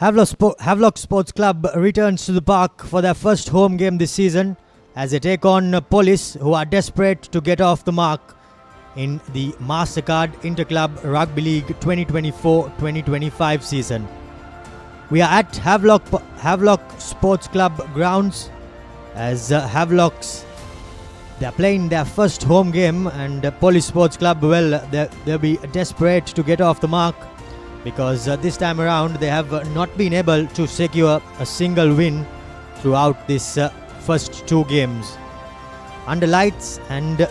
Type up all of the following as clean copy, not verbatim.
Havlock Sports Club returns to the park for their first home game this season as they take on Police, who are desperate to get off the mark in the Mastercard Interclub Rugby League 2024-2025 season. We are at Havelock Sports Club grounds as they're playing their first home game, and Police Sports Club, well, they'll be desperate to get off the mark because this time around they have not been able to secure a single win throughout this first two games. Under lights, and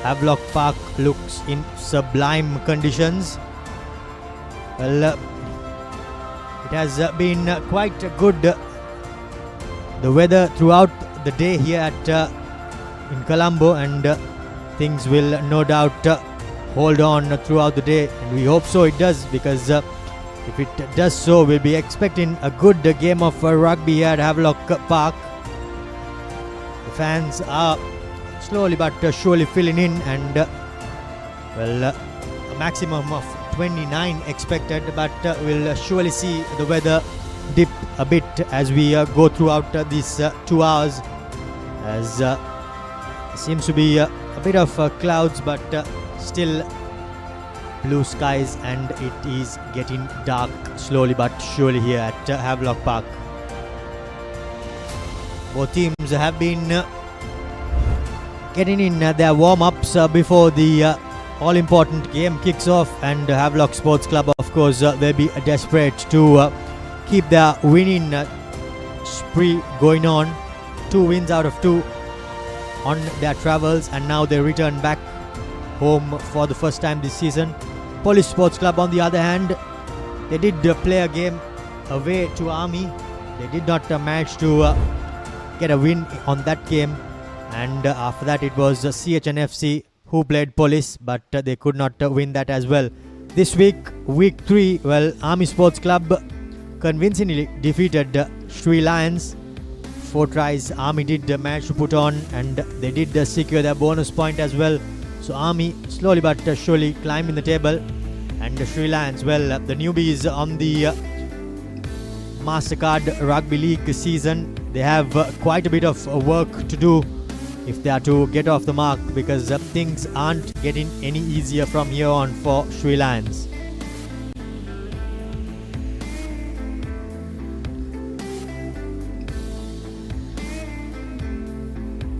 Havlock Park looks in sublime conditions. Well, it has been quite good, the weather throughout the day here at in Colombo, and things will no doubt hold on throughout the day, and we hope so it does, because if it does so, we'll be expecting a good game of rugby here at Havelock Park. The fans are slowly but surely filling in, and a maximum of 29 expected, but we'll surely see the weather dip a bit as we go throughout these 2 hours, as seems to be a bit of clouds, but still blue skies, and it is getting dark slowly but surely here at Havelock Park. Both teams have been getting in their warm-ups before the all-important game kicks off, and Havelock Sports Club, of course, they'll be desperate to keep their winning spree going on. 2 wins out of 2 on their travels, and now they return back home for the first time this season. Police Sports Club, on the other hand, they did play a game away to Army. They did not manage to get a win on that game, and after that it was CHNFC who played Police, but they could not win that as well. This week, week 3, well, Army Sports Club convincingly defeated Sri Lions. 4 tries Army did manage to put on, and they did secure their bonus point as well. So Army slowly but surely climbing the table, and the Sri Lions, well, the newbies on the Mastercard Rugby League season, they have quite a bit of work to do if they are to get off the mark, because things aren't getting any easier from here on for Sri Lions.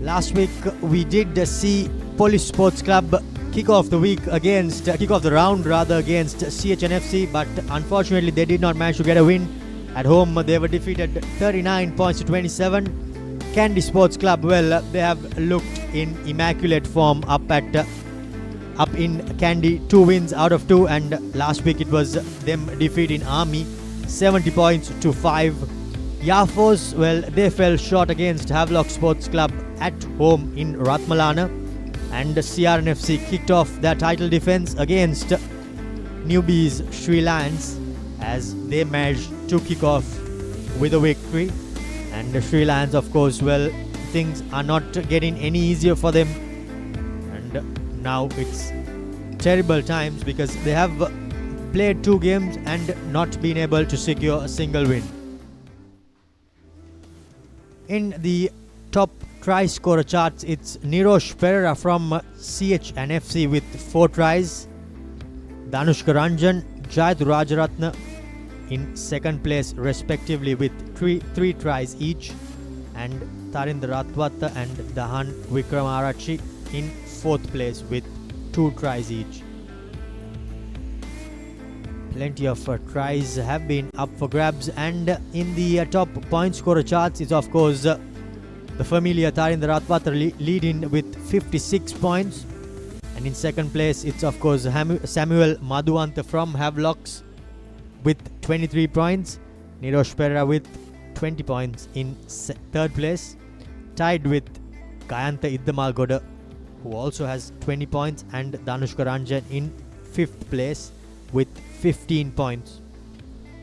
Last week we did see Police Sports Club kick off the round against CHNFC, but unfortunately they did not manage to get a win. At home they were defeated 39 points to 27. Kandy Sports Club, well, they have looked in immaculate form up in Kandy, 2 wins out of 2, and last week it was them defeating Army 70 points to 5. Yafos, well, they fell short against Havelock Sports Club at home in Ratmalana, and CRNFC kicked off their title defense against newbies Sri Lions as they managed to kick off with a victory. And the Sri Lions, of course, well, things are not getting any easier for them, and now it's terrible times because they have played 2 games and not been able to secure a single win. In the top try scorer charts, it's Nirosh Pereira from CHNFC with 4 tries, Dhanushka Ranjan, Jayathu Rajaratna in second place respectively with 3 tries each, and Tharindra Ratwata and Dahan Wikramarachi in 4th place with 2 tries each. Plenty of tries have been up for grabs, and in the top point scorer charts is, of course, the familiar Tharindra Ratwata leading with 56 points, and in second place it's, of course, Samuel Madhuanta from Havlocks with 23 points, Nirosh Pereira with 20 points in 3rd place, tied with Kayantha Iddamalgoda, who also has 20 points, and Dhanushka Ranjan in 5th place with 15 points.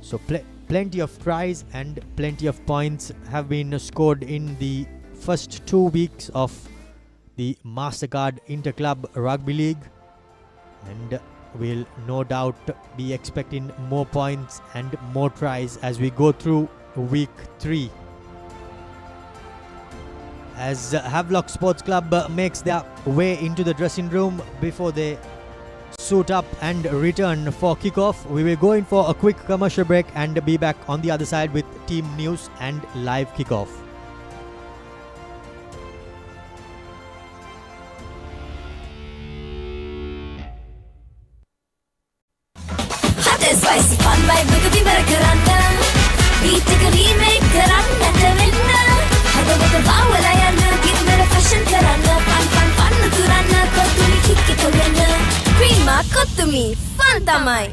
So plenty of tries and plenty of points have been scored in the first 2 weeks of the Mastercard Interclub Rugby League, and we'll no doubt be expecting more points and more tries as we go through week 3. As Havlock Sports Club makes their way into the dressing room before they suit up and return for kickoff, we will go in for a quick commercial break and be back on the other side with team news and live kickoff. Hot and spicy fun vibe with the Karanda. Beat the remake Karanda Tavinda. Hada with the vowel I am give me a fashion Karanda. Fun Kuranda Kotumi Kikitolena. Prima Kotumi Fantamai.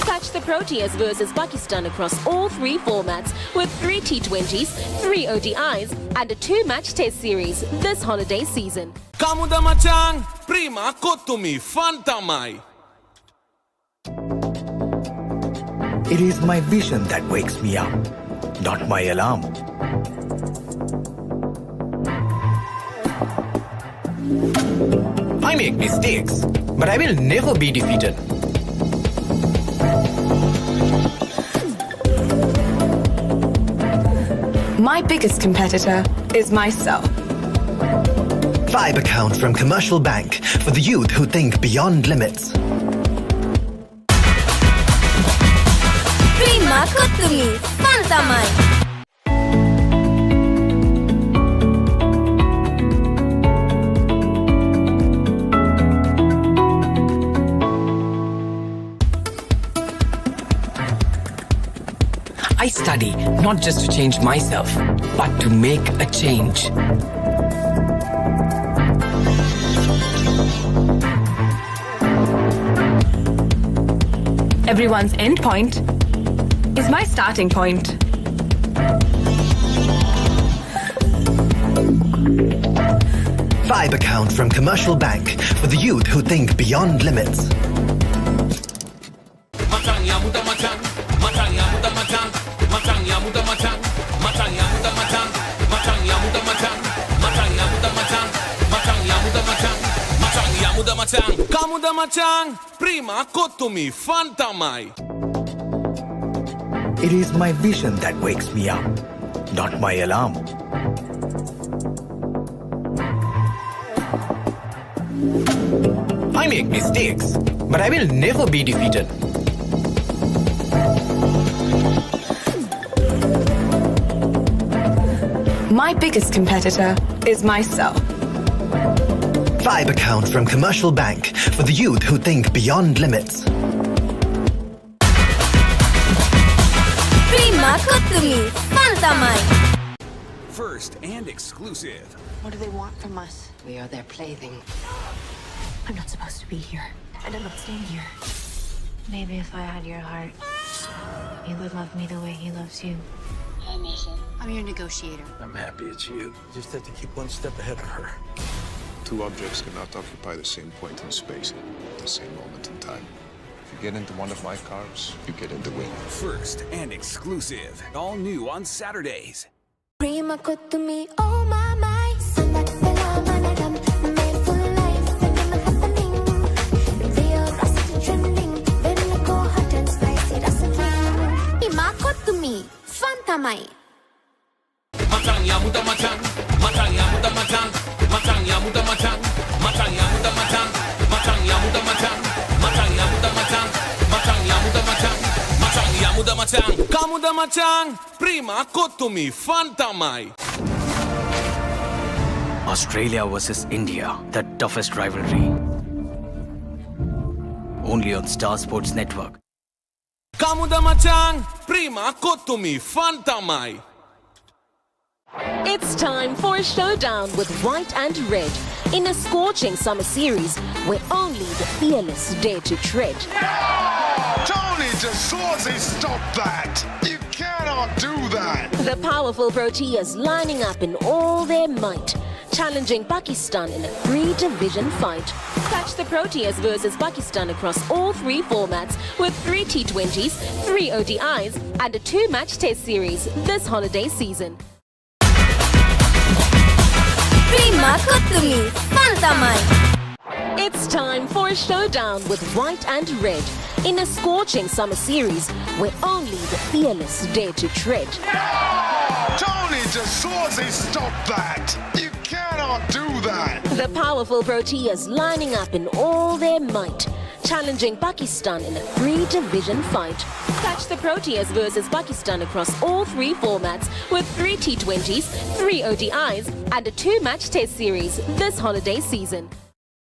Catch the Proteas versus Pakistan across all 3 formats with 3 T20s, 3 ODIs and a 2-match test series this holiday season. Kamuda Machang, Prima Kotumi Fantamai. It is my vision that wakes me up, not my alarm. I make mistakes, but I will never be defeated. My biggest competitor is myself. 5 accounts from Commercial Bank for the youth who think beyond limits. Prima Kotumi Fantamai. I study not just to change myself, but to make a change. Everyone's end point is my starting point. Five accounts from Commercial Bank for the youth who think beyond limits. Kamuda Machang, Prima Kotumi Fantamai. It is my vision that wakes me up, not my alarm. I make mistakes, but I will never be defeated. My biggest competitor is myself. 5 accounts from Commercial Bank for the youth who think beyond limits. Prima Kotumi Fantamai. First and exclusive. What do they want from us? We are their plaything. I'm not supposed to be here, and I'm not staying here. Maybe if I had your heart, you would love me the way he loves you. Hi, Mason. I'm your negotiator. I'm happy it's you. You just have to keep one step ahead of her. 2 objects cannot occupy the same point in space at the same moment in time. If you get into one of my cars, you get in the wing. First and exclusive. All new on Saturdays. Prima Kotumi, oh my. Sanat Bela Manadam, full life, cinema happening. Real rusty trending, very go hot and spicy rustling. Prima Kotumi Fantamai. Matang Yamuda Matang, Matang Yamuda Matang, Matang Yamuda Matang, Matang Yamuda Matang, Matang Yamuda Matang, Matang Yamuda Matang, Matang Yamuda Matang, Matang Yamuda Matang, Kamuda Matang, Prima Kotumi Fantamai. Australia versus India, the toughest rivalry. Only on Star Sports Network. Kamuda Matang, Prima Kotumi Fantamai. It's time for a showdown with white and red in a scorching summer series where only the fearless dare to tread. Tony DeSorzi, stop that! You cannot do that! The powerful Proteas lining up in all their might, challenging Pakistan in a 3-division fight. Catch the Proteas versus Pakistan across all 3 formats with 3 T20s, 3 ODIs and a 2-match test series this holiday season. Prima Kotumi Fantamai. It's time for a showdown with white and red in a scorching summer series where only the fearless dare to tread. Tony DeSorzi, stop that! You cannot do that! The powerful Proteas lining up in all their might, challenging Pakistan in a 3-division fight. Catch the Proteas versus Pakistan across all 3 formats with 3 T20s, 3 ODIs and a 2-match test series this holiday season.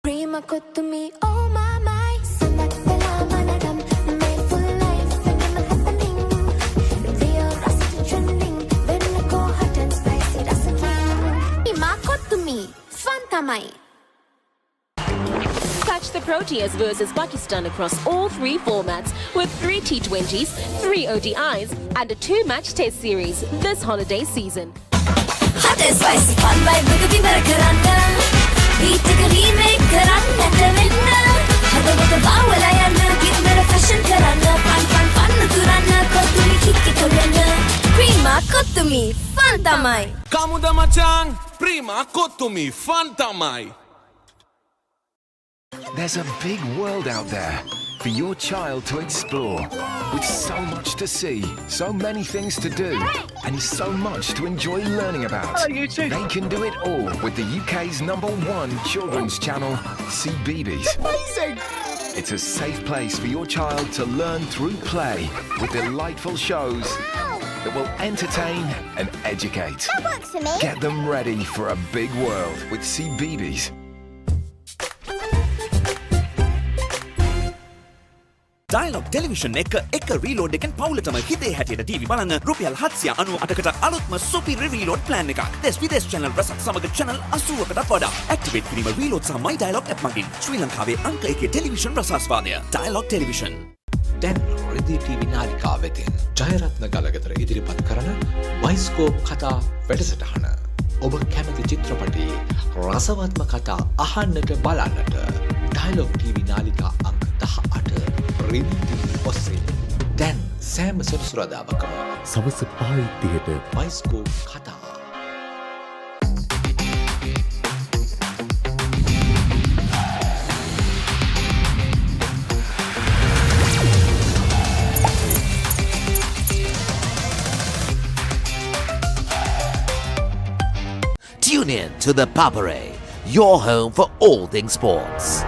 Prima Kotumi, oh my my, Sanat Pela Manadam, my full life, when I'm happening. Real rusty trending, when I go hot and spicy, rasami. Prima Kotumi, Fantamai. Catch the Proteas versus Pakistan across all 3 formats with 3 T20s, 3 ODIs and a 2-match test series this holiday season. Hot and spicy, fun by Rugby Marakaranda. Beat the remake, Karanda, Winna. Havelock, warmups, give me a fashion Karanda. Fun, fun, fun, Turana, Kotumi, kickoff. Prima Kotumi, Fantamai. Kamuda machan, prima kotumi, fantamai. There's a big world out there for your child to explore, with so much to see, so many things to do, and so much to enjoy learning about. They can do it all with the UK's #1 children's channel, CBeebies. Amazing! It's a safe place for your child to learn through play with delightful shows that will entertain and educate. That works for me. Get them ready for a big world with CBeebies. Dialog television එක reload එකෙන් පවුලටම හිතේ හැටියට TV බලන්න රුපියල් 798කට අලුත්ම සුපිරි reload plan එකක්. දෙස් විදේශ channel රසක් සමග channel 80කටත් වඩා. Activate කිරීම reload සහ My Dialog app මගින් ශ්‍රී ලංකාවේ අංක 1 television රසාස්වාදය. Dialog television. දැන් රෙදි TV නාලිකා වෙතින් ජයරත්න ගලගතර ඉදිරිපත් කරන බයිස්කෝප් කතා වැඩසටහන. ඔබ කැමති චිත්‍රපටයේ රසවත්ම කතා අහන්නට බලන්නට Dialog TV නාලිකා අංක 18 රෙදි TV ඔස්සේ දැන් සෑම සෙනසුරාදාකම සවස් 5:30ට බයිස්කෝප් කතා. Tune in to the Papare, your home for all things sports.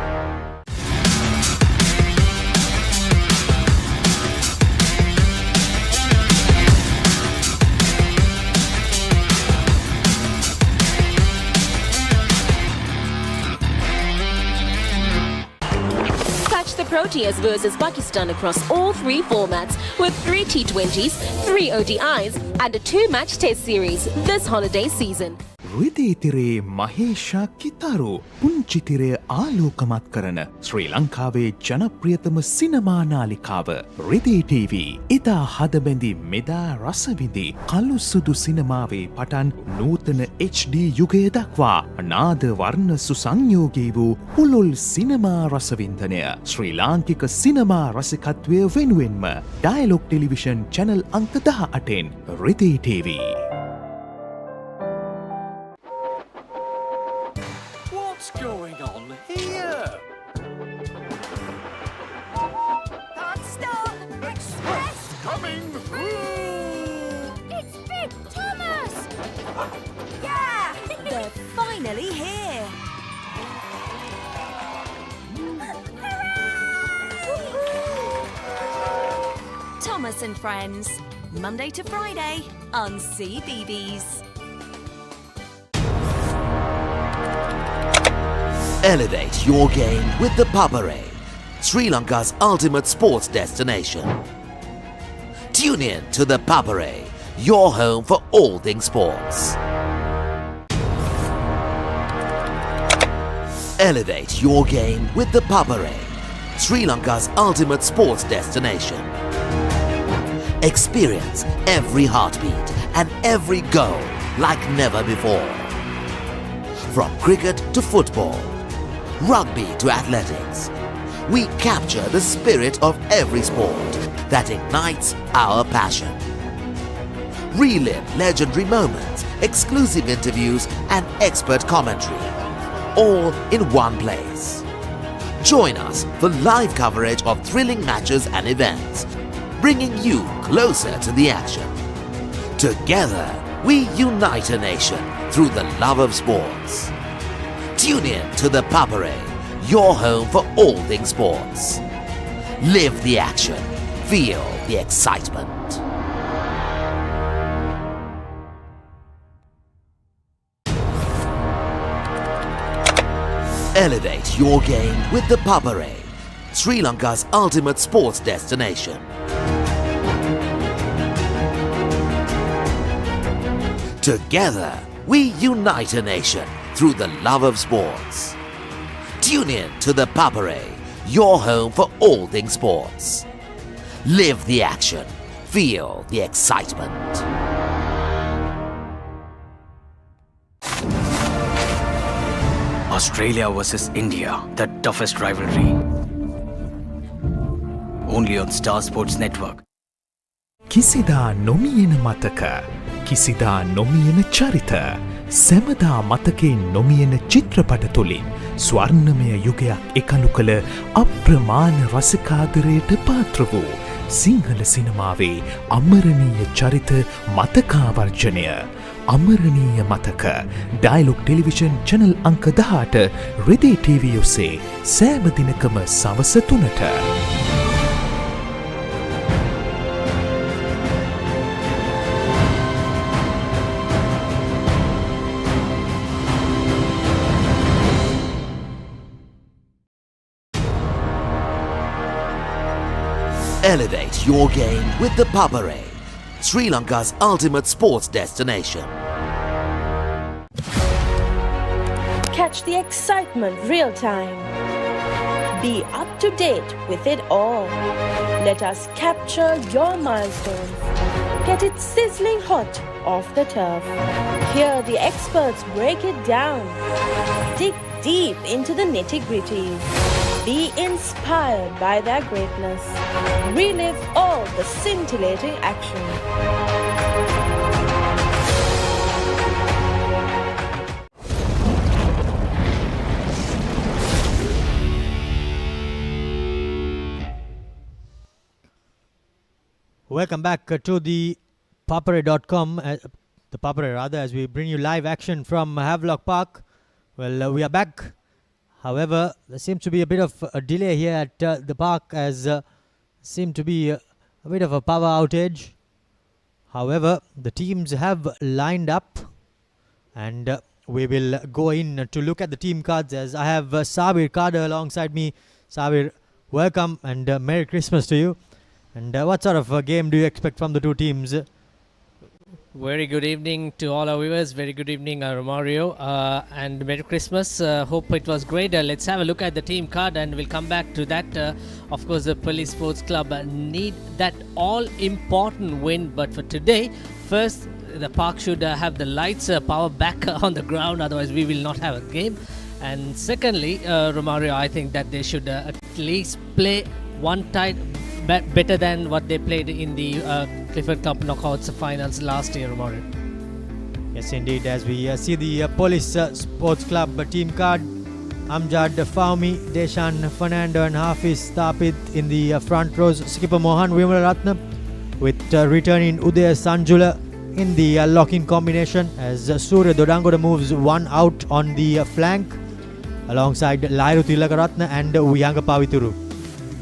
Catch the Proteas versus Pakistan across all 3 formats with 3 T20s, 3 ODIs and a 2-match test series this holiday season. රිදීතිරේ මහේෂා කිතාරු පුංචිතිරය ආලෝකමත් කරන ශ්‍රී ලංකාවේ ජනප්‍රියතම සිනමා නාලිකාව රිදී TV. ඉතා හදබැඳි මෙදා රසවිඳි කළු සුදු සිනමාවේ පටන් නූතන HD යුගය දක්වා නාද වර්ණ සුසංයෝගී වූ පුළුල් සිනමා රසවින්දනය ශ්‍රී ලාංකික සිනමා රසිකත්වය වෙනුවෙන්ම ඩයලොග් ටෙලිවිෂන් චැනල් අංක 18න් රිදී TV. What's going on here? Can't stop! Express! Coming through! It's Big Thomas! Yeah! They're finally here! Thomas and Friends, Monday to Friday on CBeebies. Elevate your game with the Papare, Sri Lanka's ultimate sports destination. Tune in to the Papare, your home for all things sports. Elevate your game with the Papare, Sri Lanka's ultimate sports destination. Experience every heartbeat and every goal like never before. From cricket to football, rugby to athletics, we capture the spirit of every sport that ignites our passion. Relive legendary moments, exclusive interviews and expert commentary, all in one place. Join us for live coverage of thrilling matches and events, bringing you closer to the action. Together, we unite a nation through the love of sports. Tune in to the Papare, your home for all things sports. Live the action. Feel the excitement. Elevate your game with the Papare, Sri Lanka's ultimate sports destination. Together, we unite a nation through the love of sports. Tune in to the Papare, your home for all things sports. Live the action. Feel the excitement. Australia versus India, the toughest rivalry. Only on Star Sports Network. කිසිදා නොමියෙන මතක කිසිදා නොමියෙන චරිත සැමදා මතකෙන් නොමියෙන චිත්‍රපට තුළින් ස්වර්ණමය යුගයක් එකලු කළ අප්‍රමාණ රසිකාදරයට පාත්‍ර වූ සිංහල සිනමාවේ අමරණීය චරිත මතකාවර්ජනය අමරණීය මතක ඩයලොග් ටෙලිවිෂන් චැනල් අංක 18 රෙදි TV ඔස්සේ සෑම දිනකම සවස 3ට Elevate your game with the Papare, Sri Lanka's ultimate sports destination. Catch the excitement real time. Be up to date with it all. Let us capture your milestones. Get it sizzling hot off the turf. Hear the experts break it down. Dig deep into the nitty-gritties. Be inspired by their greatness. Relive all the scintillating action. Welcome back to the Papare.com, the Papare rather, as we bring you live action from Havlock Park. Well, we are back. However, there seems to be a bit of a delay here at the park, as seem to be a bit of a power outage. However, the teams have lined up, and we will go in to look at the team cards, as I have Sabir Kader alongside me. Sabir, welcome and Merry Christmas to you. And what sort of a game do you expect from the two teams? Very good evening to all our viewers. Very good evening, Romario, and Merry Christmas. Hope it was great. Let's have a look at the team card and we'll come back to that. Of course, the Police Sports Club need that all-important win. But for today, first, the park should have the lights power back on the ground. Otherwise, we will not have a game. And secondly, Romario, I think that they should at least play one tight better than what they played in the Clifford Cup knockouts finals last year, Romario. Yes, indeed. As we see the Police Sports Club team card, Amjad, Fahmi, Deshan, Fernando and Hafiz Thapit in the front rows. Skipper Mohan Vimalaratna with returning Uday Sanjula in the lock-in combination, as Surya Dodangoda moves one out on the flank alongside Lairu Tilakaratna and Uyanga Pavituru.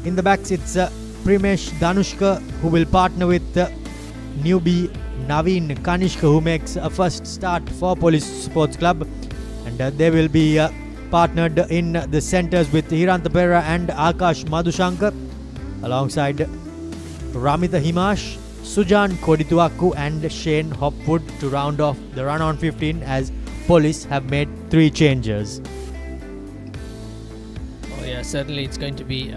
In the backs, it's Primesh Danushka, who will partner with newbie Naveen Kanishka, who makes a first start for Police Sports Club, and they will be partnered in the centres with Hiranta Perera and Akash Madhushankar, alongside Ramita Himash, Sujan Kodituaku and Shane Hopwood to round off the run on 15, as Police have made 3 changes. Oh yeah, certainly it's going to be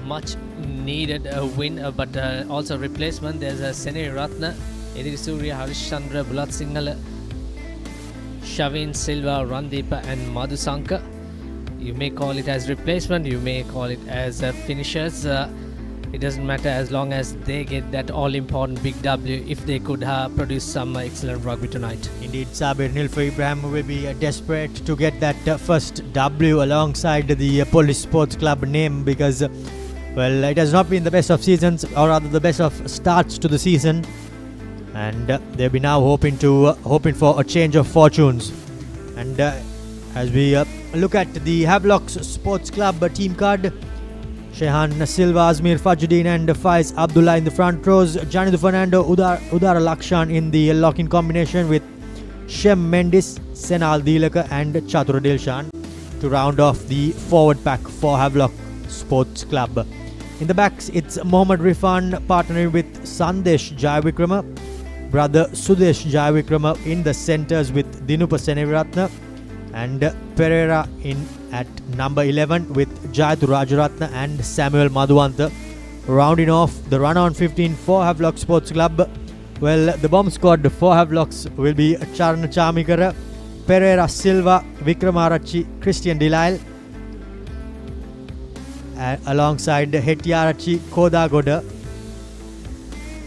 much needed win, but also replacement. There's a Sene Ratna, Ediri Surya, Harish Chandra, Bulat Sinhala, Shavin Silva, Randeepa and Madhusanka. You may call it as replacement, you may call it as finishers. it doesn't matter as long as they get that all-important big W if they could produce some excellent rugby tonight. Indeed, Sabir Nilfa Ibrahim will be desperate to get that first W alongside the Police Sports Club name because, well, it has not been the best of seasons, or rather the best of starts to the season, and they'll be now hoping for a change of fortunes. And as we look at the Havlock Sports Club team card, Shehan Silva, Azmir Fajuddin and Faiz Abdullah in the front rows, Janidu Fernando, Udara Lakshan in the lock-in combination with Shem Mendis, Senal Dilaka and Chatur Dilshan to round off the forward pack for Havlock Sports Club. In the backs, it's Mohammad Rifan partnering with Sandesh Jayavikrama, brother Sudesh Jayavikrama in the centres with Dinupa Seneviratna, and Pereira in at number 11 with Jayathu Rajaratna and Samuel Madhuwanta. Rounding off the run-on 15 for Havlock Sports Club, well, the bomb squad for Havlocks will be Charna Chamikara, Pereira Silva, Vikramarachi, Christian Delisle, alongside Hetiarachi, Kodagoda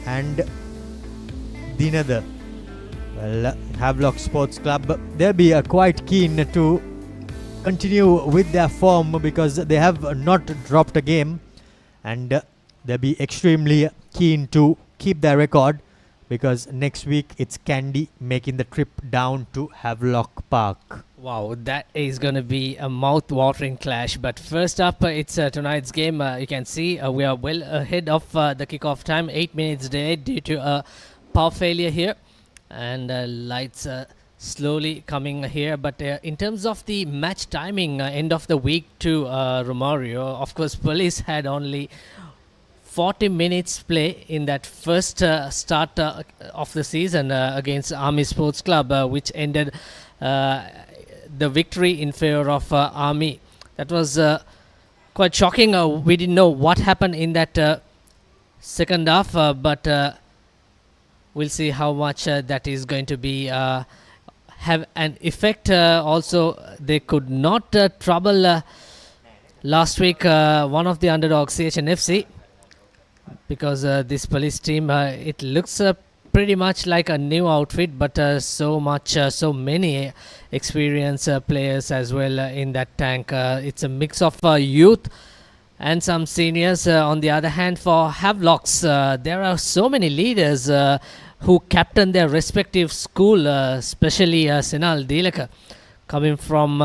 and Dinada. Well, Havlock Sports Club, they'll be quite keen to continue with their form because they have not dropped a game, and they'll be extremely keen to keep their record because next week it's Kandy making the trip down to Havelock Park. Wow, that is going to be a mouth-watering clash. But first up, it's tonight's game. You can see we are well ahead of the kickoff time, 8 minutes delayed due to a power failure here. And lights slowly coming here. But in terms of the match timing, end of the week to Romario, of course, Police had only 40 minutes play in that first start of the season against Army Sports Club, which ended the victory in favor of Army. That was quite shocking. We didn't know what happened in that second half, but we'll see how much that is going to be have an effect. Also, they could not trouble last week one of the underdogs, CHNFC, because this Police team, it looks pretty much like a new outfit, but so many experienced players as well in that tank. It's a mix of youth and some seniors. On the other hand, for Havlocks, there are so many leaders who captain their respective school, especially Senal Dilaka, coming from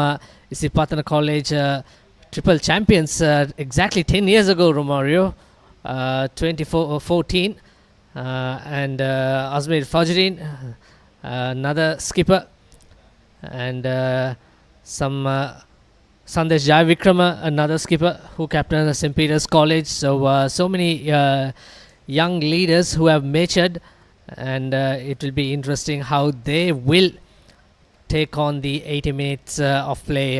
Isipatana College, triple champions exactly 10 years ago, Romario, 2014. And Azmir Fajuddin, another skipper, and some Sandesh Jayavikrama, another skipper who captained St. Peter's College. So so many young leaders who have matured, and it will be interesting how they will take on the 80 minutes of play.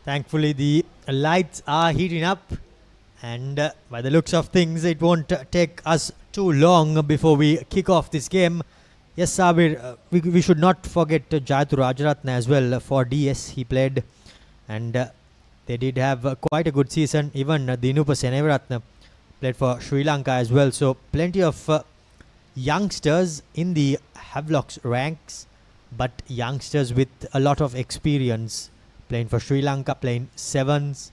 Thankfully, the lights are heating up. And by the looks of things, it won't take us too long before we kick off this game. Yes, Sabir, we should not forget Jayathu Rajaratna as well for DS. He played, and they did have quite a good season. Even Dinupa Seneviratna played for Sri Lanka as well. So plenty of youngsters in the Havlock's ranks, but youngsters with a lot of experience playing for Sri Lanka, playing sevens.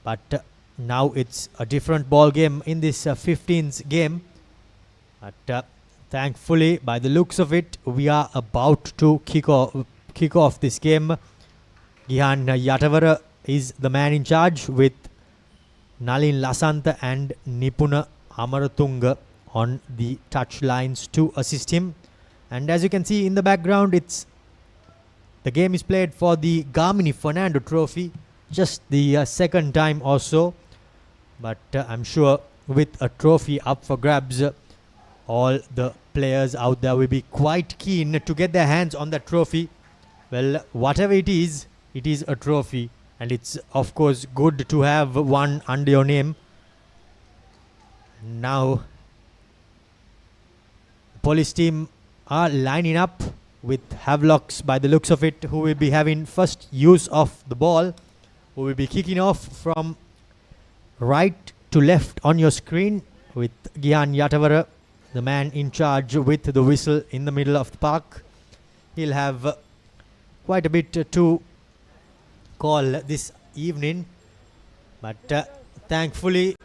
But now it's a different ball game in this 15th game. But thankfully, by the looks of it, we are about to kick off this game. Gihan Yatavara is the man in charge with Nalin Lasantha and Nipuna Amaratunga on the touch lines to assist him. And as you can see in the background, the game is played for the Gamini Fernando Trophy, just the second time or so. But I'm sure with a trophy up for grabs, all the players out there will be quite keen to get their hands on that trophy. Well, whatever it is a trophy. And it's, of course, good to have one under your name. Now, the Police team are lining up with Havlocks, by the looks of it, who will be having first use of the ball, who will be kicking off from right to left on your screen with Gian Yatavara, the man in charge with the whistle in the middle of the park. He'll have quite a bit to call this evening, but thankfully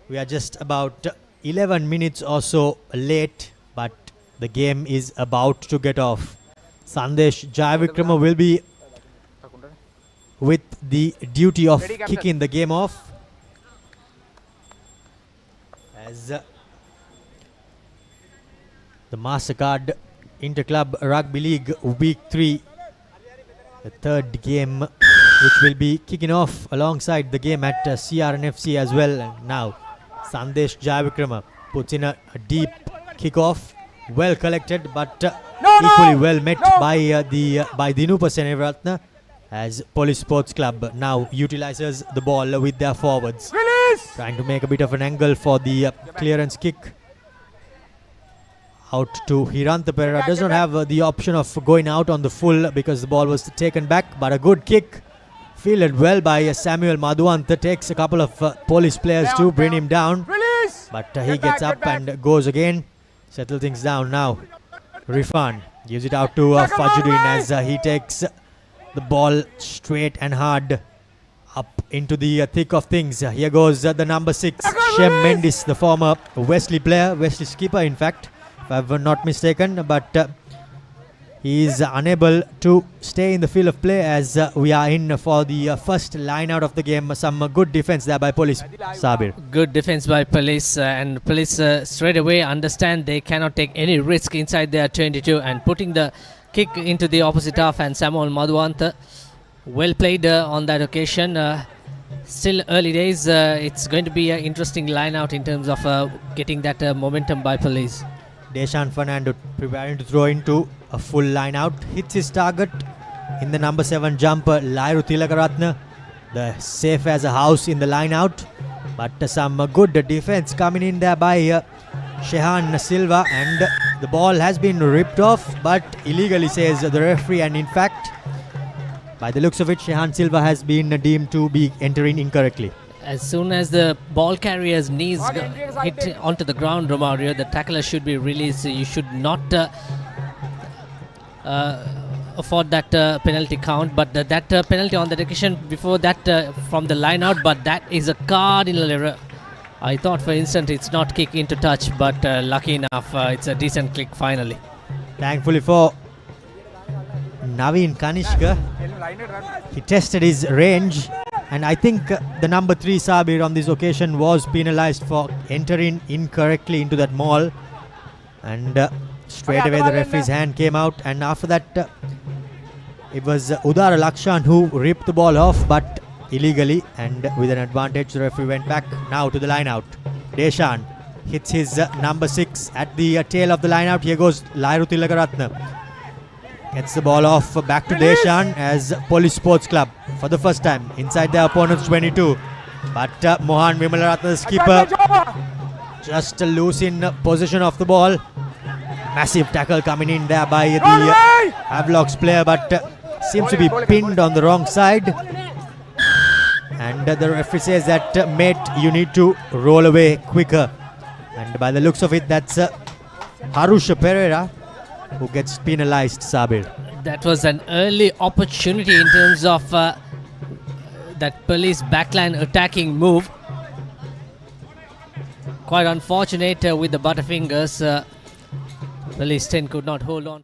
we are just about 11 minutes or so late, but the game is about to get off. Sandesh Jayavikrama will be with the duty of kicking the game off, as the Mastercard Interclub Rugby League Week 3, the third game, which will be kicking off alongside the game at CRNFC as well. And now Sandesh Jayavikrama puts in a deep kickoff, well collected, but equally well met by Dinupa Seneviratne, as Police Sports Club now utilizes the ball with their forwards. Trying to make a bit of an angle for the clearance kick out to Hiranta Pereira. Does not have the option of going out on the full because the ball was taken back, but a good kick fielded well by Samuel Madhuanta. Takes a couple of police players to bring him down, but he gets up and goes again. Settle things down now. Rifan gives it out to Fajruddin as he takes the ball straight and hard up into the thick of things. Here goes the number 6, Shem Mendes, the former Wesley player, Wesley skipper in fact, if I'm not mistaken, but he is unable to stay in the field of play as we are in for the first line out of the game. Some good defense there by Police, Sabir. Good defense by Police, and Police straight away understand they cannot take any risk inside their 22 and putting the kick into the opposite half, and Samuel Madhuanta well played on that occasion. Still early days, it's going to be an interesting line out in terms of getting that momentum by Police. Deshan Fernando preparing to throw into a full line out, hits his target in the number 7 jumper Lairu Tilakaratne, the safe as a house in the line out, but some good defense coming in there by Shehan Silva, and the ball has been ripped off but illegally, says the referee, and in fact by the looks of it Shehan Silva has been deemed to be entering incorrectly. As soon as the ball carrier's knees hit onto the ground, Romario, the tackler should be released. You should not afford that penalty count, but that penalty on the occasion before that from the line out, but that is a cardinal error. I thought for instant it's not kick into touch, but lucky enough it's a decent click finally. Thankfully for Naveen Kanishka, he tested his range, and I think the number 3 Sabir on this occasion was penalized for entering incorrectly into that mall, and straight away the referee's hand came out, and after that it was Udara Lakshan who ripped the ball off, but illegally, and with an advantage the referee went back now to the line out. Deshan hits his number 6 at the tail of the line out. Here goes Lairu Tilakaratne. Gets the ball off back to Deshan as Police Sports Club for the first time inside their opponent's 22. But Mohan Vimalaratne, the skipper, just loose in possession of the ball. Massive tackle coming in there by the Havlock's player, but seems to be pinned on the wrong side. And the referee says that, mate, you need to roll away quicker. And by the looks of it, that's Harusha Pereira who gets penalized, Sabir. That was an early opportunity in terms of that Police backline attacking move. Quite unfortunate with the butterfingers. Police 10 could not hold on.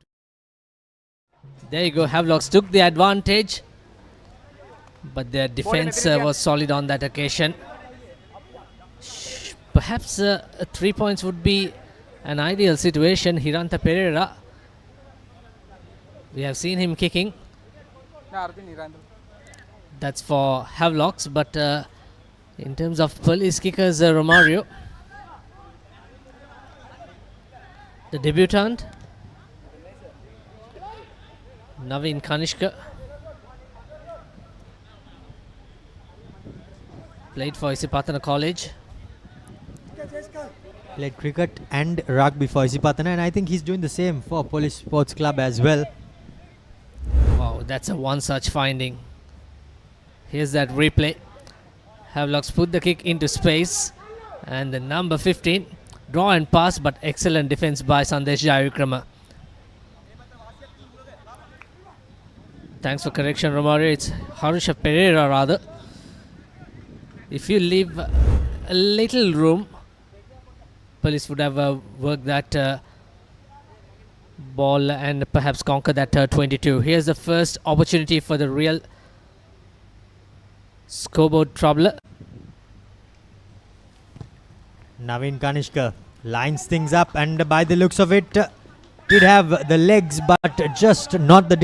There you go, Havlocks took the advantage, but their defense was solid on that occasion. Perhaps 3 points would be an ideal situation. Hiranta Pereira, we have seen him kicking. That's for Havlocks, but in terms of Police kickers, Romario, the debutant, Naveen Kanishka, played for Isipatana College. Played cricket and rugby for Isipatana, and I think he's doing the same for Police Sports Club as well. Wow, that's a one such finding. Here's that replay. Havlock's put the kick into space. And the number 15, draw and pass, but excellent defense by Sandesh Jayavikrama. Thanks for correction, Romario. It's Harusha Pereira rather. If you leave a little room, police would have worked that ball and perhaps conquer that 22. Here's the first opportunity for the real scoreboard troubler. Naveen Kanishka lines things up, and by the looks of it, did have the legs, but just not the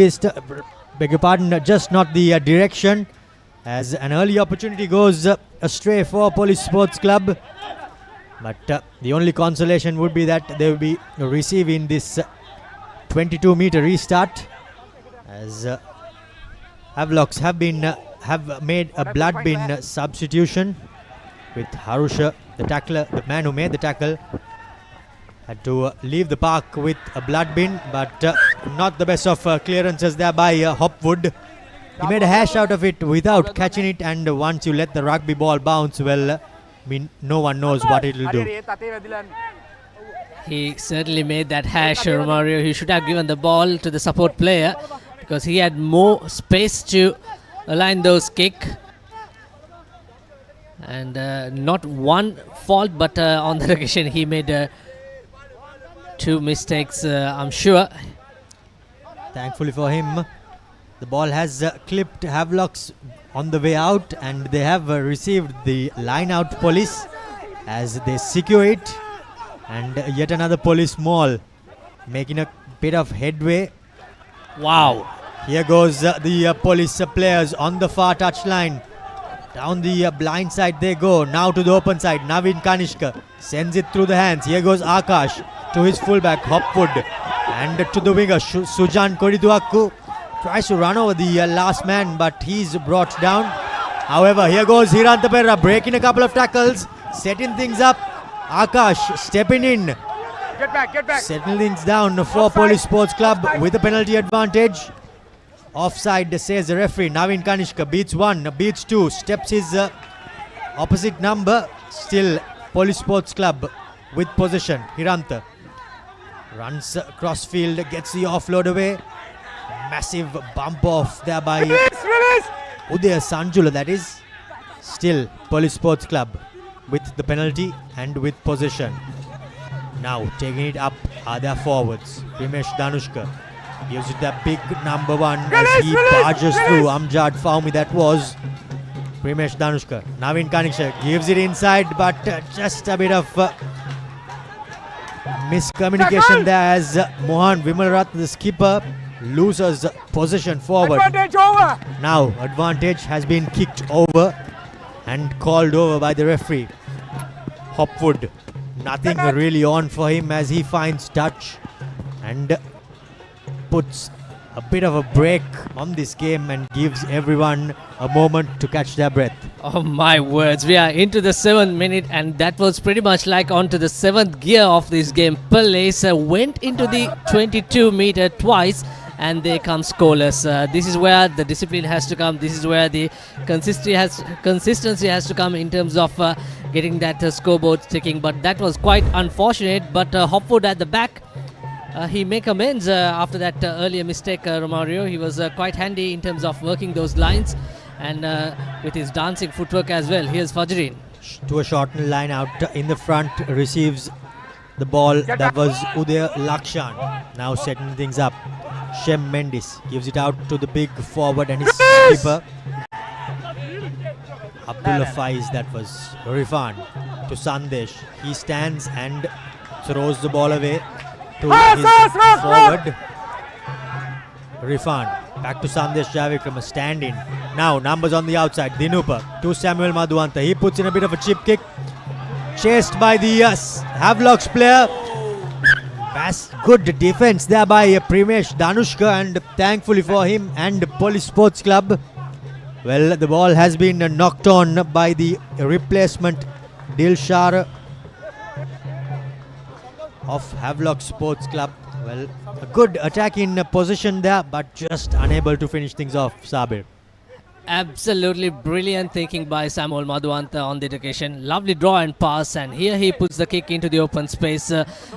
just not the direction, as an early opportunity goes astray for Police Sports Club. But the only consolation would be that they will be receiving this 22-meter restart, as Havlocks have made a blood bin substitution, with Harusha, the tackler, the man who made the tackle, had to leave the park with a blood bin, but not the best of clearances there by Hopwood. He made a hash out of it without catching it, and once you let the rugby ball bounce, well, no one knows what it will do. He certainly made that hash, Romario. He should have given the ball to the support player, because he had more space to align those kick. And not one fault, but on that occasion he made two mistakes, I'm sure. Thankfully for him, the ball has clipped Havlocks on the way out, and they have received the line out police as they secure it. And yet another police maul, making a bit of headway. Wow. Here goes the police players on the far touchline. Down the blind side they go. Now to the open side. Naveen Kanishka sends it through the hands. Here goes Akash to his fullback Hopwood. And to the winger Sujan Kodiduaku. Tries to run over the last man, but he's brought down. However, here goes Hiranta Perra breaking a couple of tackles. Setting things up. Akash stepping in. Get back. Settling things down for Police Sports Club with a penalty advantage. Offside, says the referee. Naveen Kanishka beats one, beats two, steps his opposite number. Still Police Sports Club with possession. Hiranta runs cross field, gets the offload away. Massive bump off there by Udaya Sanjula, that is. Still Police Sports Club with the penalty and with possession. Now taking it up are their forwards. Primesh Danushka gives it that big number one as he barges through. Amjad Fahmy, that was Primesh Danushka. Naveen Kanishka gives it inside, but just a bit of miscommunication there as Mohan Vimalrath, the skipper, loses possession forward. Advantage over. Now advantage has been kicked over and called over by the referee. Hopwood, nothing really on for him as he finds touch and puts a bit of a break on this game and gives everyone a moment to catch their breath. Oh my words, we are into the 7th minute, and that was pretty much like onto the 7th gear of this game. Police went into the 22-meter twice, and they come scoreless. This is where the discipline has to come. This is where the consistency has to come in terms of getting that scoreboard ticking. But that was quite unfortunate. But Hopwood at the back, he make amends after that earlier mistake, Romario. He was quite handy in terms of working those lines and with his dancing footwork as well. Here's Fajreen. To a shortened line out in the front, receives the ball. That was Uday Lakshan. Now setting things up. Shem Mendes gives it out to the big forward and his skipper Abdullah Faiz. That was Rifan to Sandesh. He stands and throws the ball away to his forward Rifan. Back to Sandesh Jayavikrama, stand in. Now numbers on the outside. Dinupa to Samuel Madhuanta. He puts in a bit of a chip kick. Chased by the Havlock's player. Good defense there by Primesh Danushka, and thankfully for him and Police Sports Club, well, the ball has been knocked on by the replacement Dilshar of Havelock Sports Club. Well, a good attack in position there, but just unable to finish things off, Sabir. Absolutely brilliant thinking by Samuel Madhuanta on the occasion. Lovely draw and pass, and here he puts the kick into the open space,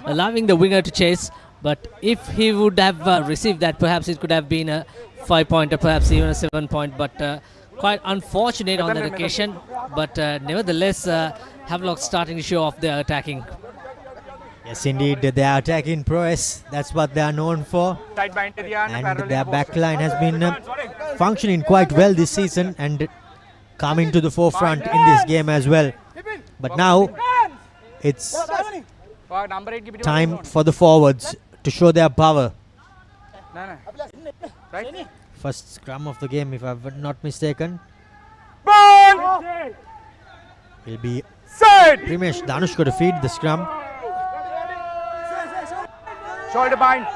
allowing the winger to chase. But if he would have received that, perhaps it could have been a 5-pointer, perhaps even a 7-point. But quite unfortunate on that occasion. But nevertheless, Havlock starting to show off their attacking. Yes, indeed, their attacking prowess, that's what they are known for. And their backline has been functioning quite well this season and coming to the forefront in this game as well. But now, it's time for the forwards to show their power. First scrum of the game, if I'm not mistaken. Will be Primesh Danushka to feed the scrum. Shoulder bind.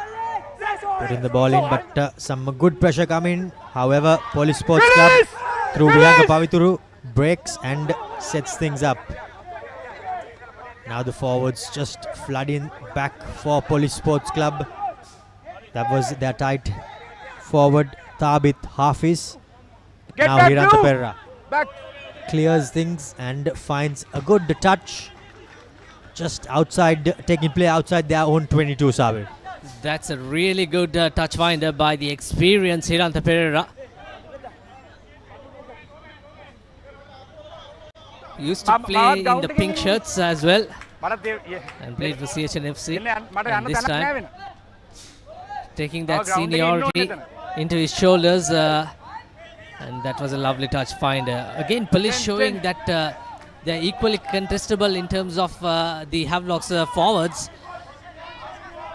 Putting the ball in, but some good pressure coming. However, Police Sports Club through Viyanka Pavithuru breaks and sets things up. Now the forwards just flooding back for Police Sports Club. That was their tight forward Thabit Hafiz. Now Hiranta Perra clears things and finds a good touch just outside, taking play outside their own 22, Sabir. That's a really good touch finder by the experienced Hiranta Pereira. Used to play in the pink shirts as well and played for CHNFC. And this time, taking that seniority into his shoulders, and that was a lovely touch finder. Again, police showing that they're equally contestable in terms of the Havlock's forwards.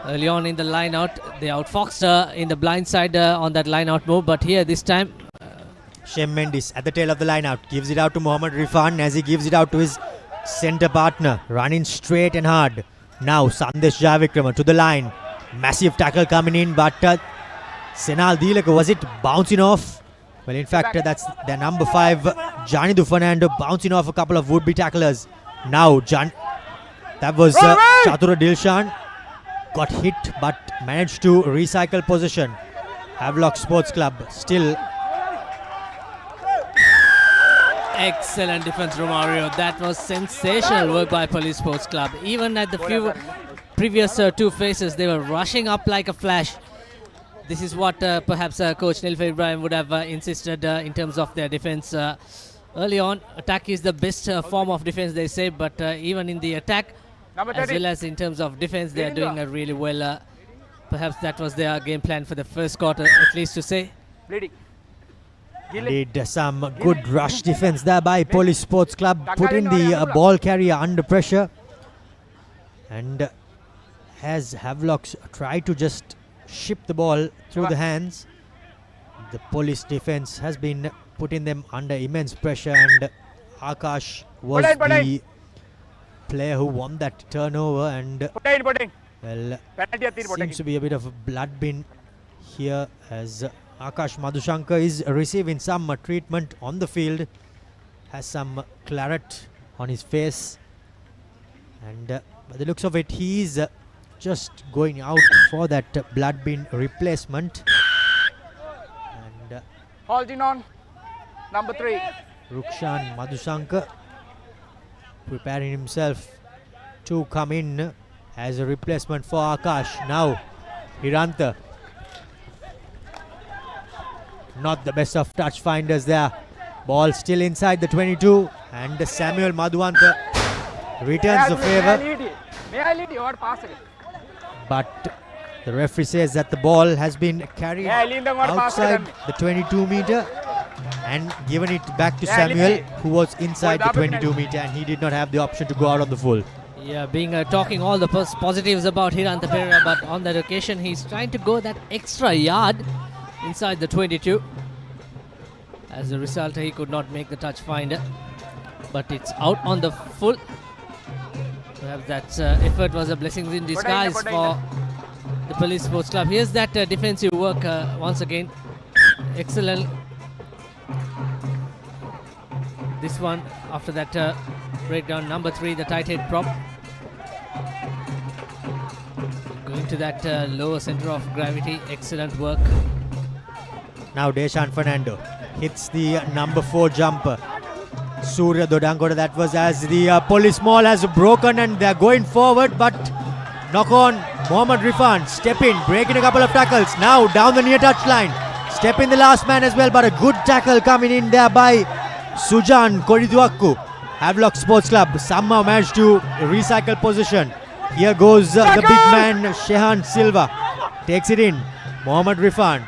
Early on in the line out, they outfoxed in the blind side on that line out move, but here this time Shem Mendes at the tail of the line out, gives it out to Mohammad Rifan as he gives it out to his centre partner, running straight and hard. Now Sandesh Jayavikrama to the line, massive tackle coming in, but Senal Dilaka, was it bouncing off? Well, in fact, that's their number 5, Janidu Fernando, bouncing off a couple of would-be tacklers. Now, that was Chatura Dilshan, got hit but managed to recycle possession. Havelock Sports Club still. Excellent defense, Romario. That was sensational work by Police Sports Club. Even at the previous 2 phases, they were rushing up like a flash. This is what perhaps Coach Nilfa Ibrahim would have insisted in terms of their defense. Early on, attack is the best form of defense, they say, but even in the attack, as well as in terms of defense, they are doing really well. Perhaps that was their game plan for the first quarter, at least to say. Indeed, some good rush defense there by Police Sports Club, putting the ball carrier under pressure. And as Havlocks try to just ship the ball through the hands, the police defense has been putting them under immense pressure, and Akash was the player who won that turnover, and well, seems to be a bit of a blood bin here as Akash Madhushankar is receiving some treatment on the field, has some claret on his face, and by the looks of it, he is just going out for that blood bin replacement. And holding on, number 3, Rukshan Madhushankar preparing himself to come in as a replacement for Akash. Now Hiranta, not the best of touch finders there. Ball still inside the 22, and Samuel Madhuanta returns the favour. May I lead you or pass it? But the referee says that the ball has been carried outside the 22 meter and given it back to Samuel, who was inside the 22 meter, and he did not have the option to go out on the full. Yeah, being talking all the positives about Hiranta Pereira, but on that occasion he's trying to go that extra yard inside the 22. As a result, he could not make the touch finder, but it's out on the full. Perhaps that effort was a blessing in disguise for the Police Sports Club. Here's that defensive work once again. Excellent. This one after that breakdown. Number 3, the tight head prop. Going to that lower center of gravity. Excellent work. Now Deshan Fernando hits the number 4 jumper. Surya Dodangota, that was as the police mall has broken and they're going forward, but knock on. Mohammad Rifan, step in, breaking a couple of tackles. Now down the near touchline. Step in the last man as well, but a good tackle coming in there by Sujan Koriduakku. Havlock Sports Club somehow managed to recycle position. Here goes the big man Shehan Silva. Takes it in. Mohammad Rifan.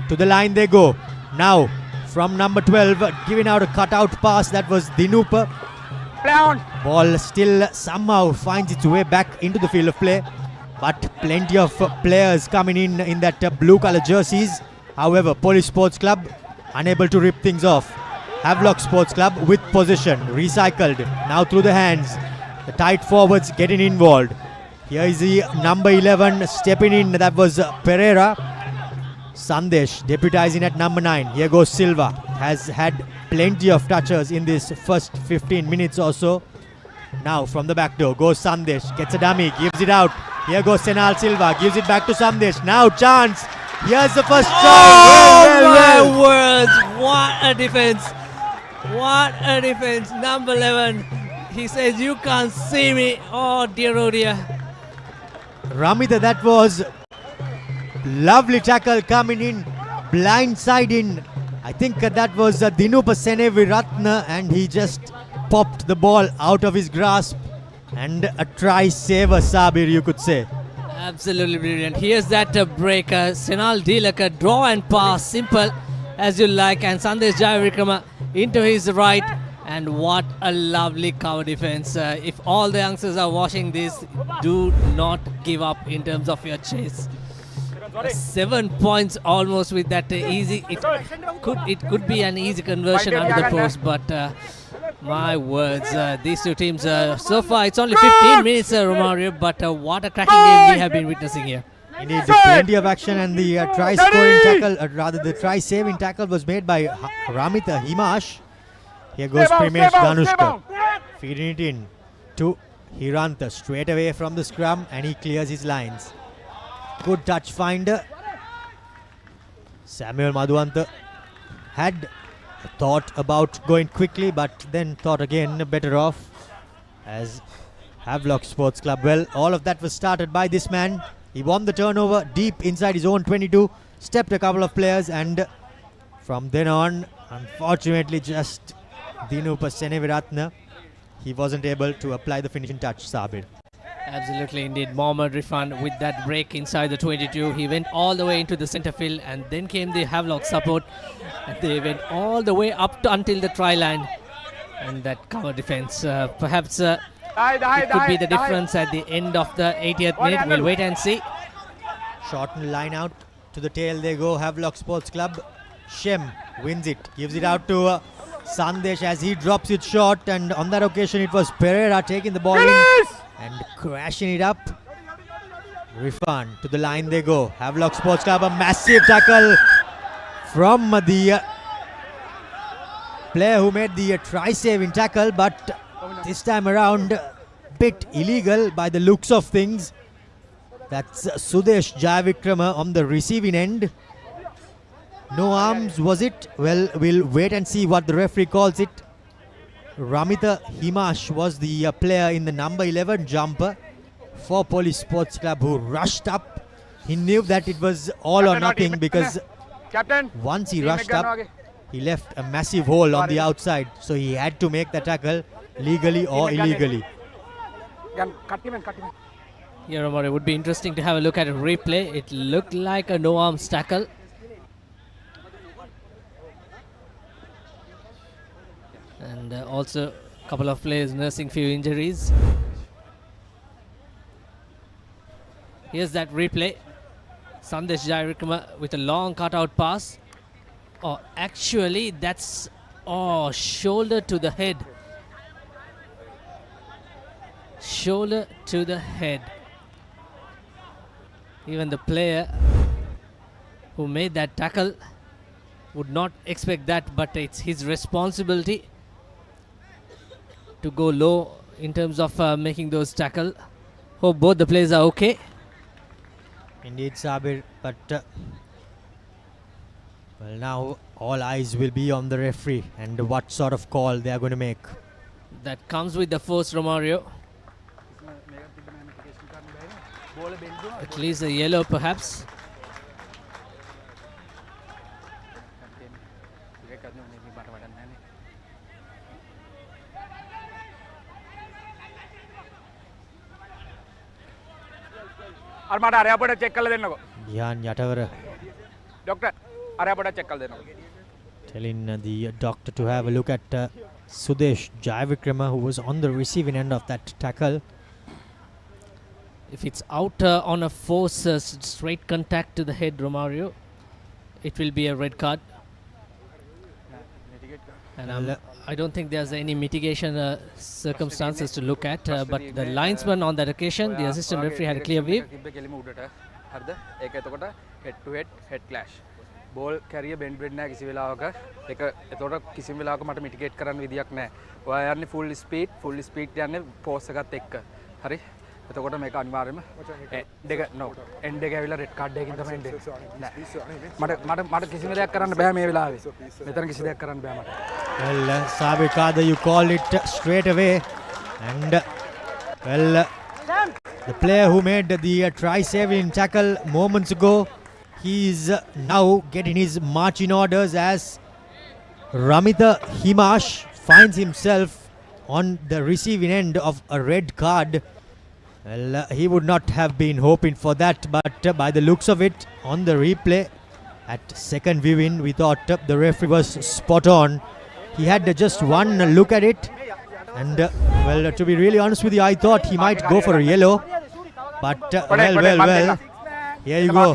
To the line they go. Now from number 12, giving out a cutout pass. That was Dinupa. Ball still somehow finds its way back into the field of play. But plenty of players coming in that blue color jerseys. However, Police Sports Club unable to rip things off. Havelock Sports Club with possession. Recycled. Now through the hands. The tight forwards getting involved. Here is the number 11 stepping in. That was Pereira. Sandesh deputizing at number 9. Here goes Silva. Has had plenty of touches in this first 15 minutes or so. Now from the back door goes Sandesh. Gets a dummy. Gives it out. Here goes Senal Silva. Gives it back to Sandesh. Now chance. Here's the first try. My words. What a defense. What a defense. Number 11. He says, you can't see me. Oh dear, oh dear. Ramita, that was lovely tackle coming in. Blindside in. I think that was Dinupa Seneviratna, and he just popped the ball out of his grasp. And a try saver, Sabir, you could say. Absolutely brilliant. Here's that breaker. Senal Dilaka, draw and pass. Simple as you like. And Sandesh Jayavikrama into his right. And what a lovely cover defense. If all the youngsters are watching this, do not give up in terms of your chase. 7 points almost with that easy. It could be an easy conversion under the post, but my words, these two teams, so far it's only 15 minutes, Romario, but what a cracking game we have been witnessing here. Indeed, plenty of action, and the try-scoring tackle, rather the try-saving tackle was made by Ramita Himash. Here goes Primesh Ganushka, feeding it in to Hiranta, straight away from the scrum, and he clears his lines. Good touch finder. Samuel Madhuanta had thought about going quickly, but then thought again better off as Havelock Sports Club. Well, all of that was started by this man. He won the turnover deep inside his own 22, stepped a couple of players, and from then on, unfortunately, just Dinupa Seneviratna, he wasn't able to apply the finishing touch, Sabir. Absolutely, indeed. Mohammad Rifan with that break inside the 22. He went all the way into the center field, and then came the Havelock support. And they went all the way up to until the try line. And that cover defense, perhaps it could be the difference at the end of the 80th minute. We'll wait and see. Shorten line out to the tail they go. Havelock Sports Club. Shem wins it, gives it out to Sandesh as he drops it short, and on that occasion it was Pereira taking the ball in and crashing it up. Rifan to the line they go. Havelock Sports Club, a massive tackle from the player who made the try-saving tackle, but this time around bit illegal by the looks of things. That's Sudesh Jayavikrama on the receiving end. No arms, was it? Well, we'll wait and see what the referee calls it. Ramita Himash was the player in the number 11 jumper for Police Sports Club who rushed up. He knew that it was all or nothing because once he rushed up, he left a massive hole on the outside. So he had to make the tackle legally or illegally. Yeah, Romar, it would be interesting to have a look at a replay. It looked like a no arms tackle. And also a couple of players nursing few injuries. Here's that replay. Sandesh Jayavikrama with a long cutout pass. Oh, actually that's shoulder to the head. Shoulder to the head. Even the player who made that tackle would not expect that, but it's his responsibility to go low in terms of making those tackle. Hope both the players are okay. Indeed, Sabir, but Well, now all eyes will be on the referee and what sort of call they are going to make. That comes with the force, Romario. At least a yellow, perhaps. අරමට අරයා පොඩ check කරලා දෙන්නකෝ. Jan Yatavara doctor අරයා පොඩ check කරලා දෙන්නකෝ. telling the doctor to have a look at Sudesh Jayavikrama, who was on the receiving end of that tackle. If it's out on a force straight contact to the head, Romario, it will be a red card. And I don't think there's any mitigation circumstances to look at, but the linesman on that occasion, the assistant referee, had a clear view. head to head clash. Ball carrier bend නැහැ කිසි වෙලාවක. ඒක එතකොට කිසිම වෙලාවක මට mitigate කරන්න විදියක් නැහැ. ඔයා යන්නේ full speed යන්නේ force එකත් එක්ක. හරි? එතකොට මේක අනිවාර්යයෙන්ම end එක ඇවිල්ලා red card එකකින් තමයි එන්නේ. මට කිසිම දෙයක් කරන්න බෑ මේ වෙලාවේ. මෙතන කිසි දෙයක් කරන්න බෑ මට. Well, Sabikada, you call it straight away, and well, the player who made the try-saving tackle moments ago, he's now getting his marching orders as Ramita Himash finds himself on the receiving end of a red card. Well, he would not have been hoping for that, but by the looks of it, on the replay, at second viewing, we thought the referee was spot on. He had just one look at it, and well, to be really honest with you, I thought he might go for a yellow, but well, here you go.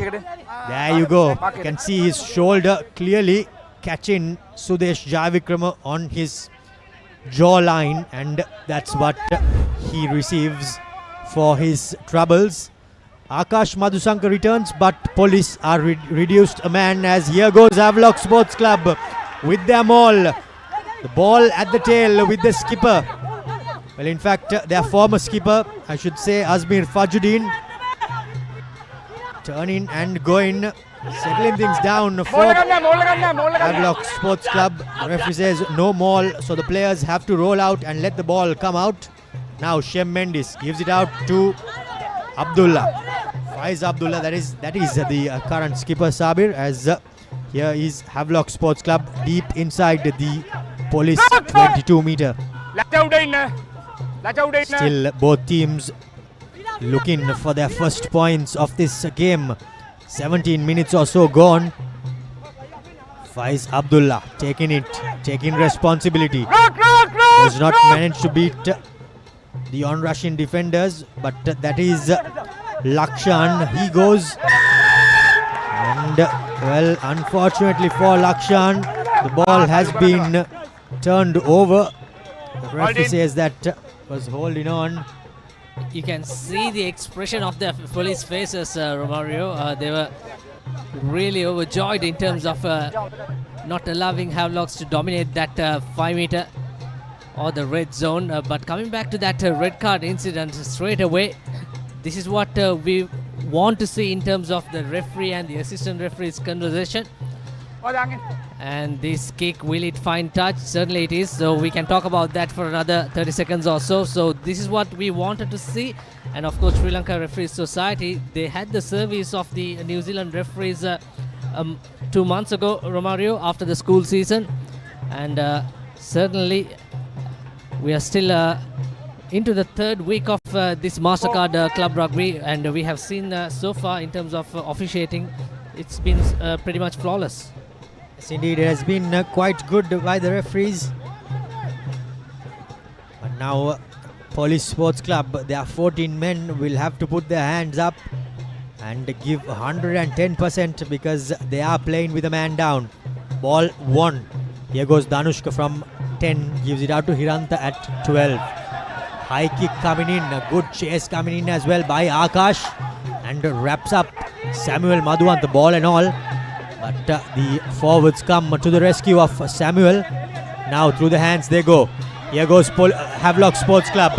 There you go. You can see his shoulder clearly catching Sudesh Jayavikrama on his jawline, and that's what he receives for his troubles. Akash Madhusankar returns, but police are reduced a man, as here goes Havlock Sports Club with them all. The ball at the tail with the skipper. Well, in fact, their former skipper, I should say, Azmir Fajuddin, turning and going, settling things down for Havlock Sports Club. The referee says no maul, so the players have to roll out and let the ball come out. Now Shem Mendes gives it out to Abdullah. Faiz Abdullah, that is the current skipper, Sabir, as here is Havlock Sports Club deep inside the police 22-meter. Still both teams looking for their first points of this game. 17 minutes or so gone. Faiz Abdullah taking responsibility. Does not manage to beat the on-rushing defenders, but that is Lakshan. He goes, and well, unfortunately for Lakshan, the ball has been turned over. The referee says that was holding on. You can see the expression of the police faces, Romario. They were really overjoyed in terms of not allowing Havlocks to dominate that 5-meter or the red zone. But coming back to that red card incident straight away, this is what we want to see in terms of the referee and the assistant referee's conversation. And this kick, will it find touch? Certainly it is. So we can talk about that for another 30 seconds or so. So this is what we wanted to see. And of course, Sri Lanka Referees Society, they had the service of the New Zealand referees 2 months ago, Romario, after the school season. And certainly we are still into the third week of this Mastercard Club Rugby. And we have seen so far in terms of officiating, it's been pretty much flawless. Yes, indeed, it has been quite good by the referees. But now, Police Sports Club, their 14 men will have to put their hands up and give 110% because they are playing with a man down. Ball 1. Here goes Danushka from 10, gives it out to Hiranta at 12. High kick coming in, a good chase coming in as well by Akash, and wraps up Samuel Madhuant, the ball and all. But the forwards come to the rescue of Samuel. Now through the hands they go. Here goes Havlock Sports Club.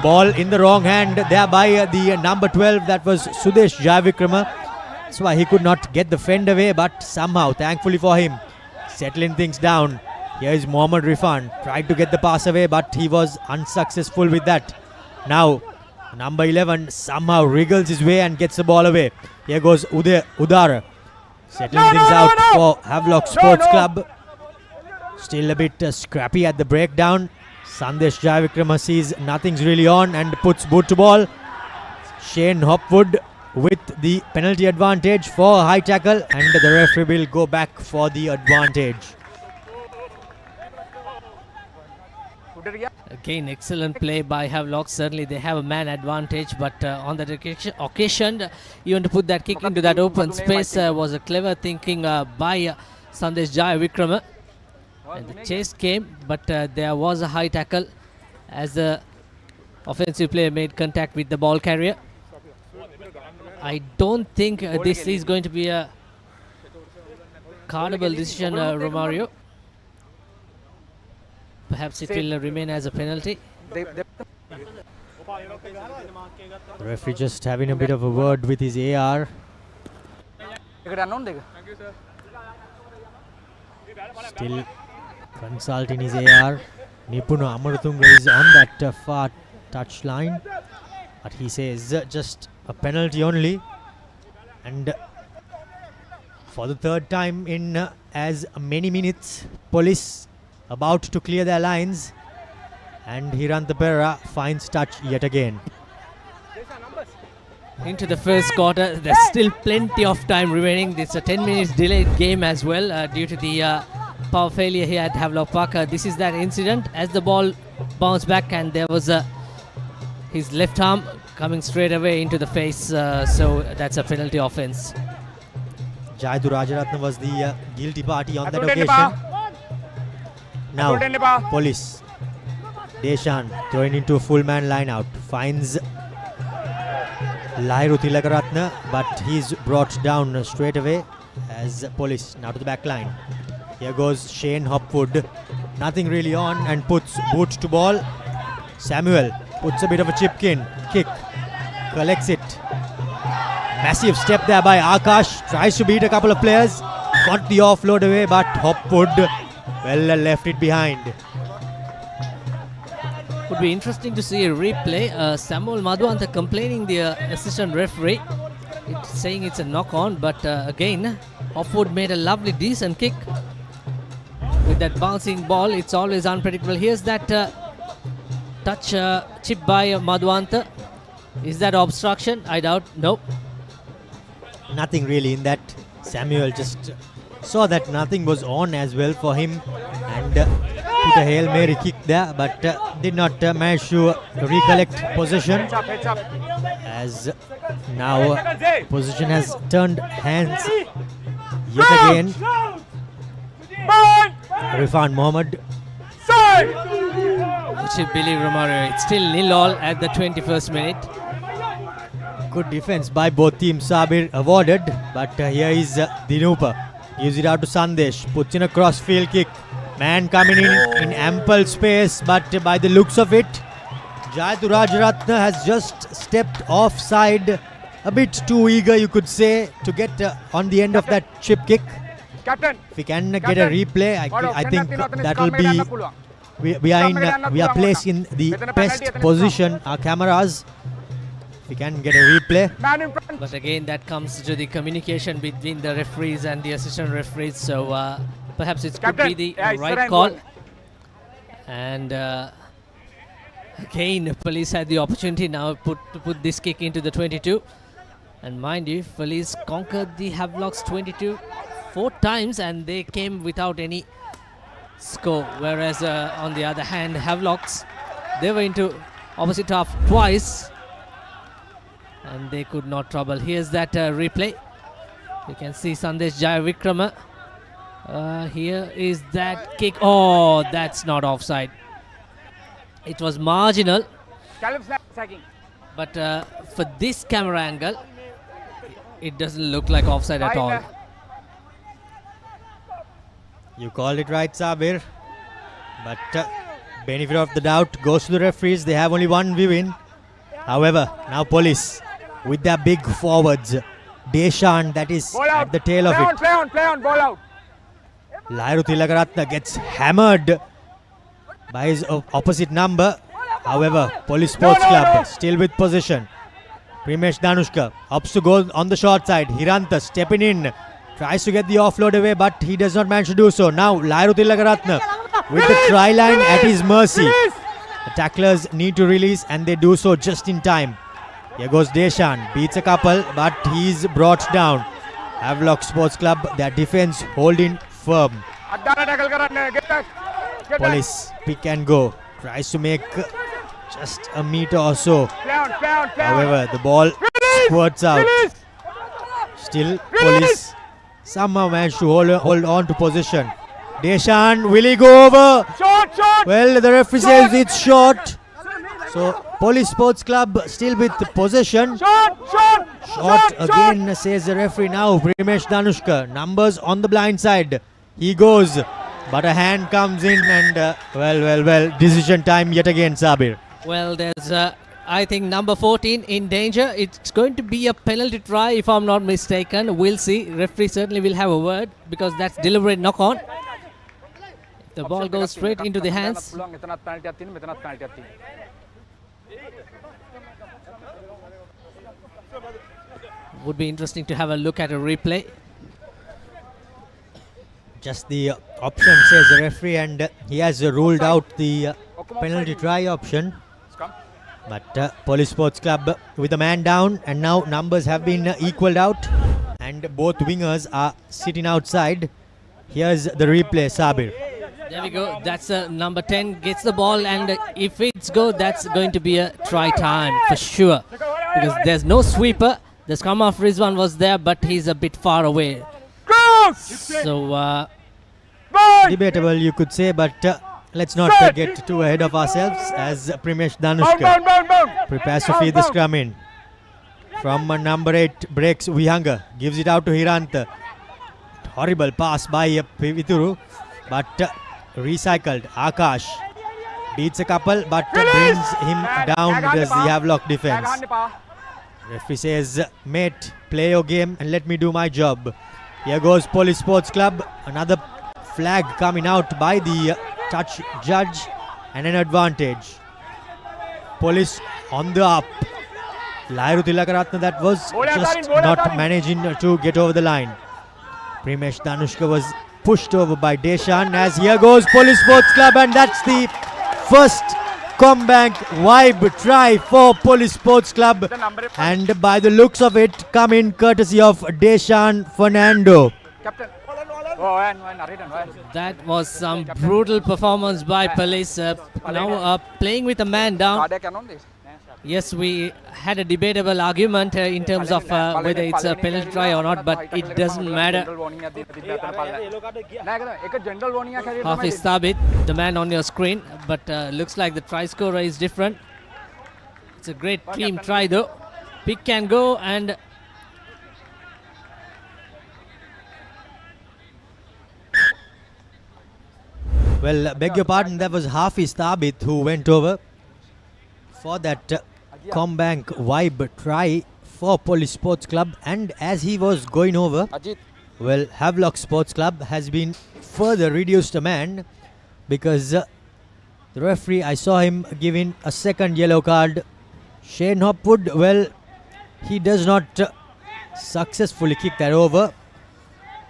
Ball in the wrong hand there by the number 12. That was Sudesh Jayavikrama. That's why he could not get the fend away, but somehow, thankfully for him, settling things down. Here is Mohammad Rifan, tried to get the pass away, but he was unsuccessful with that. Now, number 11 somehow wriggles his way and gets the ball away. Here goes Udara, settling things out for Havelock Sports Club. Still a bit scrappy at the breakdown. Sandesh Jayavikrama sees nothing's really on and puts boot to ball. Shane Hopwood with the penalty advantage for a high tackle, and the referee will go back for the advantage. Again, excellent play by Havlock. Certainly they have a man advantage, but on that occasion, even to put that kick into that open space was a clever thinking by Sandesh Jayavikrama. And the chase came, but there was a high tackle as the offensive player made contact with the ball carrier. I don't think this is going to be a cardable decision, Romario. Perhaps it will remain as a penalty. The referee just having a bit of a word with his AR. Still consulting his AR. Nipuna Amaratunga is on that far touch line, but he says just a penalty only. And for the third time in as many minutes, police about to clear their lines, and Hiran ThePapare finds touch yet again. Into the first quarter, there's still plenty of time remaining. It's a 10 minutes delayed game as well due to the power failure here at Havlock Park. This is that incident as the ball bounced back, and there was his left arm coming straight away into the face, so that's a penalty offense. Jayadu Rajaratna was the guilty party on that occasion. Now, police. Deshan throwing into a full man line out. Finds Lahiru Tilakaratna, but he's brought down straight away as police. Now to the back line. Here goes Shane Hopwood. Nothing really on and puts boot to ball. Samuel puts a bit of a chip kick. Collects it. Massive step there by Akash. Tries to beat a couple of players. Got the offload away, but Hopwood left it behind. Would be interesting to see a replay. Samuel Madhuanta complaining the assistant referee. It's saying it's a knock on, but again, Hopwood made a lovely decent kick. With that bouncing ball, it's always unpredictable. Here's that touch chip by Madhuanta. Is that obstruction? I doubt. Nope. Nothing really in that. Samuel just saw that nothing was on as well for him and put a Hail Mary kick there, but did not manage to recollect possession, as now possession has turned hands yet again. Rifan Mohammed. Would you believe, Romario? It's still 0-0 at the 21st minute. Good defense by both teams. Sabir awarded, but here is Dinupa. Gives it out to Sandesh. Puts in a cross-field kick. Man coming in ample space, but by the looks of it, Jayadu Rajaratna has just stepped offside. A bit too eager, you could say, to get on the end of that chip kick. If we can get a replay, I think that will be. We are placed in the best position. Our cameras. If we can get a replay. But again, that comes to the communication between the referees and the assistant referees. So perhaps it could be the right call. And again, police had the opportunity now to put this kick into the 22. And mind you, police conquered the Havlock's 22 4 times, and they came without any score. Whereas on the other hand, Havlock's, they were into opposite half twice, and they could not trouble. Here's that replay. You can see Sandesh Jayavikrama. Here is that kick. Oh, that's not offside. It was marginal. But for this camera angle, it doesn't look like offside at all. You called it right, Sabir. But benefit of the doubt goes to the referees. They have only one view in. However, now police with their big forwards. Deshan that is at the tail of it. Play on, ball out. Lairu Tilakaratna gets hammered by his opposite number. However, Police Sports Club still with possession. Primesh Danushka opts to go on the short side. Hiranta stepping in, tries to get the offload away, but he does not manage to do so. Now Lairu Tilakaratna with the try line at his mercy. The tacklers need to release and they do so just in time. Here goes Deshan, beats a couple, but he's brought down. Havlock Sports Club, their defense holding firm. Police pick and go, tries to make just a meter or so. However, the ball squirts out. Still, Police somehow managed to hold on to possession. Deshan, will he go over? Well, the referee says it's short. So, Police Sports Club still with possession. Short again, says the referee now. Primesh Danushka, numbers on the blind side. He goes, but a hand comes in and, well, decision time yet again, Sabir. Well, there's, I think, number 14 in danger. It's going to be a penalty try, if I'm not mistaken. We'll see. Referee certainly will have a word because that's deliberate knock-on. The ball goes straight into the hands. Would be interesting to have a look at a replay. Just the option, says the referee, and he has ruled out the penalty try option. But Police Sports Club with a man down, and now numbers have been equaled out and both wingers are sitting outside. Here's the replay, Sabir. There we go. That's number 10 gets the ball, and if it's go, that's going to be a try time for sure. Because there's no sweeper. The scrum of Rizwan was there, but he's a bit far away. So, debatable, you could say, but let's not get too ahead of ourselves as Primesh Danushka prepares to feed the scrum in. From number 8 breaks Vihanga, gives it out to Hiranta. Horrible pass by Pivituru, but recycled. Akash beats a couple, but brings him down as the Havlock defense. Referee says, mate, play your game and let me do my job. Here goes Police Sports Club. Another flag coming out by the touch judge and an advantage. Police on the up. Lairu Tilakaratna, that was just not managing to get over the line. Primesh Danushka was pushed over by Deshan as here goes Police Sports Club, and that's the first Combank vibe try for Police Sports Club, and by the looks of it come in courtesy of Deshan Fernando. That was some brutal performance by Police. Now playing with a man down. Yes, we had a debatable argument in terms of whether it's a penalty try or not, but it doesn't matter. Hafiz Thabit, the man on your screen, but looks like the try scorer is different. It's a great team try though. Pick and go, and well, beg your pardon, that was Hafiz Thabit who went over for that Combank vibe try for Police Sports Club, and as he was going over, well, Havlock Sports Club has been further reduced a man because the referee, I saw him giving a second yellow card. Shane Hopwood, well, he does not successfully kick that over.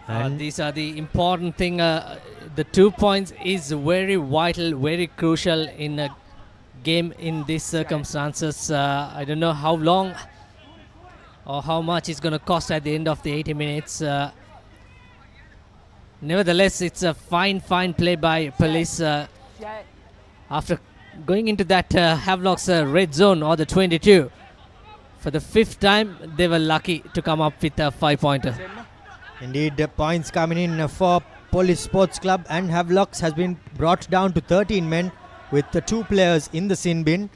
And these are the important thing. The 2 points is very vital, very crucial in a game in these circumstances. I don't know how long or how much it's going to cost at the end of the 80 minutes. Nevertheless, it's a fine play by Police. After going into that Havlock's red zone or the 22, for the 5th time, they were lucky to come up with a 5-pointer. Indeed, the points coming in for Police Sports Club, and Havlocks has been brought down to 13 men with the 2 players in the sin bin.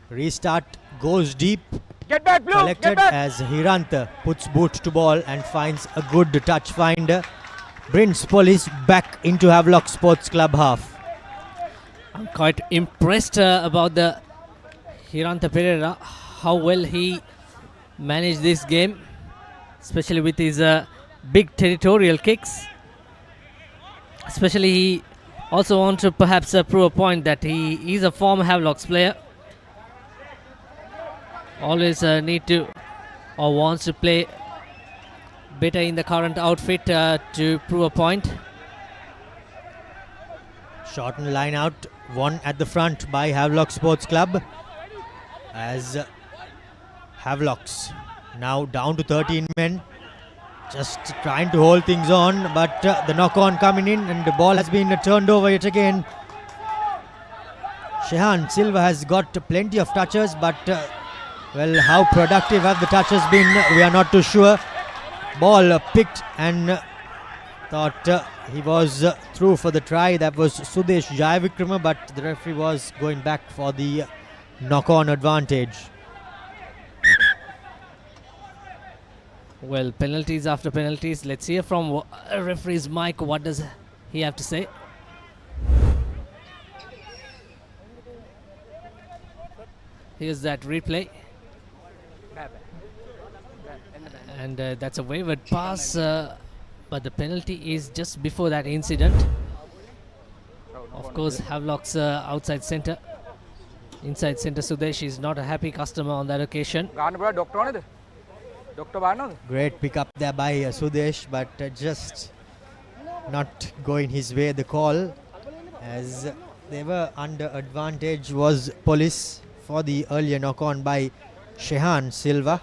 Restart goes deep. Get back, Blue! Collected Get back! as Hiranta puts boot to ball and finds a good touch finder. Brings Police back into Havlock Sports Club half. I'm quite impressed about the Hiranta Pereira, how well he managed this game. especially with his big territorial kicks. Especially he also wants to perhaps prove a point that he is a former Havlock's player. Always need to or wants to play better in the current outfit to prove a point. Shortened line out, one at the front by Havelock Sports Club, as Havelocks now down to 13 men, just trying to hold things on, but the knock on coming in and the ball has been turned over yet again. Shehan Silva has got plenty of touches, but well, how productive have the touches been, we are not too sure. Ball picked and thought he was through for the try. That was Sudesh Jayavikrama, but the referee was going back for the knock-on advantage. Well, penalties after penalties. Let's hear from referee's mic. What does he have to say? Here's that replay. And that's a wayward pass, but the penalty is just before that incident. Of course, Havlock's outside centre. Inside centre Sudesh is not a happy customer on that occasion. Great pick up there by Sudesh, but just not going his way, the call, as they were under advantage was police for the earlier knock on by Shehan Silva.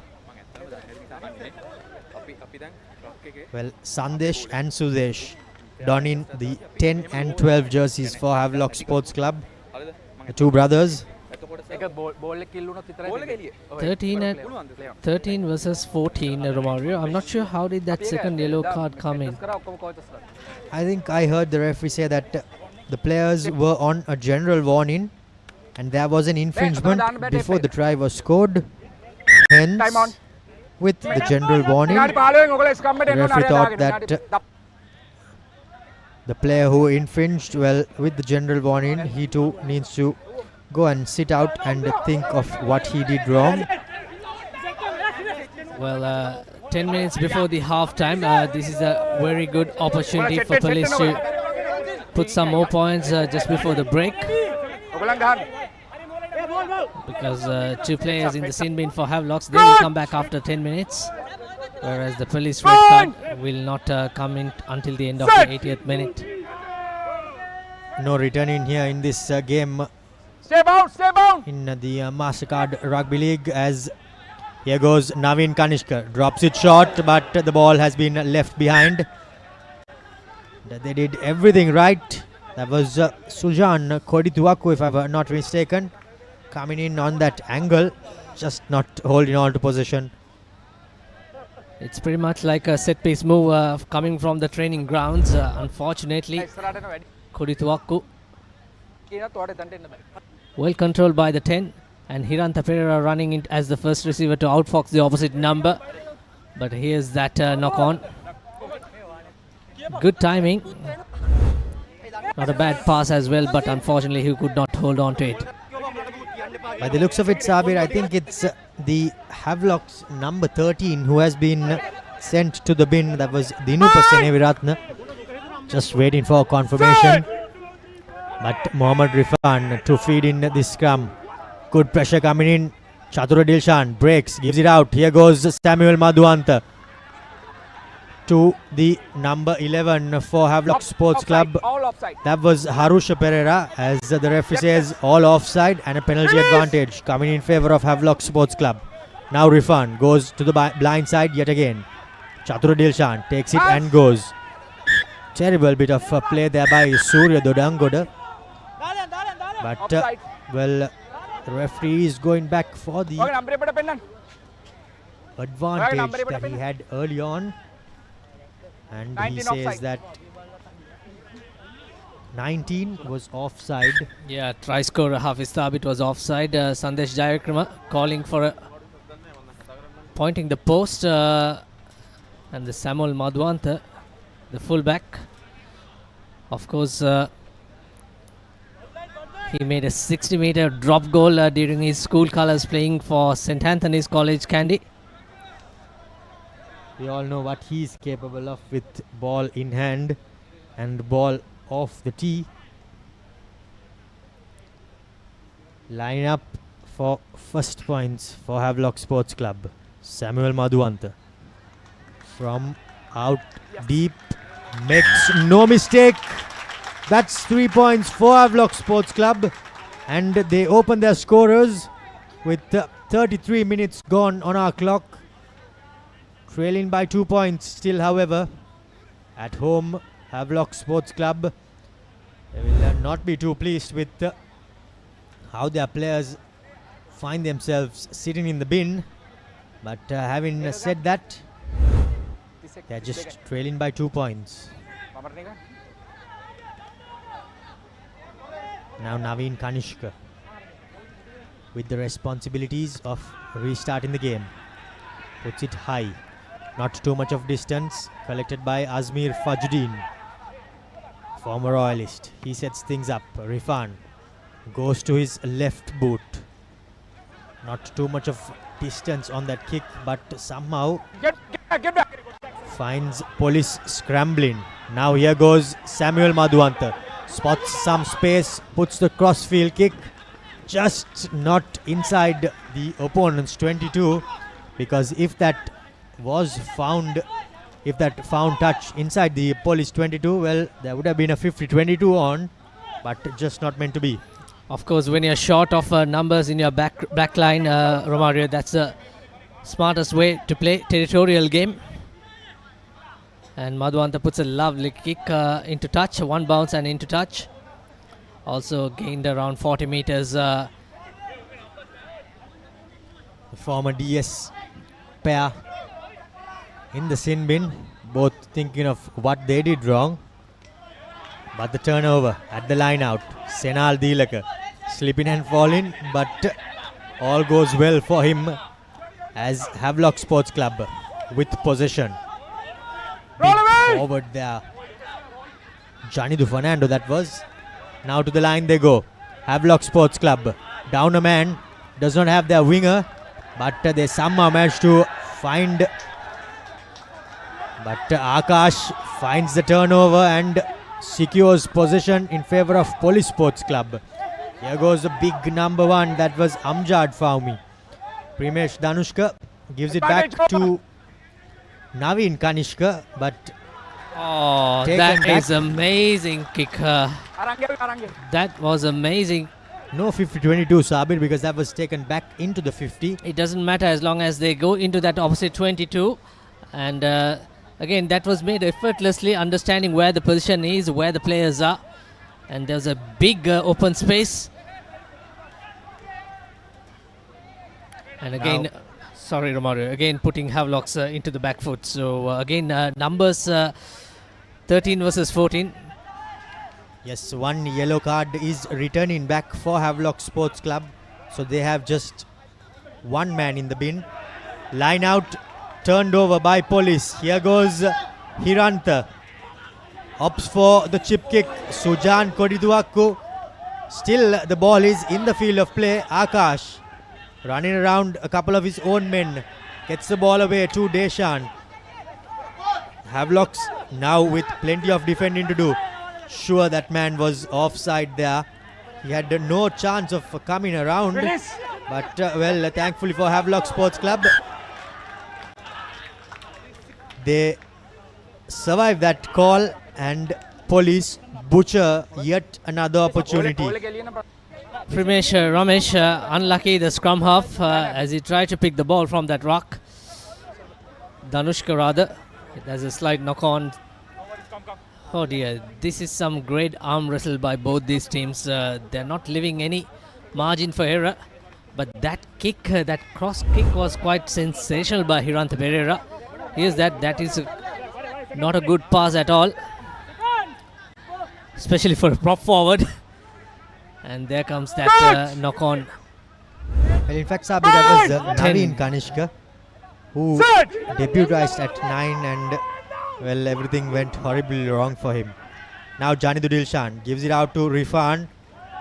Well, Sandesh and Sudesh donning the 10 and 12 jerseys for Havelock Sports Club, the two brothers. 13 versus 14, Romario. I'm not sure how did that second yellow card come in. I think I heard the referee say that the players were on a general warning and there was an infringement before the try was scored. Hence, with the general warning, the referee thought that the player who infringed, well, with the general warning, he too needs to go and sit out and think of what he did wrong. Well, 10 minutes before the half time, this is a very good opportunity for police to put some more points just before the break. Because two players in the sin bin for Havlocks, they will come back after 10 minutes. Whereas the police red card will not come in until the end of the 80th minute. No return in here in this game. Stay bound! In the Mastercard Rugby League, as here goes Naveen Kanishka, drops it short, but the ball has been left behind. They did everything right. That was Sujan Kodituaku, if I'm not mistaken, coming in on that angle, just not holding on to possession. It's pretty much like a set piece move coming from the training grounds. Unfortunately, Kodituaku well controlled by the 10, and Hiranta Pereira running in as the first receiver to outfox the opposite number. But here's that knock on. Good timing. Not a bad pass as well, but unfortunately he could not hold on to it. By the looks of it, Sabir, I think it's the Havelock's number 13 who has been sent to the bin. That was Dinupa Seneviratna. Just waiting for confirmation. But Mohammad Rifan to feed in this scrum. Good pressure coming in. Chatura Dilshan breaks, gives it out. Here goes Samuel Madhuanta to the number 11 for Havelock Sports Club. That was Harusha Pereira, as the referee says, all offside and a penalty advantage coming in favor of Havelock Sports Club. Now Rifan goes to the blind side yet again. Chatura Dilshan takes it and goes. Terrible bit of play there by Surya Dodangoda. But, well, the referee is going back for the advantage that he had early on. And he says that 19 was offside. Yeah, try scorer Hafiz Thabit was offside. Sandesh Jayavikrama calling for pointing the post. And the Samuel Madhuanta, the fullback. Of course, he made a 60-meter drop goal during his school colours playing for St. Anthony's College, Kandy. We all know what he's capable of with ball in hand and ball off the tee. Line up for first points for Havlock Sports Club. Samuel Madhuwanta from out deep, makes no mistake. That's 3 points for Havlock Sports Club, and they open their scorers with 33 minutes gone on our clock. Trailing by 2 points still, however. At home, Havlock Sports Club, they will not be too pleased with how their players find themselves sitting in the bin. But having said that, they're just trailing by 2 points. Now Naveen Kanishka with the responsibilities of restarting the game. Puts it high. Not too much of distance. Collected by Azmir Fajudeen, former Royalist. He sets things up. Rifan goes to his left boot. Not too much of distance on that kick, but somehow Get back. finds Police scrambling. Now here goes Samuel Madhuwanta. Spots some space, puts the crossfield kick. Just not inside the opponent's 22, because if that found touch inside the Police 22, well, there would have been a 50-22 on, but just not meant to be. Of course, when you're short of numbers in your back line, Romario, that's the smartest way to play territorial game. And Madhuwanta puts a lovely kick into touch, one bounce and into touch. Also gained around 40 meters. The former DS pair in the sin bin, both thinking of what they did wrong. But the turnover at the line out. Senal Dilaka slipping and falling, but all goes well for him as Havlock Sports Club with possession. Big forward there. Janidu Fernando that was. Now to the line they go. Havlock Sports Club down a man. Does not have their winger, but they somehow managed to find. But Akash finds the turnover and secures possession in favor of Police Sports Club. Here goes the big number one, that was Amjad Faumi. Primesh Danushka gives it back to Naveen Kanishka, but that is amazing kick. That was amazing. No 50-22 Sabir, because that was taken back into the 50. It doesn't matter as long as they go into that opposite 22. And again, that was made effortlessly, understanding where the position is, where the players are. And there's a big open space. And again, sorry Romario, again putting Havlocks into the back foot. So again, numbers 13 versus 14. Yes, one yellow card is returning back for Havlock Sports Club. So they have just one man in the bin. Line out, turned over by Police. Here goes Hiranta. Opts for the chip kick. Sujan Kodiduaku. Still the ball is in the field of play. Akash running around a couple of his own men. Gets the ball away to Deshan. Havlocks now with plenty of defending to do. Sure, that man was offside there. He had no chance of coming around. But well, thankfully for Havlock Sports Club, they survive that call, and Police butcher yet another opportunity. Primesh Ramesh unlucky, the scrum half, as he tried to pick the ball from that rock. Danushka rather. There's a slight knock on. Oh dear, this is some great arm wrestle by both these teams. They're not leaving any margin for error. But that kick, that cross kick was quite sensational by Hiranta Pereira. Here's that is not a good pass at all, especially for a prop forward. And there comes that knock on. Well, in fact, Sabi, that was Naveen Kanishka, who debuted at 9, and well, everything went horribly wrong for him. Now Janidu Dilshan gives it out to Rifan.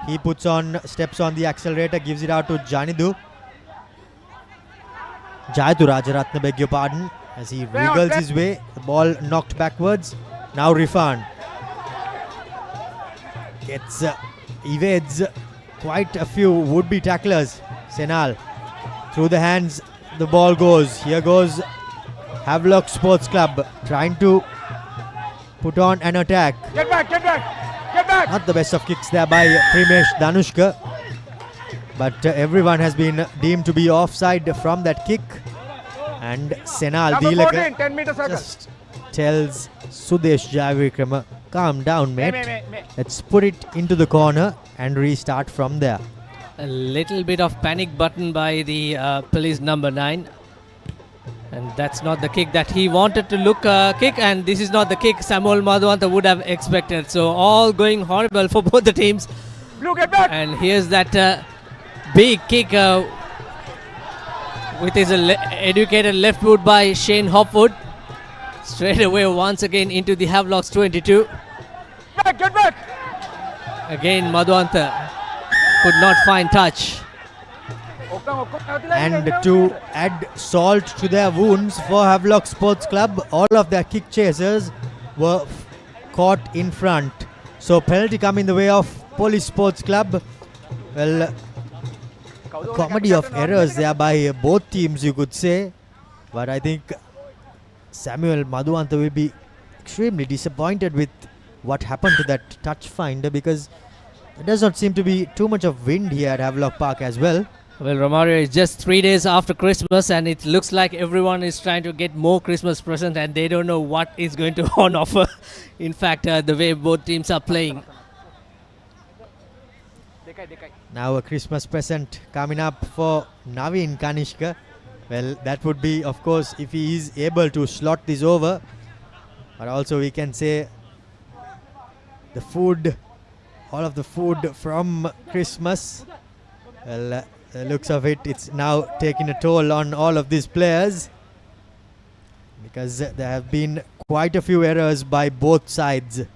He steps on the accelerator, gives it out to Janidu. Jayatu Rajaratne, beg your pardon, as he wriggles his way. The ball knocked backwards. Now Rifan gets evades quite a few would-be tacklers. Senal through the hands. The ball goes. Here goes Havlock Sports Club trying to put on an attack. Get back, get back, get back! Not the best of kicks there by Primesh Danushka. But everyone has been deemed to be offside from that kick. And Senal Deelaka just tells Sudesh Jayavikrama, calm down, mate. Let's put it into the corner and restart from there. A little bit of panic button by the police number 9. And that's not the kick that he wanted to look kick, and this is not the kick Samuel Madhuanta would have expected. So all going horrible for both the teams. Blue, get back! And here's that big kick with his educated left foot by Shane Hopwood. Straight away once again into the Havlock's 22. Get back! Again Madhuanta could not find touch. And to add salt to their wounds for Havlock Sports Club, all of their kick chasers were caught in front. So penalty come in the way of Police Sports Club. Well, a comedy of errors there by both teams, you could say. But I think Samuel Madhuanta will be extremely disappointed with what happened to that touch finder, because there does not seem to be too much of wind here at Havelock Park as well. Well, Romario, it's just 3 days after Christmas and it looks like everyone is trying to get more Christmas presents and they don't know what is going to on offer. In fact, the way both teams are playing. Now a Christmas present coming up for Naveen Kanishka. Well, that would be, of course, if he is able to slot this over. But also we can say the food, all of the food from Christmas. Well, the looks of it, it's now taking a toll on all of these players, because there have been quite a few errors by both sides.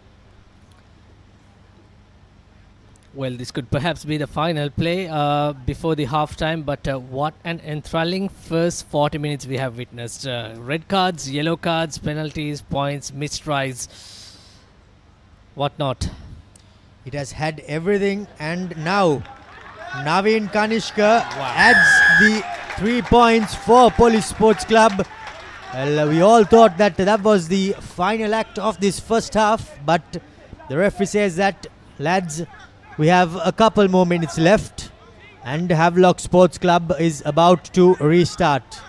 Well, this could perhaps be the final play before the half-time, but what an enthralling first 40 minutes we have witnessed. Red cards, yellow cards, penalties, points, missed tries, whatnot. It has had everything, and now Naveen Kanishka adds the 3 points for Police Sports Club. Well, we all thought that that was the final act of this first half, but the referee says that, lads, we have a couple more minutes left and Havelock Sports Club is about to restart.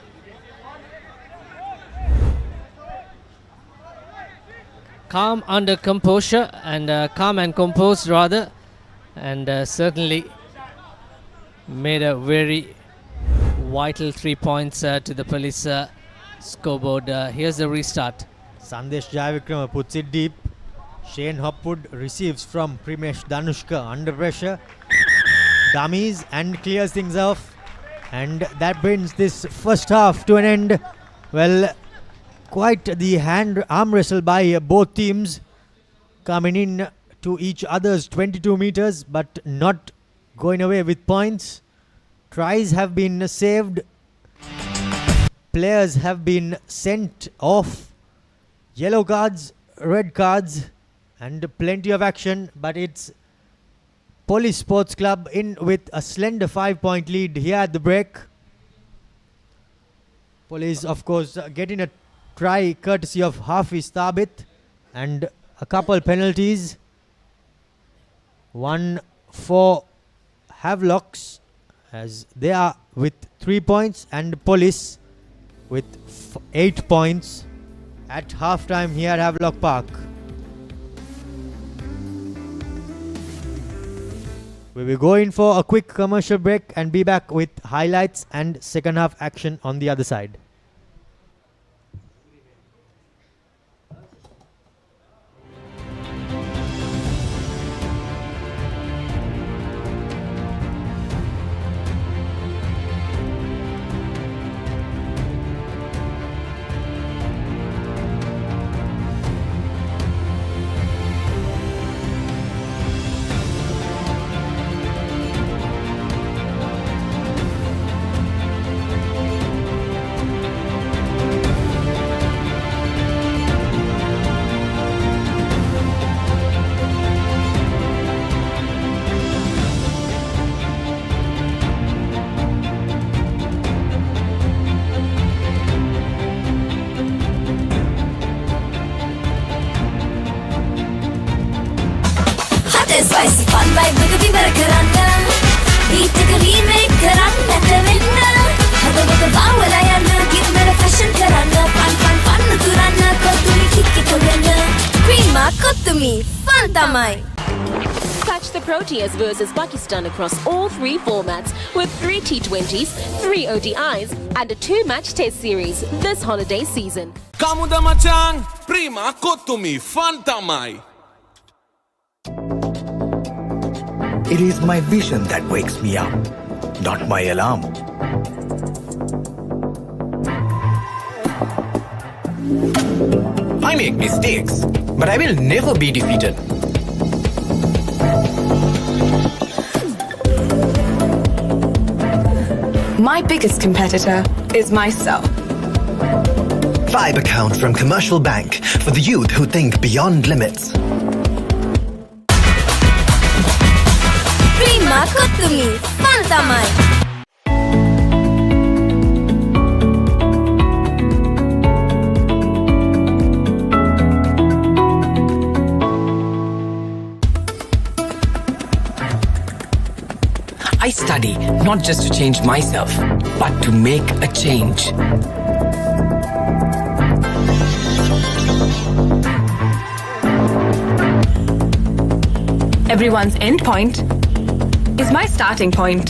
Calm under composure and calm and composed rather, and certainly made a very vital 3 points to the police scoreboard. Here's the restart. Sandesh Jayavikrama puts it deep. Shane Hopwood receives from Primesh Danushka under pressure. Dummies and clears things off. And that brings this first half to an end. Well, quite the arm wrestle by both teams, coming in to each other's 22 meters, but not going away with points. Tries have been saved. Players have been sent off. Yellow cards, red cards, and plenty of action. But it's Police Sports Club in with a slender 5-point lead here at the break. Police, of course, getting a try courtesy of Hafiz Thabit and a couple penalties. One for Havlocks, as they are with 3 points, and Police with 8 points at halftime here at Havelock Park. We will go in for a quick commercial break and be back with highlights and second half action on the other side. ඉවර කරන්න beat එක remake කරන්නට වෙන්න හදවත වවලා යන්න ගින්නර fashion කරන්න fun තුරන්න කොතුමි kick එක වෙන්න ප්‍රීමා කොතුමි fun තමයි. Catch the Proteas versus Pakistan across all 3 formats with 3 T20s, 3 ODIs and a 2-match test series this holiday season. Kamuda Machang, Prima Kotumi, Fantamai. It is my vision that wakes me up, not my alarm. I make mistakes, but I will never be defeated. My biggest competitor is myself. Vibe account from Commercial Bank for the youth who think beyond limits. Prima Kottu Mee fun තමයි. I study not just to change myself, but to make a change. Everyone's end point is my starting point.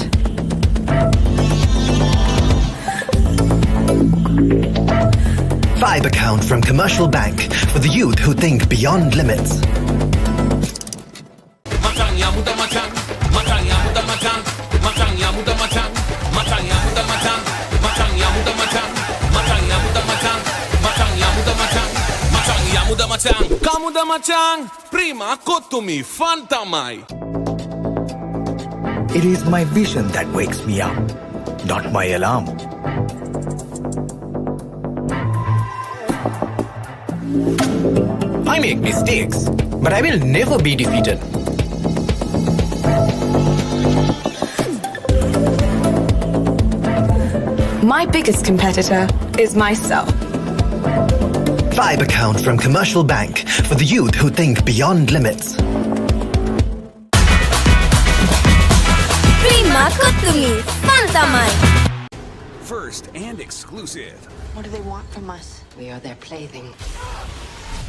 Vibe account from Commercial Bank for the youth who think beyond limits. Matang ya muda matang, matang ya muda matang, matang ya muda matang, matang ya muda matang, matang ya muda matang, matang ya muda matang, matang ya muda matang, matang ya muda matang. Kamuda matang, Prima Kotumi, Fantamai. It is my vision that wakes me up, not my alarm. I make mistakes, but I will never be defeated. My biggest competitor is myself. Vibe account from Commercial Bank for the youth who think beyond limits. Prima Kottu Mee fun තමයි. First and exclusive. What do they want from us? We are their plaything.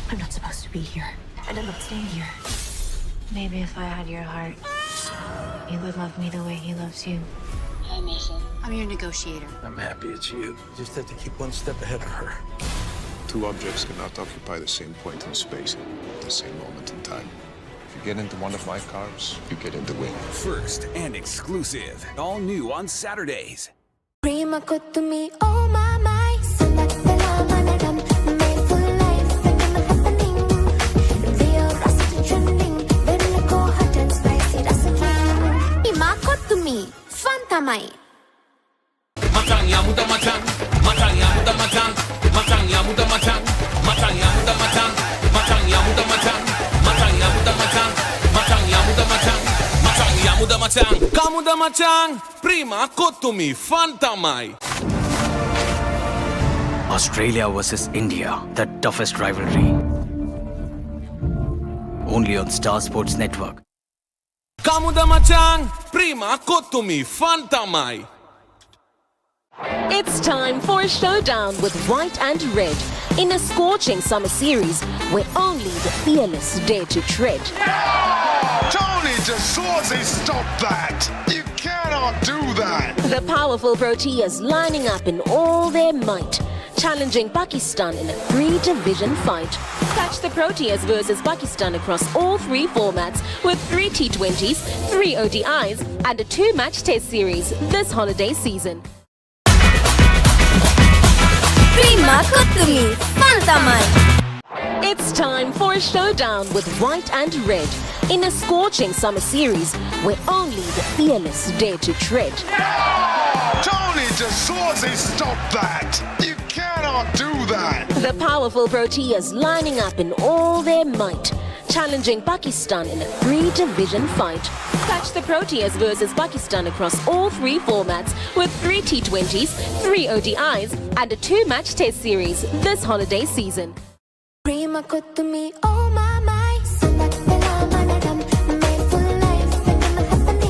I'm not supposed to be here, and I'm not staying here. Maybe if I had your heart, you would love me the way he loves you. Hi, Mason. I'm your negotiator. I'm happy it's you. Just have to keep one step ahead of her. Two objects cannot occupy the same point in space at the same moment in time. If you get into one of my cars, you get in the wing. First and exclusive. All new on Saturdays. Prima Kottu Mee oh my my සඳක් වෙලා මනරම් මේ full life එකම happening Rio rasta trending වෙන්නකෝ hot and spicy රසකින් Prima Kottu Mee fun තමයි. Matang ya muda matang, matang ya muda matang, matang ya muda matang, matang ya muda matang, matang ya muda matang, matang ya muda matang, matang ya muda matang, matang ya muda matang. Kamuda matang, Prima Kotumi, Fantamai. Australia versus India, the toughest rivalry. Only on Star Sports Network. Kamuda matang, Prima Kotumi, Fantamai. It's time for a showdown with white and red in a scorching summer series where only the fearless dare to tread. Tony DeSorzi, stop that! You cannot do that! The powerful Proteas lining up in all their might, challenging Pakistan in a 3-division fight. Catch the Proteas versus Pakistan across all 3 formats with 3 T20s, 3 ODIs and a 2-match test series this holiday season. Prima Kottu Mee fun තමයි. It's time for a showdown with white and red in a scorching summer series where only the fearless dare to tread. Tony DeSorzi, stop that! You cannot do that! The powerful Proteas lining up in all their might, challenging Pakistan in a 3-division fight. Catch the Proteas versus Pakistan across all 3 formats with 3 T20s, 3 ODIs and a 2-match test series this holiday season. Prima Kottu Mee oh my my සඳක් වෙලා මනරම් මේ full life එකම happening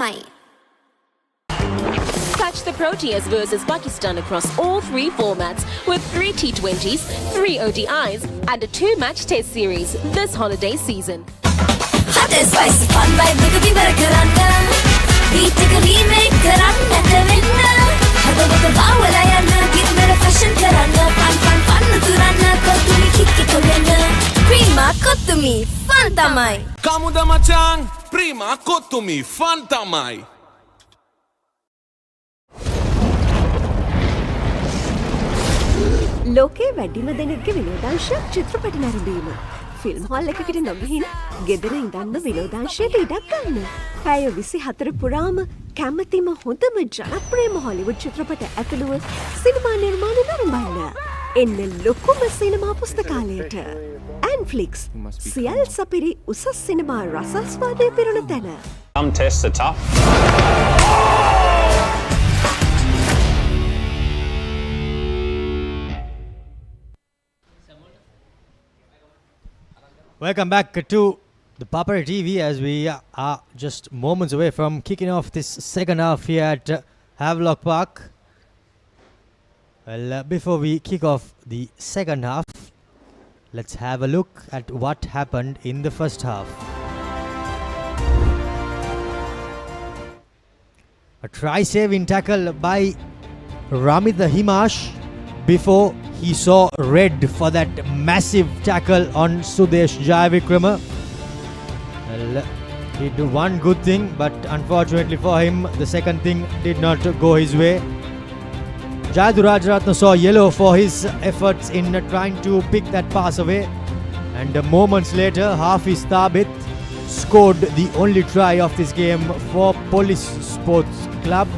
තමයි. Catch the Proteas versus Pakistan across all 3 formats with 3 T20s, 3 ODIs and a 2-match test series this holiday season. Hot and spicy fun vibe එක විවර කරන්න. Beat එක remake කරන්නට වෙන්න. හදවත බාවලා යන්න ගින්දර fashion කරන්න. Fun උතුරන්න කොතුමි kick එක වෙන්න. Prima කොතුමි fun තමයි. Kamuda machan, prima kotumi, fun tamai. ලෝකයේ වැඩිම දෙනෙක්ගේ විනෝදාංශයක් චිත්‍රපට නැරඹීම. ෆිල්ම් හෝල් එකකට නොගිහින් ගෙදර ඉඳන්ම විනෝදාංශයට ඉඩක් ගන්න. පැය 24 පුරාම කැමතිම හොඳම ජනප්‍රියම හොලිවුඩ් චිත්‍රපට ඇතුළුව සිනමා නිර්මාණ නරඹන්න. එන්න ලොකුම සිනමා පුස්තකාලයට. Anflix සියල් සපිරි උසස් සිනමා රසාස්වාදය පිරුණ තැන. Some tests are tough. Welcome back to the Papare TV as we are just moments away from kicking off this second half here at Havlock Park. Well, before we kick off the second half, let's have a look at what happened in the first half. A try-saving tackle by Ramita Himash before he saw red for that massive tackle on Sudesh Jayavikrama. Well, he did one good thing, but unfortunately for him, the second thing did not go his way. Jayadurajaratna saw yellow for his efforts in trying to pick that pass away, and moments later, Hafiz Thabit scored the only try of this game for Police Sports Club.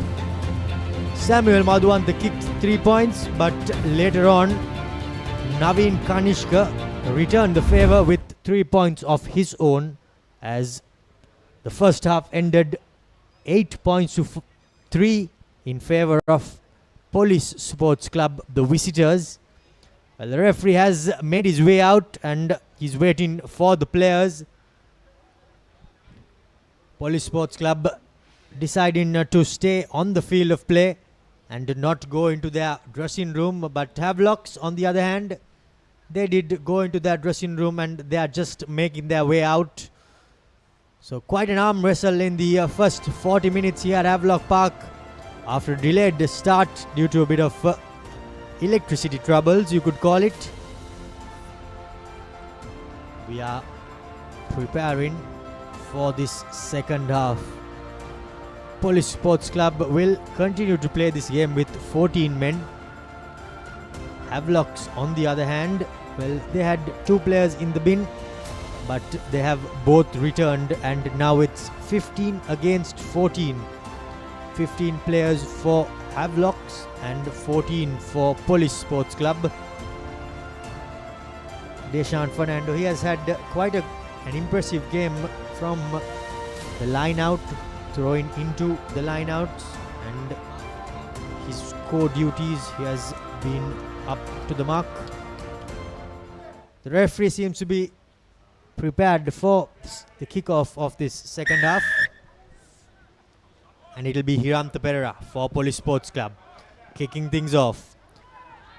Samuel Madhuanta kicked 3 points, but later on, Naveen Kanishka returned the favour with 3 points of his own as the first half ended 8 points to 3 in favour of Police Sports Club, the visitors. Well, the referee has made his way out and he's waiting for the players. Police Sports Club deciding to stay on the field of play and not go into their dressing room, but Havlocks on the other hand, they did go into their dressing room and they are just making their way out. So quite an arm wrestle in the first 40 minutes here at Havlock Park after a delayed start due to a bit of electricity troubles, you could call it. We are preparing for this second half. Police Sports Club will continue to play this game with 14 men. Havlocks on the other hand, well, they had 2 players in the bin, but they have both returned and now it's 15 against 14. 15 players for Havlocks and 14 for Police Sports Club. Deshan Fernando, he has had quite an impressive game from the line out, throwing into the lineouts, and his core duties, he has been up to the mark. The referee seems to be prepared for the kickoff of this second half, and it will be Hiranta Perera for Police Sports Club kicking things off.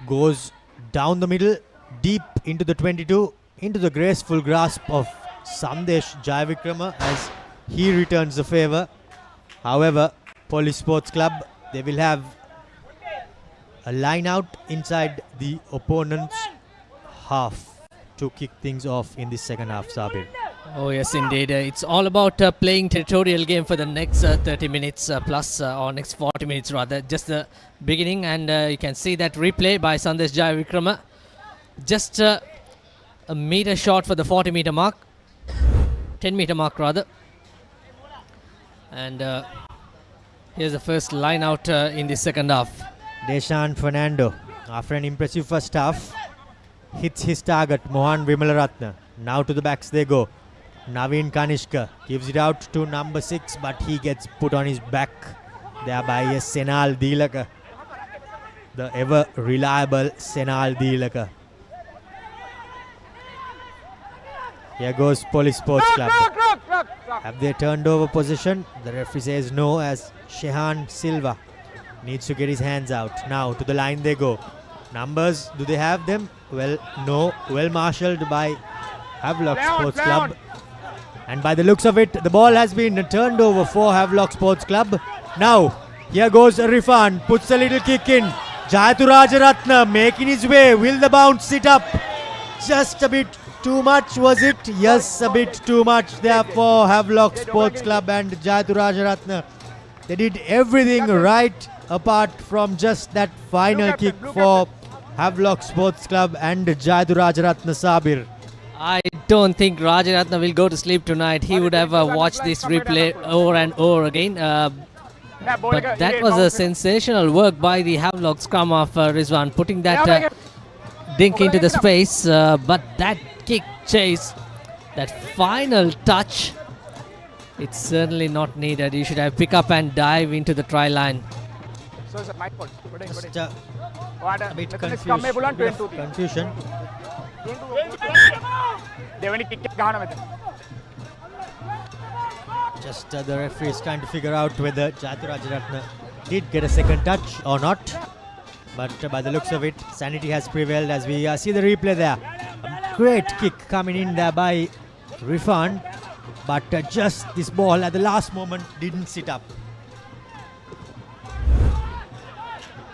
Goes down the middle, deep into the 22, into the graceful grasp of Sandesh Jayavikrama as he returns the favour. However, Police Sports Club, they will have a line out inside the opponent's half to kick things off in this second half, Sabir. Oh yes, indeed. It's all about playing territorial game for the next 30 minutes plus, or next 40 minutes rather. Just the beginning, and you can see that replay by Sandesh Jayavikrama. Just a meter short for the 40 meter mark. 10 meter mark rather. And here's the first line out in the second half. Deshan Fernando, after an impressive first half, hits his target, Mohan Vimalaratna. Now to the backs they go. Naveen Kanishka gives it out to number 6, but he gets put on his back there by Senal Dilaka, the ever reliable Senal Dilaka. Here goes Police Sports Club. Have they turned over possession? The referee says no, as Shehan Silva needs to get his hands out. Now to the line they go. Numbers, do they have them? Well, no. Well marshalled by Havlock Sports Club. And by the looks of it, the ball has been turned over for Havlock Sports Club. Now, here goes Rifan, puts a little kick in. Jayathu Rajaratna making his way. Will the bounce sit up? Just a bit too much, was it? Yes, a bit too much there for Havlock Sports Club and Jayathu Rajaratna. They did everything right apart from just that final kick for Havlock Sports Club and Jayathu Rajaratna Sabir. I don't think Rajaratna will go to sleep tonight. He would have watched this replay over and over again. But that was a sensational work by the Havlock scrum of Rizwan, putting that dink into the space. But that kick chase, that final touch, it's certainly not needed. You should have pick up and dive into the try line. Just a bit confusion. Just the referee is trying to figure out whether Jayathu Rajaratna did get a second touch or not. But by the looks of it, sanity has prevailed as we see the replay there. A great kick coming in there by Rifan. But just this ball at the last moment didn't sit up.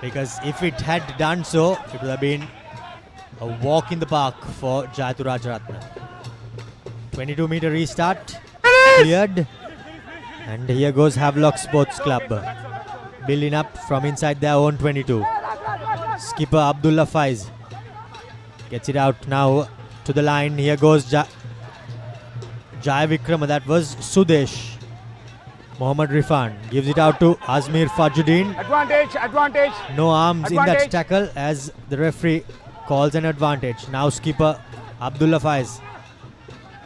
Because if it had done so, it would have been a walk in the park for Jayathu Rajaratna. 22-meter restart, cleared. And here goes Havlock Sports Club, building up from inside their own 22. Skipper Abdullah Faiz gets it out now to the line. Here goes Jai Vikrama, that was Sudesh. Mohammad Rifan gives it out to Azmir Fajuddin. Advantage. No arms in that tackle as the referee calls an advantage. Now skipper Abdullah Faiz.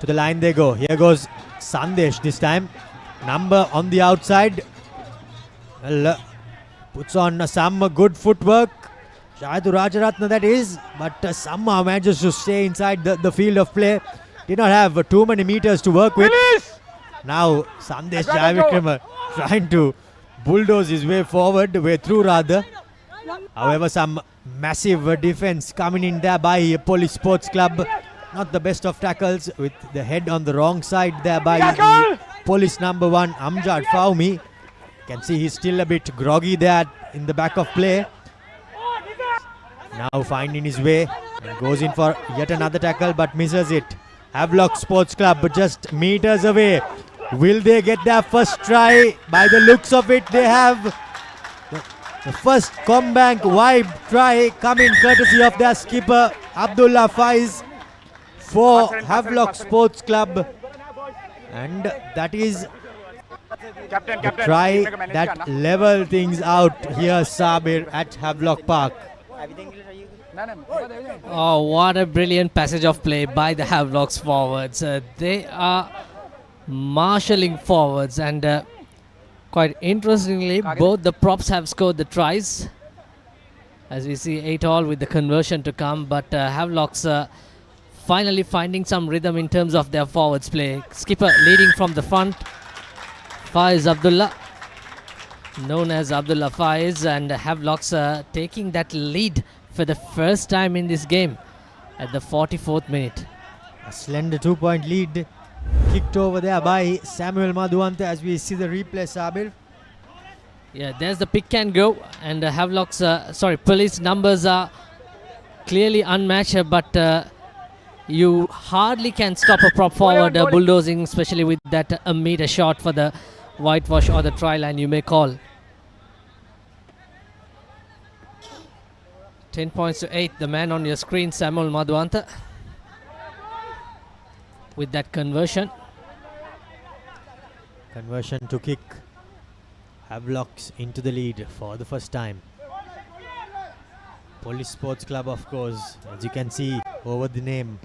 To the line they go. Here goes Sandesh this time. Number on the outside. Well, puts on some good footwork. Jayathu Rajaratna that is. But somehow manages to stay inside the field of play. Did not have too many meters to work with. Now Sandesh Jayavikrama trying to bulldoze his way through rather. However, some massive defense coming in there by Police Sports Club. Not the best of tackles, with the head on the wrong side there by the Police number 1 Amjad Fawmi. Can see he's still a bit groggy there in the back of play. Now finding his way and goes in for yet another tackle but misses it. Havlock Sports Club just meters away. Will they get their first try? By the looks of it, they have. The first Combank vibe try coming courtesy of their skipper Abdullah Faiz for Havlock Sports Club. And that is the try that level things out here, Sabir, at Havlock Park. Oh, what a brilliant passage of play by the Havlocks forwards. They are marshalling forwards, and quite interestingly, both the props have scored the tries. As we see 8-all with the conversion to come, but Havlocks finally finding some rhythm in terms of their forwards play. Skipper leading from the front. Faiz Abdullah, known as Abdullah Faiz, and Havlocks taking that lead for the first time in this game at the 44th minute. A slender 2-point lead kicked over there by Samuel Madhuanta as we see the replay, Sabir. Yeah, there's the pick and go, and Havlock's, Police numbers are clearly unmatched, but you hardly can stop a prop forward bulldozing, especially with that a meter shot for the whitewash or the try line, you may call. 10 points to 8. The man on your screen, Samuel Madhuanta, with that conversion. Conversion to kick. Havlocks into the lead for the first time. Police Sports Club, of course, as you can see over the name,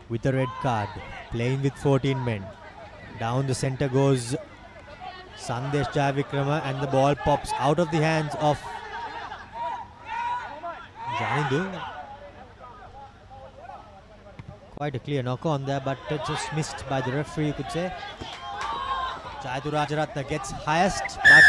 with a red card, playing with 14 men. Down the center goes Sandesh Jayavikrama, and the ball pops out of the hands of Janindu. Quite a clear knock on there, but just missed by the referee, you could say. Jayathu Rajaratna gets highest, but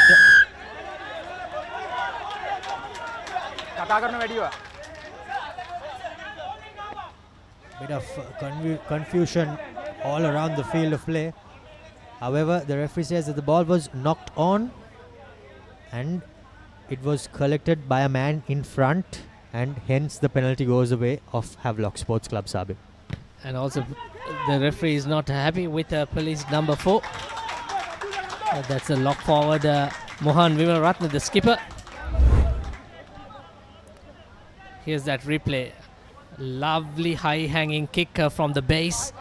bit of confusion all around the field of play. However, the referee says that the ball was knocked on and it was collected by a man in front, and hence the penalty goes away of Havlock Sports Club, Sabir. And also the referee is not happy with police number 4. That's a lock forward, Mohan Vimalratna, the skipper. Here's that replay. Lovely high hanging kick from the base,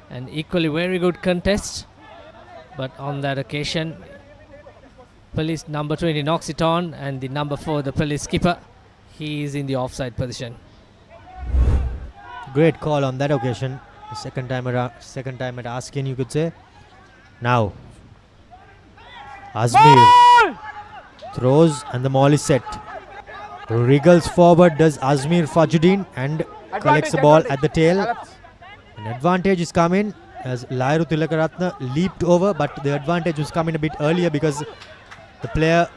and equally very good contest. But on that occasion, police number 20 knocks it on, and the number 4, the police skipper, he is in the offside position. Great call on that occasion. The second time at Askin, you could say. Now, Azmir throws and the maul is set. Wriggles forward does Azmir Fajuddin and collects the ball at the tail. An advantage is coming as Lairu Tilakaratna leaped over, but the advantage was coming a bit earlier because the player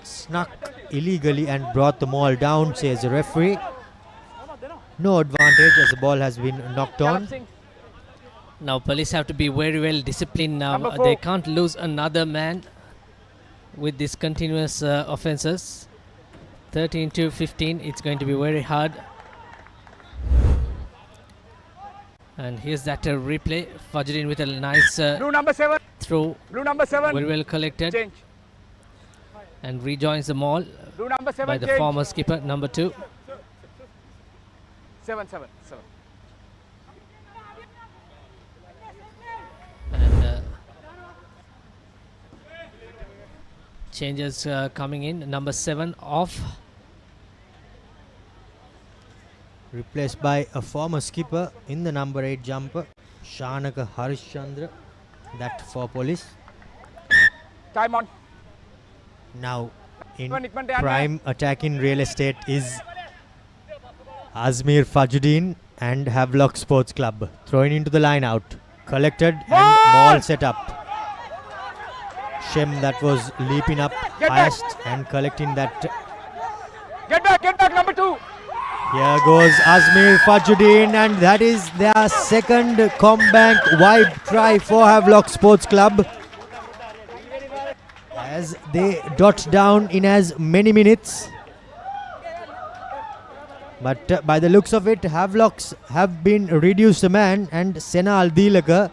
snuck illegally and brought the maul down, says the referee. No advantage as the ball has been knocked on. Now police have to be very well disciplined now. They can't lose another man with these continuous offences. 13 to 15, it's going to be very hard. And here's that replay. Fajuddin with a nice Blue number 7 throw. Blue number 7. Very well collected. Change. And rejoins the maul Blue number 7 by the change. former skipper, number 2. 7. And changes coming in. Number 7 off. Replaced by a former skipper in the number 8 jumper, Shanaka Harishchandra. That for police. Time on. Now in prime attacking real estate is Azmir Fajuddin and Havlock Sports Club. Throwing into the line out. Collected and ball set up. Shem that was leaping up highest and collecting that. Get back, number 2. Here goes Azmir Fajuddin, and that is their second Combank wide try for Havlock Sports Club, as they dot down in as many minutes. But by the looks of it, Havlocks have been reduced a man, and Senal Dilaka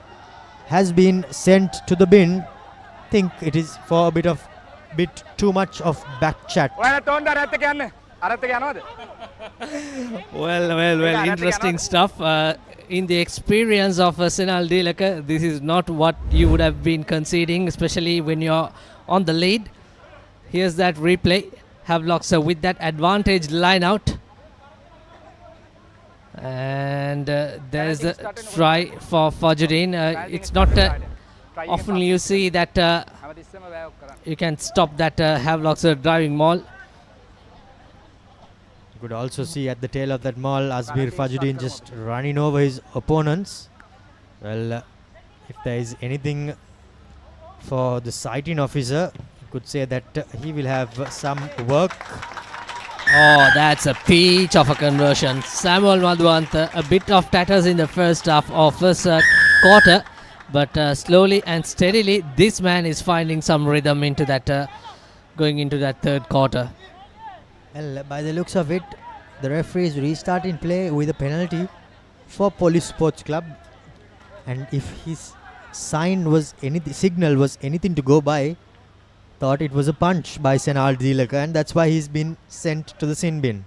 has been sent to the bin. Think it is for a bit too much of back chat. Well, interesting stuff. In the experience of Senal Dilaka, this is not what you would have been conceding, especially when you're on the lead. Here's that replay. Havlocks with that advantage line out. And there's the try for Fajuddin. It's not often you see that you can stop that Havlock's driving maul. You could also see at the tail of that maul Azmir Fajuddin just running over his opponents. Well, if there is anything for the sighting officer, you could say that he will have some work. Oh, that's a peach of a conversion. Samuel Madhuant, a bit of tatters in the first half of first quarter, but slowly and steadily this man is finding some rhythm into that going into that third quarter. Well, by the looks of it, the referee is restarting play with a penalty for Police Sports Club, and if his signal was anything to go by, thought it was a punch by Senal Dilaka, and that's why he's been sent to the sin bin.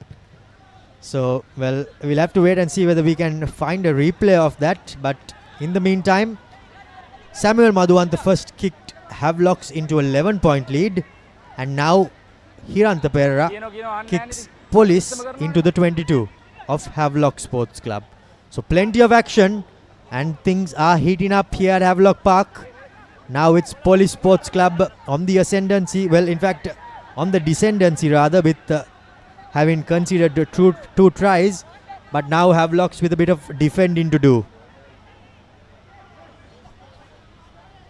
So, well, we'll have to wait and see whether we can find a replay of that. But in the meantime, Samuel Madhuanta first kicked Havlocks into a 11-point lead, and now Hiranta Perera kicks Police into the 22 of Havlock Sports Club. So plenty of action, and things are heating up here at Havlock Park. Now it's Police Sports Club on the ascendancy, well, in fact on the descendancy rather, with having conceded two tries, but now Havlocks with a bit of defending to do.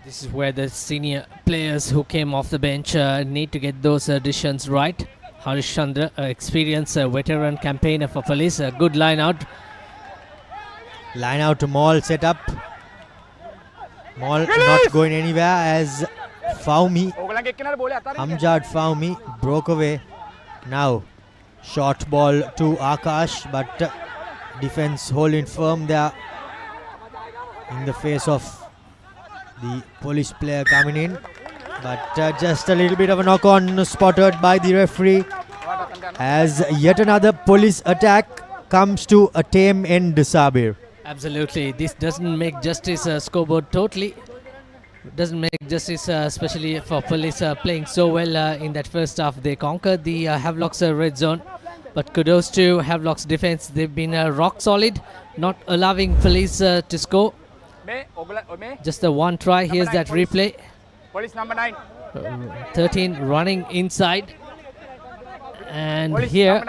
This is where the senior players who came off the bench need to get those decisions right. Harish Chandra, experienced veteran campaigner for police, a good line out. Line out to Maul set up. Maul not going anywhere as Faumi, Amjad Faumi broke away. Now short ball to Akash, but defense holding firm there in the face of the police player coming in. But just a little bit of a knock on spotted by the referee as yet another police attack comes to a tame end, Sabir. Absolutely, this doesn't make justice scoreboard totally. Doesn't make justice, especially for police playing so well in that first half. They conquered the Havlock's red zone, but kudos to Havlock's defense. They've been rock solid, not allowing police to score. Just the one try. Here's that replay. Police number 9. 13 running inside, and here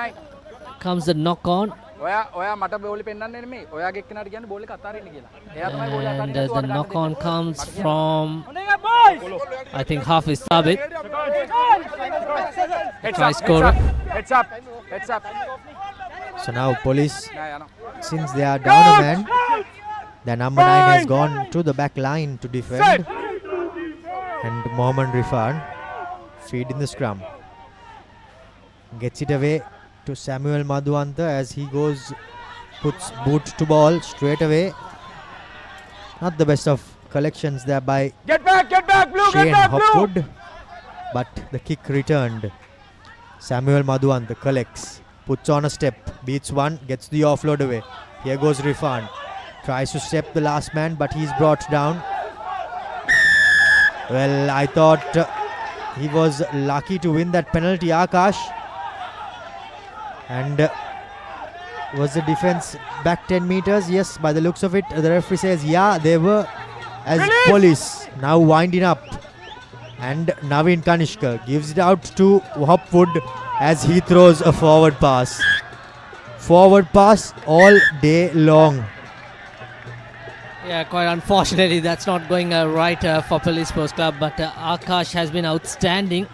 comes the knock on. And the knock on comes from, I think, Hafiz Thabit. Try scorer. Heads up. Heads up. So now police, since they are down a man, the number 9 has gone to the back line to defend. And Mohammad Rifan feed in the scrum. Gets it away to Samuel Madhuanta as he goes, puts boot to ball straight away. Not the best of collections there by Get back, blue, Shane get back, Hopwood. blue. But the kick returned. Samuel Madhuanta collects, puts on a step, beats one, gets the offload away. Here goes Rifan. Tries to step the last man, but he's brought down. Well, I thought he was lucky to win that penalty, Akash. And was the defense back 10 meters? Yes, by the looks of it, the referee says, yeah, they were, as police now winding up. And Naveen Kanishka gives it out to Hopwood as he throws a forward pass. Forward pass all day long. Yeah, quite unfortunately, that's not going right for Police Sports Club. But Akash has been outstanding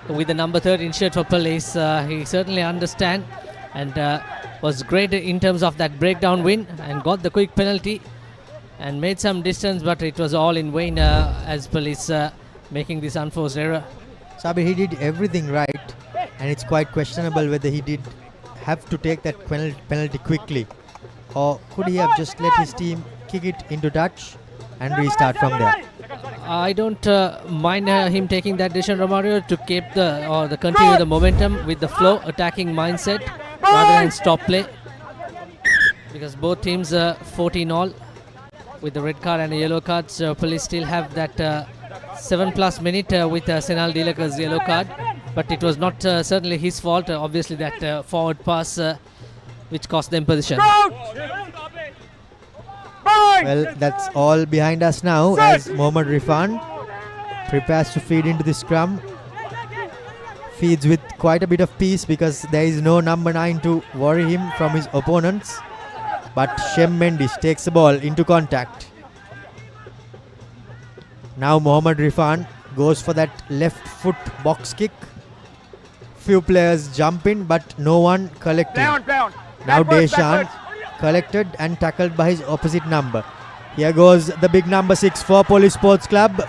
with the number 13 shirt for Police. He certainly understands and was great in terms of that breakdown win and got the quick penalty and made some distance, but it was all in vain as Police making this unforced error. Sabir, he did everything right, and it's quite questionable whether he did have to take that penalty quickly, or could he have just let his team kick it into touch and restart from there. I don't mind him taking that decision, Romario, to keep the continue the momentum with the flow attacking mindset rather than stop play, because both teams 14 all with the red card and the yellow card. So Police still have that 7+ minute with Senal Dilakar's yellow card, but it was not certainly his fault. Obviously that forward pass which cost them position. Well, that's all behind us now as Mohammad Rifan prepares to feed into the scrum. Feeds with quite a bit of peace because there is no number 9 to worry him from his opponents. But Shem Mendes takes the ball into contact. Now Mohammad Rifan goes for that left foot box kick. Few players jump in, but no one collecting. Now Deshan collected and tackled by his opposite number. Here goes the big number 6 for Police Sports Club,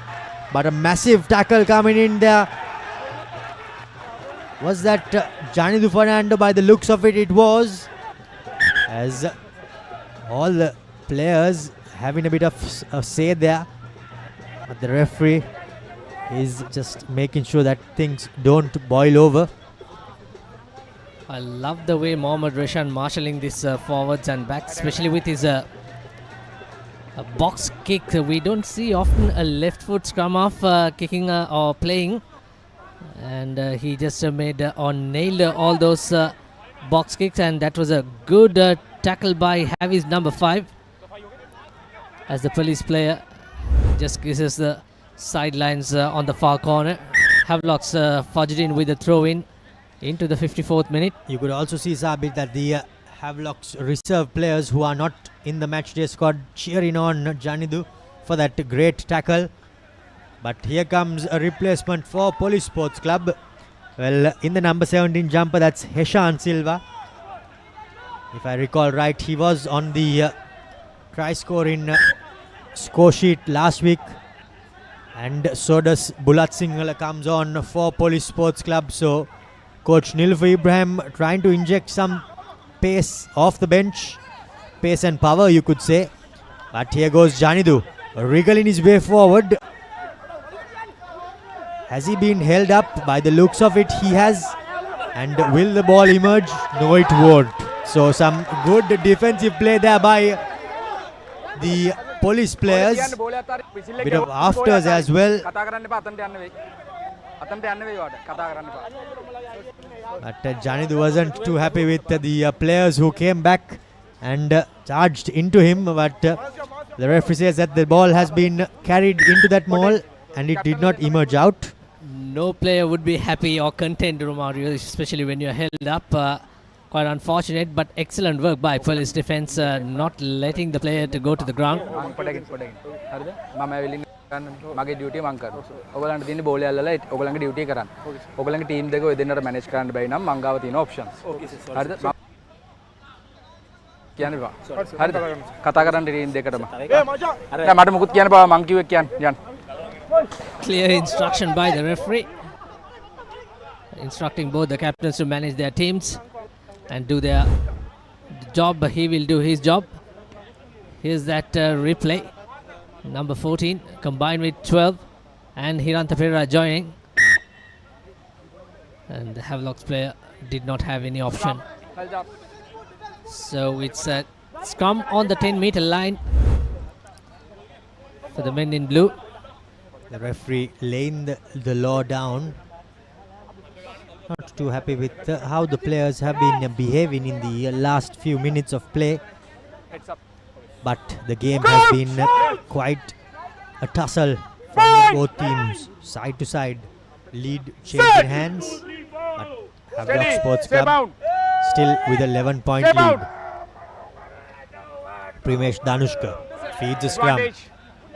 but a massive tackle coming in there. Was that Janidu Fernando? By the looks of it, it was, as all the players having a bit of a say there, but the referee is just making sure that things don't boil over. I love the way Mohammad Reshan marshalling this forwards and backs, especially with his a box kick. We don't see often a left foot scrum half kicking or playing, and he just made or nailed all those box kicks, and that was a good tackle by Havi's number 5 as the Police player just kisses the sidelines on the far corner. Havlock's Fajrin with the throw in into the 54th minute. You could also see, Sabit, that the Havlock's reserve players who are not in the matchday squad cheering on Janidu for that great tackle. But here comes a replacement for Police Sports Club. Well, in the number 17 jumper, that's Heshan Silva. If I recall right, he was on the try score in score sheet last week. And so does Bulat Sinhala comes on for Police Sports Club. So Coach Nilfa Ibrahim trying to inject some pace off the bench. Pace and power, you could say. But here goes Janidu, wriggling his way forward. Has he been held up? By the looks of it, he has. And will the ball emerge? No, it won't. So some good defensive play there by the Police players. Bit of afters as well. But Janidu wasn't too happy with the players who came back and charged into him. But the referee says that the ball has been carried into that mall and it did not emerge out. No player would be happy or content, Romario, especially when you're held up. Quite unfortunate, but excellent work by Police defense, not letting the player to go to the ground. මගේ duty මං කරනවා. ඔයගලන්ට තියෙන බෝලේ අල්ලලා ඔයගලන්ගේ duty කරන්න. ඔයගලන්ගේ team දෙක ඔය දෙන්නට මැනේජ් කරන්න බැරි නම් මං ගාව තියෙන ඔප්ෂන්ස්. හරිද? කියන්න බා. හරිද? කතා කරන්න ටීම් දෙකටම. නෑ මට මුකුත් කියන්න බා මං කිව්වේ කියන්න. යන්න. Clear instruction by the referee, instructing both the captains to manage their teams and do their job. He will do his job. Here's that replay. Number 14 combined with 12 and Hiranta Pereira joining. And the Havlock's player did not have any option. So it's a scrum on the 10-meter line for the men in blue. The referee laying the law down. Not too happy with how the players have been behaving in the last few minutes of play. But the game has been quite a tussle from both teams, side to side. Lead changing hands. But Havlock Sports Club still with a 11-point lead. Primesh Danushka feeds the scrum.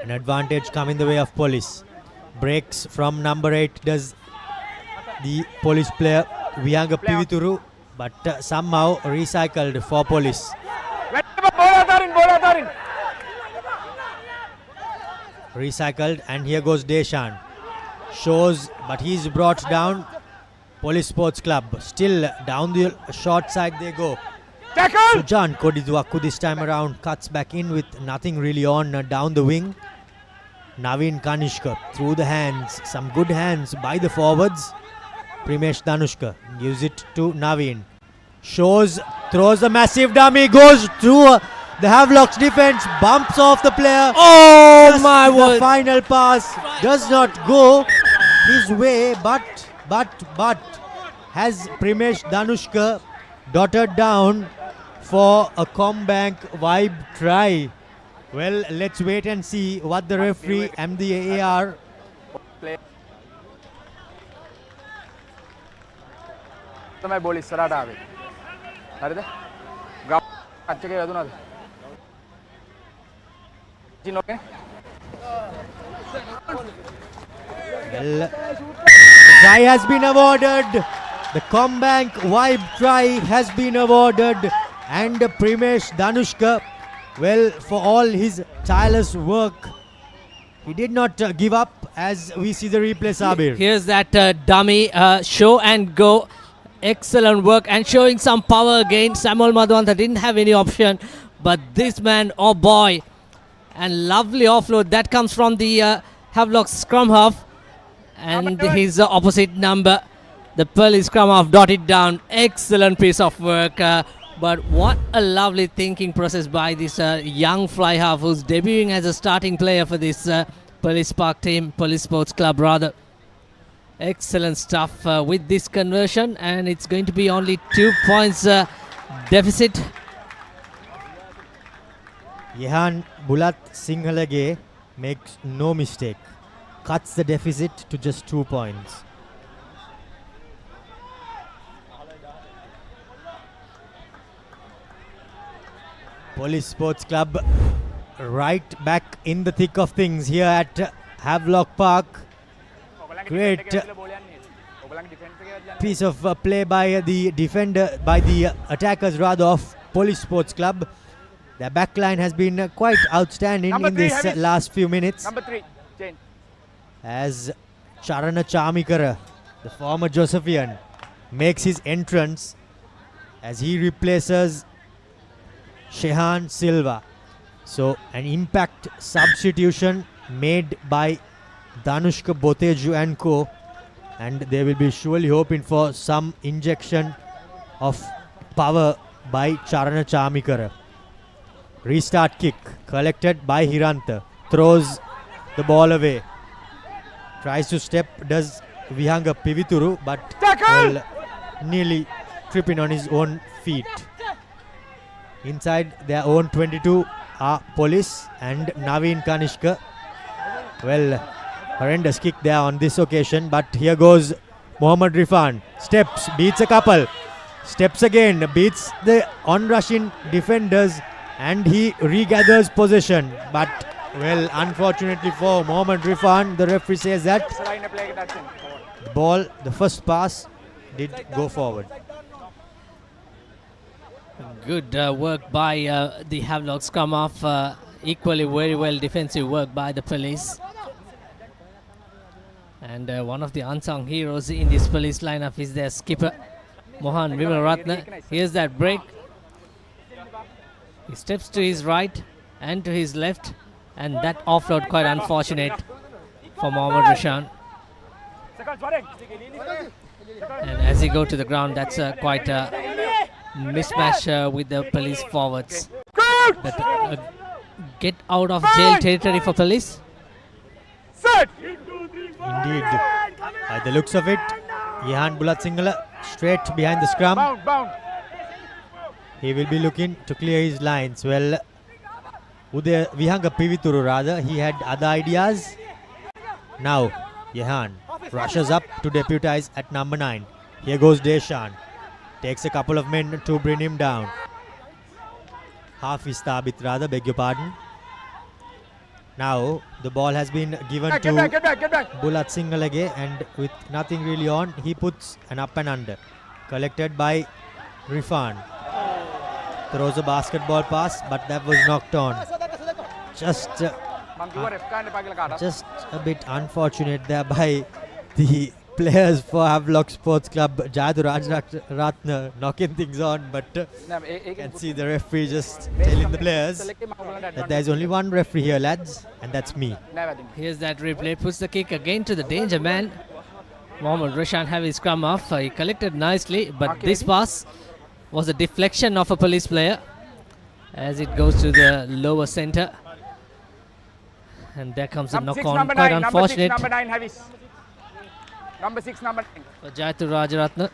An advantage come in the way of Police. Breaks from number 8 does the Police player Viyanga Pivituru, but somehow recycled for Police. Recycled, and here goes Deshan. Shows, but he's brought down. Police Sports Club still down the short side they go. Sujan Kodiduaku this time around cuts back in with nothing really on down the wing. Naveen Kanishka through the hands, some good hands by the forwards. Primesh Danushka gives it to Naveen. Shows, throws a massive dummy, goes through the Havlock's defense, bumps off the player. Oh just my word! The final pass does not go his way, but has Primesh Danushka dotted down for a Combank vibe try. Well, let's wait and see what the referee and the AR තමයි ball ඉස්සරහට ආවේ. හරිද? Ground touch එකේ වැදුනද? ජිනෝකේ. Well, the try has been awarded. The Combank vibe try has been awarded, and Primesh Danushka, well, for all his tireless work, he did not give up, as we see the replay, Sabir. Here's that dummy show and go. Excellent work and showing some power again. Samuel Madhuanta didn't have any option, but this man, oh boy, and lovely offload that comes from the Havlock scrum half, and his opposite number, the Police scrum half, dotted down. Excellent piece of work, but what a lovely thinking process by this young fly half who's debuting as a starting player for this Police Park team, Police Sports Club rather. Excellent stuff with this conversion, and it's going to be only 2 points deficit. Yehan Bulat Singhalage makes no mistake, cuts the deficit to just 2 points. Police Sports Club right back in the thick of things here at Havelock Park. Great piece of play by the defender, by the attackers rather, of Police Sports Club. Their backline has been quite outstanding in this last few minutes. Number 3, change. As Charana Chamikara, the former Josephian, makes his entrance as he replaces Shehan Silva. So an impact substitution made by Danushka Boteju and co, and they will be surely hoping for some injection of power by Charana Chamikara. Restart kick collected by Hiranta, throws the ball away, tries to step, does Vihanga Pivituru, but well, nearly tripping on his own feet. Inside their own 22 are Police and Naveen Kanishka. Well, horrendous kick there on this occasion, but here goes Mohammad Rifan. Steps, beats a couple, steps again, beats the on-rushing defenders, and he regathers possession. But, well, unfortunately for Mohammad Rifan, the referee says that the ball, the first pass, did go forward. Good work by the Havlock scrum off. Equally very well defensive work by the Police. And one of the unsung heroes in this Police lineup is their skipper, Mohan Vimalratna. Here's that break. He steps to his right and to his left, and that offload quite unfortunate for Mohammad Rishan. And as he go to the ground, that's quite a mismatch with the Police forwards. But, get out of jail territory for Police. Indeed, by the looks of it, Ihan Bulat Singhala straight behind the scrum. He will be looking to clear his lines. Well, Uday Vihanga Pivituru rather, he had other ideas. Now, Ihan rushes up to deputize at number 9. Here goes Deshan. Takes a couple of men to bring him down. Hafiz Thabit rather, beg your pardon. Now, the ball has been given to Bulat Singhalage, and with nothing really on, he puts an up and under. Collected by Rifan. Throws a basketball pass, but that was knocked on. Just a bit unfortunate there by the players for Havlock Sports Club. Jayadu Rajratna knocking things on, but you can see the referee just telling the players that there's only one referee here, lads, and that's me. Here's that replay, puts the kick again to the danger man. Mohammad Rishan have his scrum off. He collected nicely, but this pass was a deflection of a Police player as it goes to the lower center. And there comes a knock on, quite unfortunate. Number 9, Havis. Number 6, number 9. For Jayatu Rajaratna.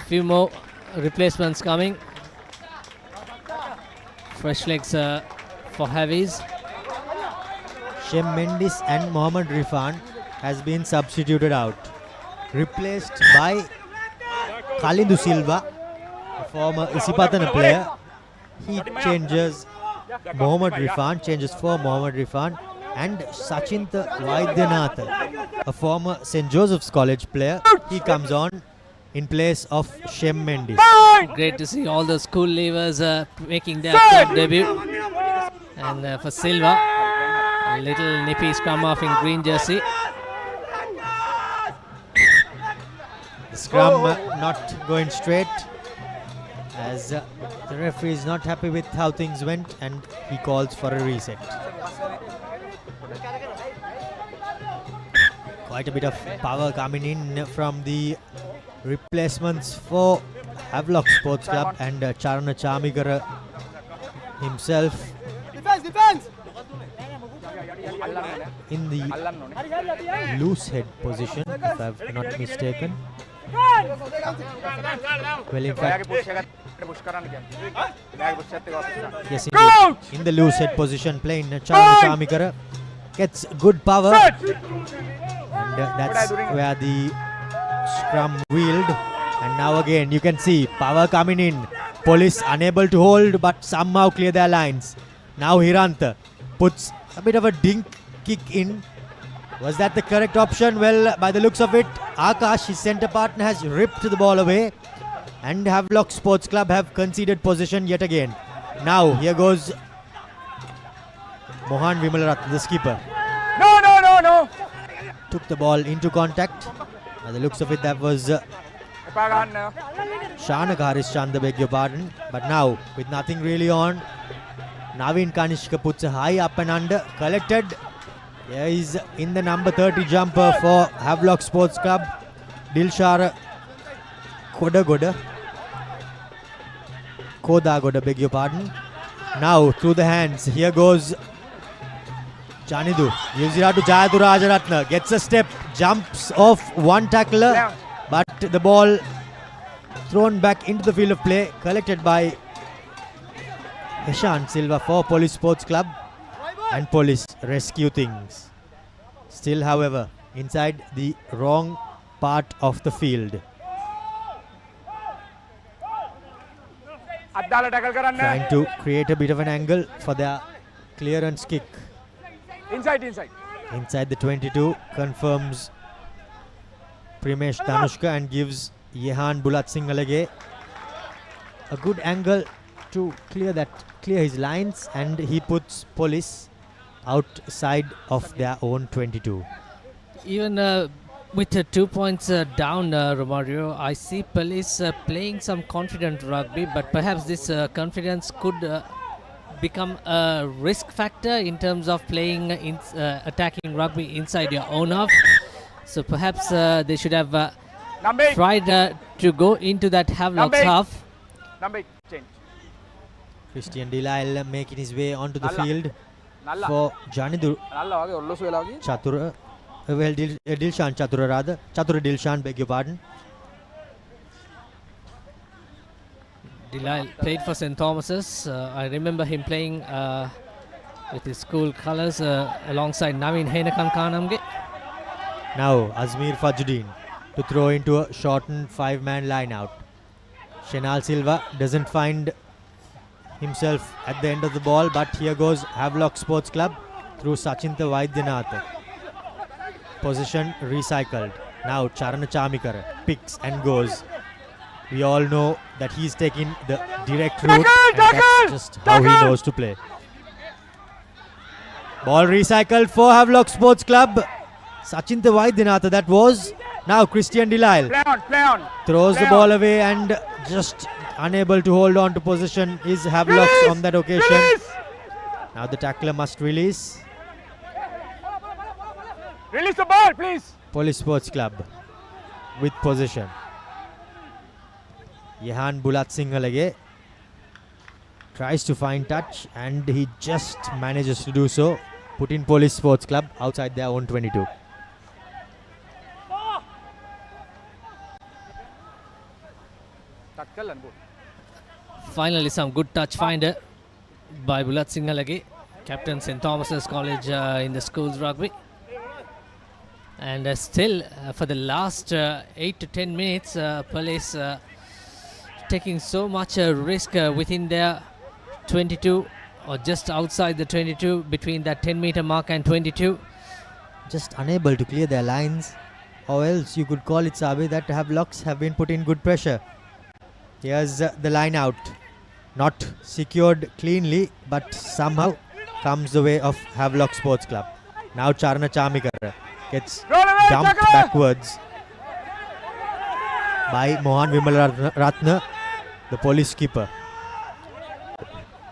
Few more replacements coming. Fresh legs for Havis. Shem Mendes and Mohammad Rifan has been substituted out. Replaced by Khalindu Silva, a former Isipatana player. He changes Mohammad Rifan, changes for Mohammad Rifan, and Sachintha Vaidyanatha, a former St. Joseph's College player. He comes on in place of Shem Mendes. Great to see all the school leavers making their club debut. And for Silva, a little nippy scrum off in green jersey. The scrum not going straight, as the referee is not happy with how things went, and he calls for a reset. Quite a bit of power coming in from the replacements for Havlock Sports Club, and Charana Chamikara himself in the loose head position, if I've not mistaken. Well, in fact, yes, indeed, in the loose head position, playing Charana Chamikara gets good power, and that's where the scrum wheeled. And now again, you can see power coming in. Police unable to hold, but somehow clear their lines. Now Hiranta puts A bit of a dink kick in. Was that the correct option? Well, by the looks of it, Akash, his centre partner, has ripped the ball away. And Havlock Sports Club have conceded possession yet again. Now, here goes Mohan Vimalaratne, the skipper. No! Took the ball into contact. By the looks of it, that was Shanak Haris Chanda, beg your pardon. But now, with nothing really on, Naveen Kanishka puts a high up and under. Collected. Here is in the number 30 jumper for Havlock Sports Club, Dilshara Kodagoda, beg your pardon. Now through the hands, here goes Chanidu. Gives it out to Jayadu Rajaratna. Gets a step, jumps off one tackler, but the ball thrown back into the field of play, collected by Heshan Silva for Police Sports Club, and Police rescue things. Still, however, inside the wrong part of the field. Trying to create a bit of an angle for their clearance kick. Inside. Inside the 22, confirms Primesh Danushka and gives Yehan Bulat Singalage a good angle to clear his lines, and he puts Police outside of their own 22. Even with 2 points down, Romario, I see Police playing some confident rugby, but perhaps this confidence could become a risk factor in terms of playing attacking rugby inside your own half. So perhaps they should have tried to go into that Havlock's half. Number change. Christian Delisle making his way onto the field for Janidu Chatura. Well, Dilshan Chatura rather. Chatura Dilshan, beg your pardon. Delisle played for St. Thomas's. I remember him playing with his school colours alongside Naveen Henakankanamge. Now Azmir Fajudeen to throw into a shortened 5-man line out. Shenal Silva doesn't find himself at the end of the ball, but here goes Havlock Sports Club through Sachinta Vaidyanath. Position recycled. Now Charana Chamikar picks and goes. We all know that he's taking the direct route, and that's just how he knows to play. Ball recycled for Havlock Sports Club. Sachinta Vaidyanath that was. Now Christian Delisle throws the ball away, and just unable to hold on to position is Havlocks on that occasion. Now the tackler must release. Release the ball, please. Police Sports Club with possession. Yehan Bulat Singalage tries to find touch, and he just manages to do so. Put in Police Sports Club outside their own 22. Finally, some good touch finder by Bulat Singalage, captain St. Thomas's College in the school's rugby. And still, for the last 8 to 10 minutes, Police taking so much risk within their 22 or just outside the 22, between that 10-meter mark and 22. Just unable to clear their lines, or else you could call it, Sabe, that Havlocks have been put in good pressure. Here's the line out. Not secured cleanly, but somehow comes the way of Havlock Sports Club. Now Charana Chamikar gets dumped backwards by Mohan Vimalaratne, the Police keeper.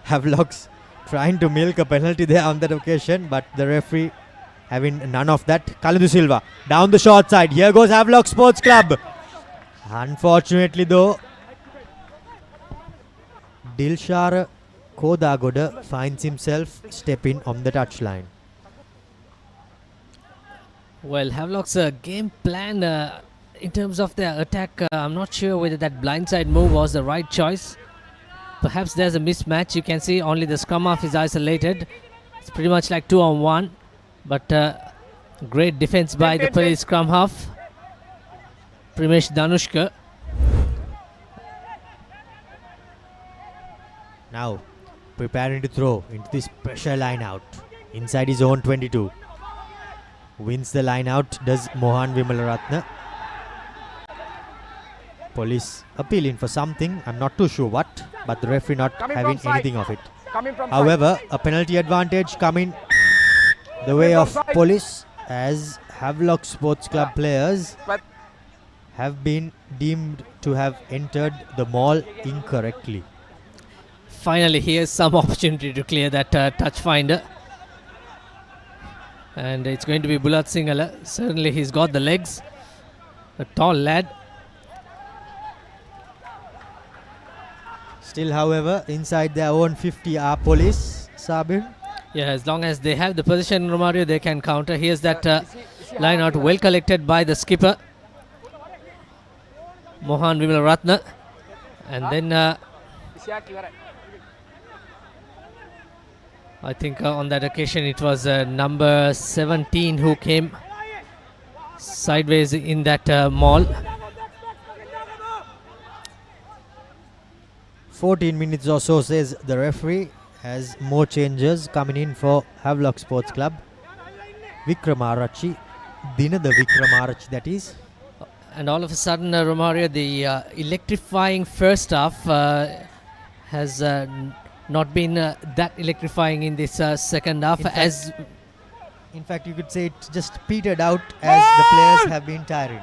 Havlocks trying to milk a penalty there on that occasion, but the referee having none of that. Kalindu Silva down the short side. Here goes Havlock Sports Club. Unfortunately though, Dilshara Kodagoda finds himself stepping on the touchline. Well, Havlock's game plan in terms of their attack, I'm not sure whether that blindside move was the right choice. Perhaps there's a mismatch. You can see only the scrum half is isolated. It's pretty much like 2-on-1. But great defense by the Police scrum half, Primesh Danushka. Now preparing to throw into this pressure line out. inside his own 22. Wins the line out, does Mohan Vimalaratne. Police appealing for something, I'm not too sure what, but the referee not having anything of it. However, a penalty advantage coming the way of police as Havlock Sports Club players have been deemed to have entered the mall incorrectly. Finally, here's some opportunity to clear that touch finder. And it's going to be Bulat Singhala. Certainly he's got the legs. A tall lad. Still, however, inside their own 50 are police, Sabir. Yeah, as long as they have the position, Romario, they can counter. Here's that line out, well collected by the skipper, Mohan Vimalaratne. And then I think on that occasion it was number 17 who came sideways in that mall. 14 minutes or so, says the referee, has more changes coming in for Havlock Sports Club. Vikramarachi, Dinada Vikramarachi, that is. And all of a sudden, Romario, the electrifying first half has not been that electrifying in this second half. In fact, you could say it just petered out as the players have been tiring.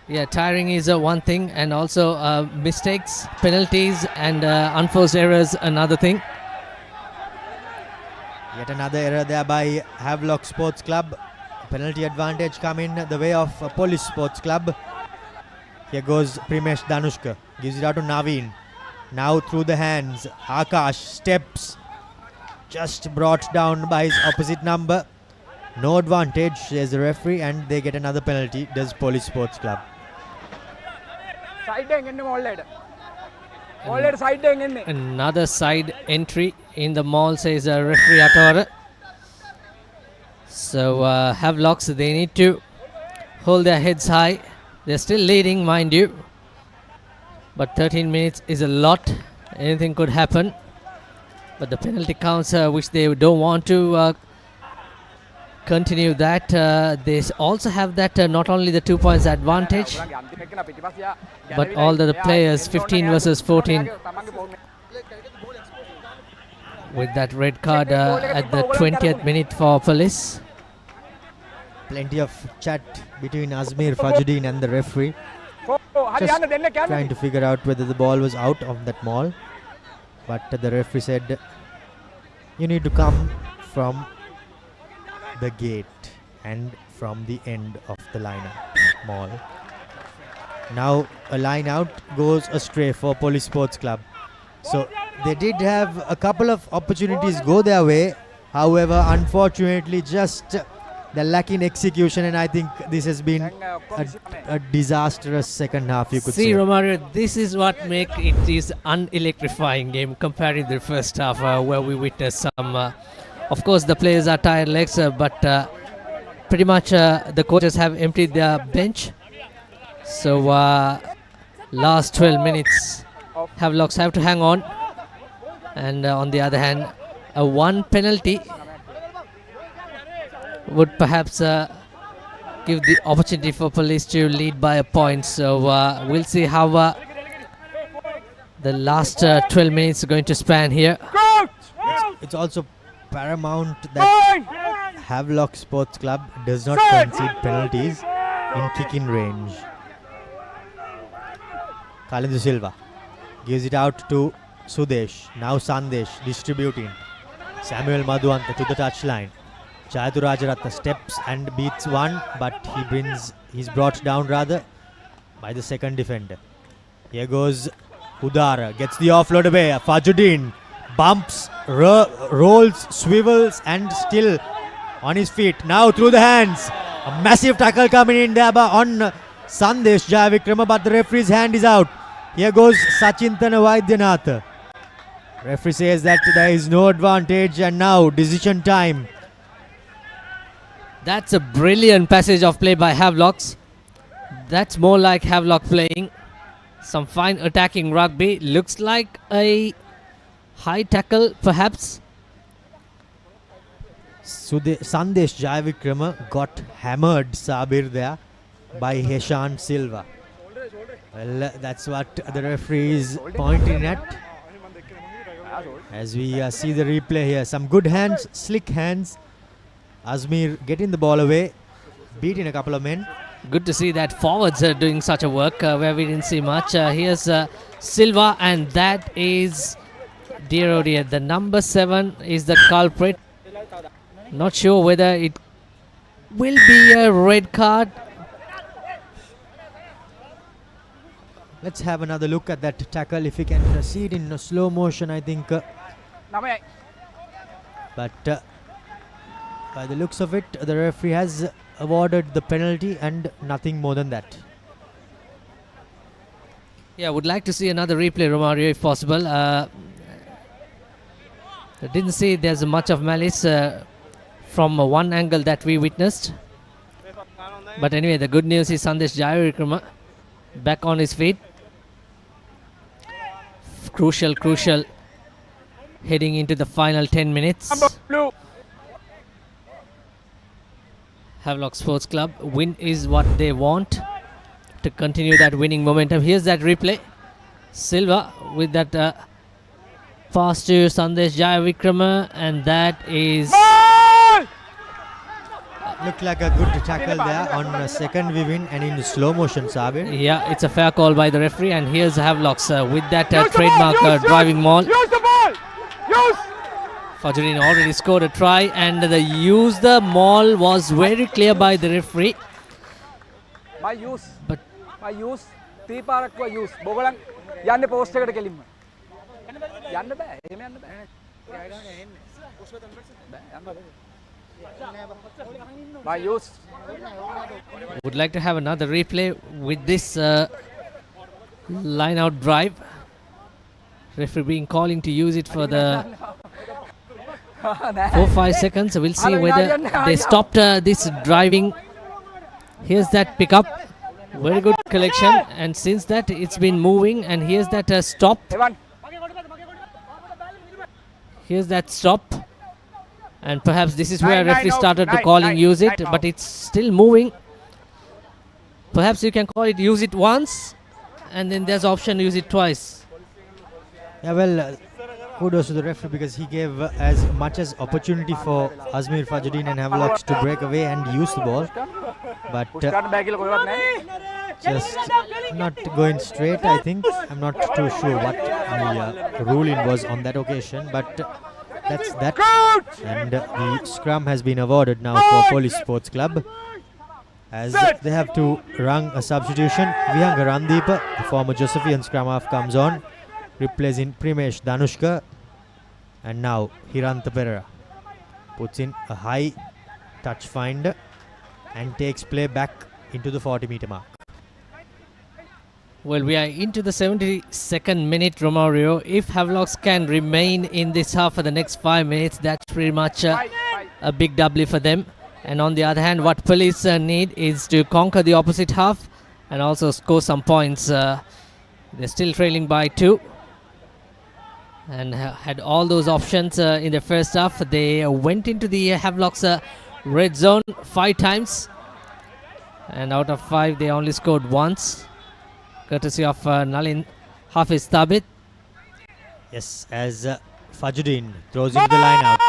Yeah, tiring is one thing, and also mistakes, penalties and unforced errors another thing. Yet another error there by Havlock Sports Club. Penalty advantage coming the way of Police Sports Club. Here goes Primesh Danushka. Gives it out to Naveen. Now through the hands. Akash steps. Just brought down by his opposite number. No advantage, says the referee, and they get another penalty, does Police Sports Club. Another side entry in the mall, says referee Atore. So Havlocks, they need to hold their heads high. They're still leading, mind you. But 13 minutes is a lot. Anything could happen. But the penalty counts, which they don't want to continue that. They also have that not only the 2 points advantage, but all the players 15 versus 14. With that red card at the 20th minute for police. Plenty of chat between Azmir Fajuddin and the referee. Just trying to figure out whether the ball was out of that mall. But the referee said, you need to come from the gate and from the end of the mall. Now a line out goes astray for Police Sports Club. So they did have a couple of opportunities go their way. However, unfortunately, just the lacking execution, and I think this has been a disastrous second half, you could say. See, Romario, this is what makes it is unelectrifying game compared to the first half, where we witnessed some. Of course, the players are tired legs, but pretty much the coaches have emptied their bench. So last 12 minutes, Havlocks have to hang on. And on the other hand, a one penalty would perhaps give the opportunity for police to lead by a point. So we'll see how the last 12 minutes are going to span here. It's also paramount that Havlock Sports Club does not concede penalties in kicking range. Kalindu Silva gives it out to Sudesh. Now Sandesh distributing. Samuel Madhuanta to the touchline. Jayatu Rajaratna steps and beats one, but he's brought down rather by the second defender. Here goes Udara, gets the offload away. Fajuddin bumps, rolls, swivels, and still on his feet. Now through the hands. A massive tackle coming in there on Sandesh Jayavikrama, but the referee's hand is out. Here goes Sachintana Vaidyanath. Referee says that there is no advantage, and now decision time. That's a brilliant passage of play by Havlocks. That's more like Havlock playing. Some fine attacking rugby. Looks like a High tackle, perhaps. Sandesh Jayavikrama got hammered, Sabir, there by Heshan Silva. Well, that's what the referee is pointing at. As we see the replay here, some good hands, slick hands. Azmir getting the ball away, beating a couple of men. Good to see that forwards are doing such a work where we didn't see much. Here's Silva, and that is, dear oh dear, the number 7 is the culprit. Not sure whether it will be a red card. Let's have another look at that tackle if we can see it in slow motion, I think. But by the looks of it, the referee has awarded the penalty and nothing more than that. Yeah, would like to see another replay, Romario, if possible. I didn't see there's much of malice from one angle that we witnessed. But anyway, the good news is Sandesh Jayavikrama back on his feet. Crucial heading into the final 10 minutes. Havlock Sports Club, win is what they want to continue that winning momentum. Here's that replay. Silva with that pass to Sandesh Jayavikrama, and that is... Looked like a good tackle there on a second we win and in slow motion, Sabir. Yeah, it's a fair call by the referee, and here's Havlocks with that trademark driving maul. Fajrin already scored a try, and the maul was very clear by the referee. My use. ThePapare use. Bogalan yanne post eකට කෙලින්ම. යන්න බෑ. එහෙම යන්න බෑ. My use. Would like to have another replay with this line out drive. Referee being calling to use it for the 4-5 seconds. We'll see whether they stopped this driving. Here's that pickup. Very good collection. And since that, it's been moving. And here's that stop. Here's that stop. And perhaps this is where referee started to calling use it. But it's still moving. Perhaps you can call it use it once. And then there's option use it twice. Yeah, well, kudos to the referee because he gave as much as opportunity for Azmir Fajruddin and Havelock to break away and use the ball, but just not going straight. I think I'm not too sure what the ruling was on that occasion, but that's that. And the scrum has been awarded now for Police Sports Club as they have to run a substitution. Vihanga Randeepa, the former Josephian scrum half, comes on, replacing Primesh Danushka, and now Hiranta Perera puts in a high touch finder and takes play back into the 40-meter mark. Well, we are into the 72nd minute, Romario. If Havlocks can remain in this half for the next 5 minutes, that's pretty much a big W for them. And on the other hand, what Police need is to conquer the opposite half and also score some points. They're still trailing by 2. And had all those options in the first half. They went into the Havlock's red zone 5 times, and out of 5 they only scored once, courtesy of Nalin Hafiz Thabit. Yes, as Fajruddin throws into the line out.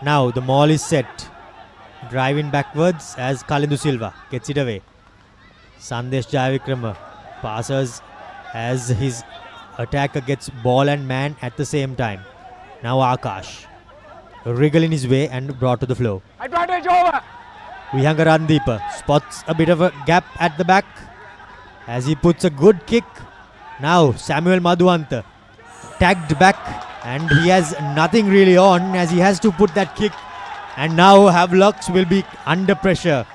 Now the maul is set, driving backwards as Kalindu Silva gets it away. Sandesh Jayavikrama passes as his attacker gets ball and man at the same time. Now Akash wriggling his way and brought to the floor. Advantage over. Vihanga Randeepa spots a bit of a gap at the back as he puts a good kick. Now Samuel Madhuanta tagged back, and he has nothing really on as he has to put that kick. And now Havlocks will be under pressure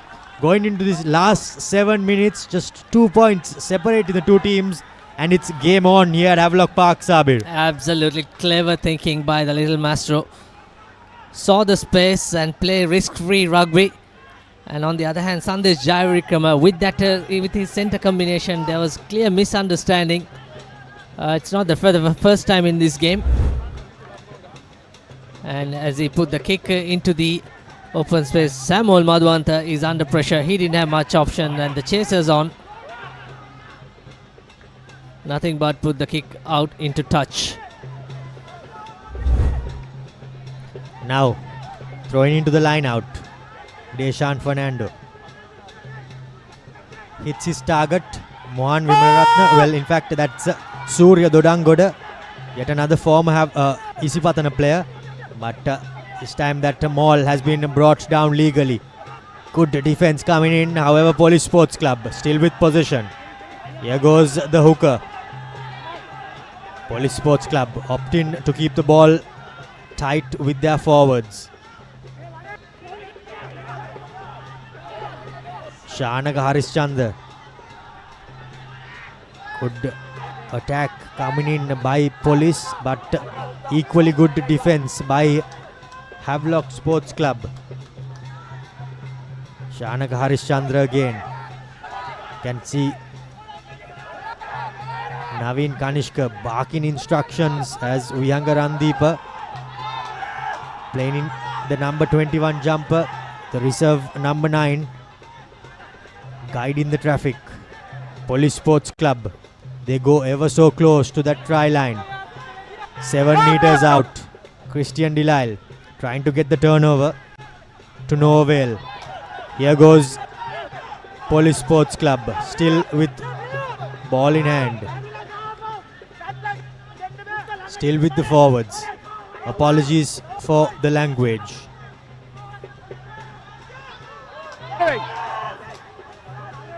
going into this last 7 minutes. Just 2 points separating the two teams. And it's game on here at Havelock Park, Sabir. Absolutely clever thinking by the little Mastro. Saw the space and play risk-free rugby. And on the other hand, Sandesh Jayavikrama with that with his centre combination, there was clear misunderstanding. It's not the first time in this game. And as he put the kick into the open space, Samuel Madhwanta is under pressure. He didn't have much option, and the chasers on. Nothing but put the kick out into touch. Now throwing into the line out. Deshan Fernando hits his target. Mohan Vimalaratne. Well, in fact, that's Surya Dodangoda, yet another former Isipatana player. But this time that maul has been brought down legally. Good defense coming in. However, Police Sports Club still with possession. Here goes the hooker. Police Sports Club opting to keep the ball tight with their forwards. Shanaka Harishchandra. Good attack coming in by Police, but equally good defense by Havlock Sports Club. Shanaka Harishchandra again. Can see Naveen Kanishka barking instructions as Vihanga Randeepa playing in the number 21 jumper, the reserve number 9, guiding the traffic. Police Sports Club, they go ever so close to that try line. 7 meters out. Christian Delisle trying to get the turnover to no avail. Here goes Police Sports Club, still with ball in hand. Still with the forwards. Apologies for the language.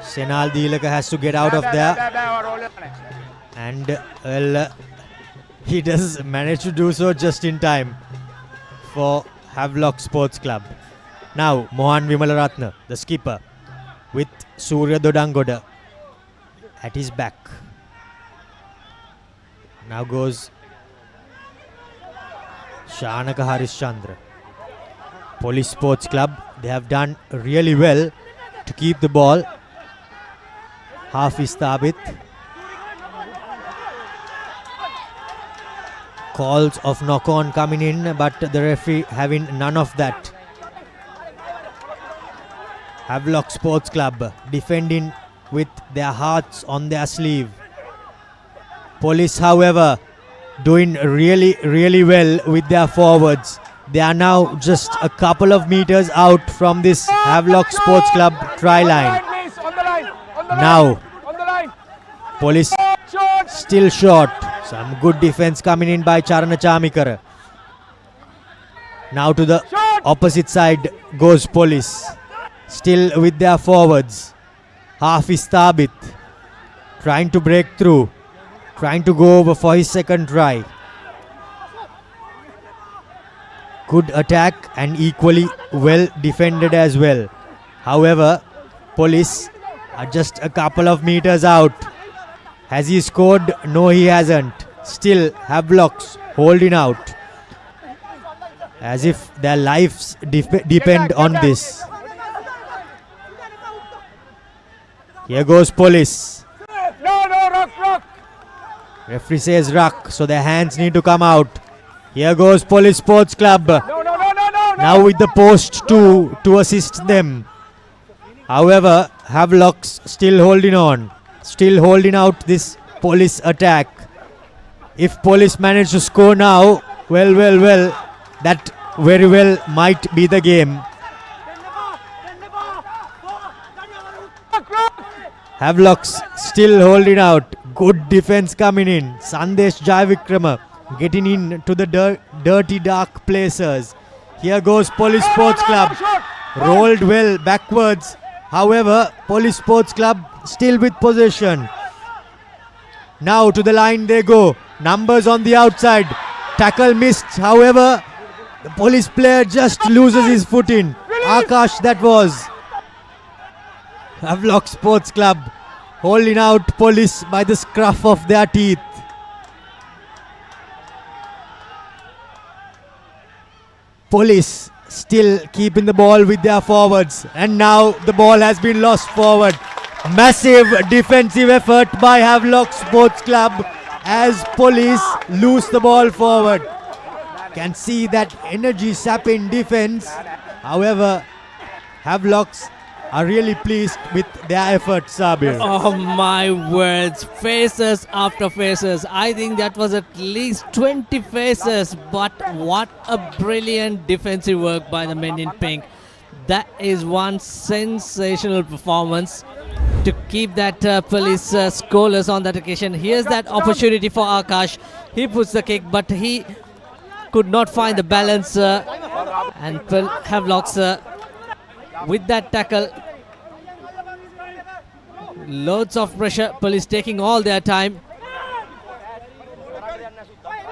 Senal Deelaka has to get out of there. And well, he does manage to do so just in time for Havlock Sports Club. Now Mohan Vimalaratne, the skipper, with Surya Dodangoda at his back. Now goes Shanaka Harishchandra. Police Sports Club, they have done really well to keep the ball. Hafiz Thabit. Calls of knock-on coming in, but the referee having none of that. Havlock Sports Club defending with their hearts on their sleeve. Police, however, doing really well with their forwards. They are now just a couple of meters out from this Havlock Sports Club try line. Now, Police still short. Some good defense coming in by Charana Chamikara. Now to the opposite side goes Police. Still with their forwards. Hafiz Thabit trying to break through. Trying to go over for his second try. Good attack and equally well defended as well. However, Police are just a couple of meters out. Has he scored? No, he hasn't. Still, Havlocks holding out. As if their lives depend on this. Here goes Police. No, ruck. Referee says ruck, so their hands need to come out. Here goes Police Sports Club. No. Now with the post to assist them. However, Havlocks still holding on. Still holding out this Police attack. If Police manage to score now, well, that very well might be the game. Havlocks still holding out. Good defense coming in. Sandesh Jayavikrama getting in to the dirty dark places. Here goes Police Sports Club. Rolled well backwards. However, Police Sports Club still with possession. Now to the line they go. Numbers on the outside. Tackle missed. However, the Police player just loses his footing. Akash that was. Havlock Sports Club holding out Police by the scruff of their teeth. Police still keeping the ball with their forwards, and now the ball has been lost forward. Massive defensive effort by Havlock Sports Club as Police lose the ball forward. can see that energy sapping defense. However, Havlocks are really pleased with their efforts, Sabir. Oh my words, faces after faces. I think that was at least 20 faces, but what a brilliant defensive work by the men in pink. That is one sensational performance to keep that police scoreless on that occasion. Here's that opportunity for Akash. He puts the kick, but he could not find the balance and Havlocks with that tackle. Loads of pressure. Police taking all their time.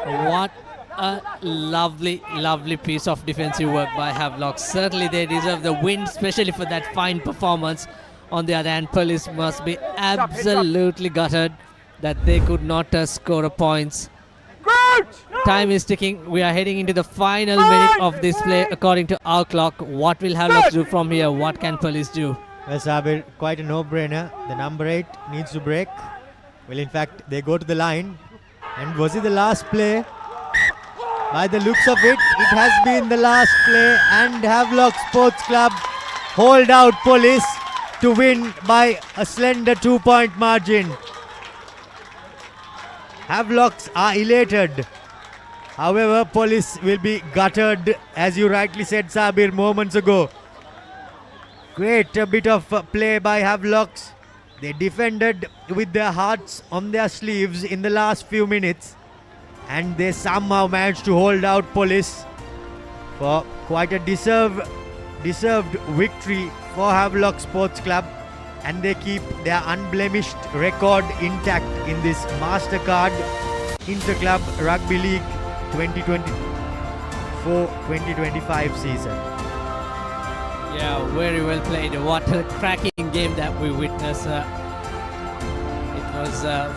What a lovely, lovely piece of defensive work by Havlock. Certainly they deserve the win, especially for that fine performance. On the other hand, Police must be absolutely gutted that they could not score points. Time is ticking. We are heading into the final minute of this play according to our clock. What will Havlock do from here? What can Police do? Well, Sabir, quite a no-brainer. The number 8 needs to break. Well, in fact, they go to the line. And was it the last play? By the looks of it, it has been the last play. And Havelock Sports Club hold out Police to win by a slender 2-point margin. Havelocks are elated. However, Police will be gutted, as you rightly said, Sabir, moments ago. Great bit of play by Havelocks. They defended with their hearts on their sleeves in the last few minutes. And they somehow managed to hold out Police for quite a deserved victory for Havelock Sports Club. And they keep their unblemished record intact in this Mastercard Interclub Rugby League 2024-2025 season. Yeah, very well played. What a cracking game that we witnessed. It was a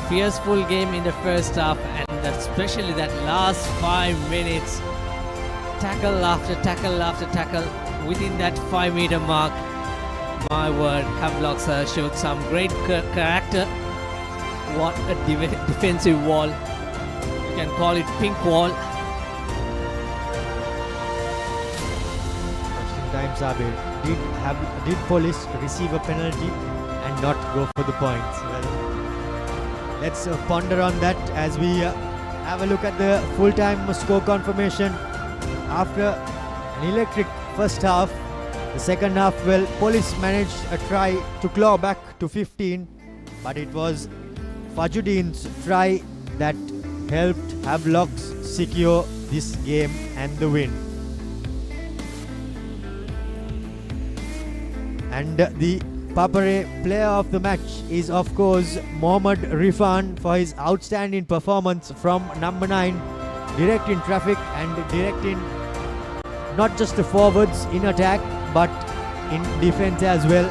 fierceful game in the first half, and especially that last 5 minutes. Tackle after tackle after tackle within that 5-meter mark. My word, Havlocks showed some great character. What a defensive wall. You can call it pink wall. Time, Sabir. Did Police receive a penalty and not go for the points? Well, let's ponder on that as we have a look at the full-time score confirmation. After an electric first half, the second half, well, Police managed a try to claw back to 15, but it was Fajuddin's try that helped Havlocks secure this game and the win. And the Papare player of the match is, of course, Mohammad Rifan for his outstanding performance from number 9, directing traffic and directing not just the forwards in attack but in defense as well.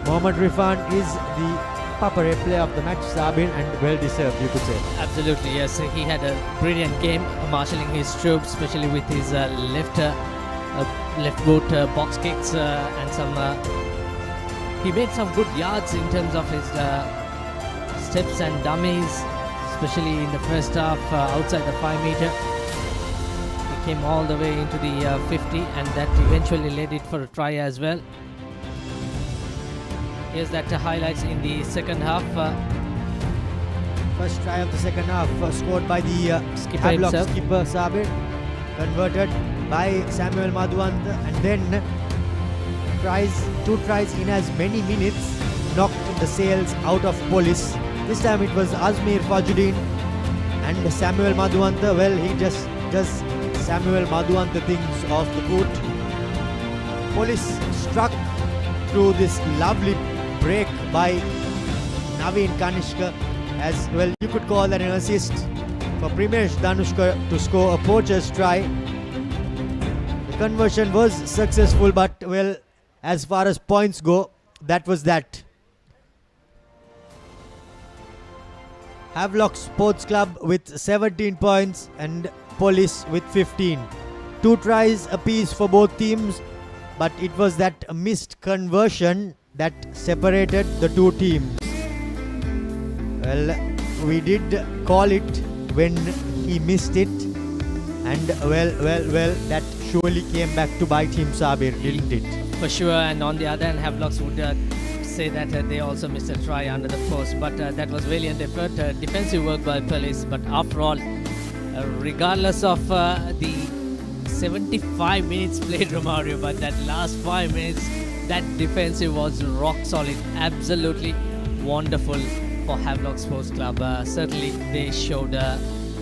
Mohammad Rifan is the Papare player of the match, Sabir, and well deserved, you could say. Absolutely, yes. He had a brilliant game, marshalling his troops, especially with his left boot box kicks and some. He made some good yards in terms of his steps and dummies, especially in the first half outside the 5-meter. He came all the way into the 50, and that eventually led it for a try as well. Here's that highlights in the second half. First try of the second half scored by the skipper Havlock himself. skipper Sabir, converted by Samuel Madhuwant, and then two tries in as many minutes knocked the sails out of Police. This time it was Azmir Fajuddin and Samuel Madhuwant. Well, he just does Samuel Madhuwant things off the foot. Police struck through this lovely break by Naveen Kanishka, as well you could call that an assist for Primesh Danushka to score a poacher's try. The conversion was successful, but well, as far as points go, that was that. Havelock Sports Club with 17 points and Police with 15. 2 tries apiece for both teams, but it was that missed conversion that separated the two teams. Well, we did call it when he missed it. And well, that surely came back to bite him, Sabir, didn't it? For sure, and on the other hand, Havlocks would say that they also missed a try under the post, but that was valiant effort, defensive work by police. But after all, regardless of the 75 minutes played, Romario, but that last 5 minutes, that defensive was rock solid, absolutely wonderful for Havelock Sports Club. Certainly, they showed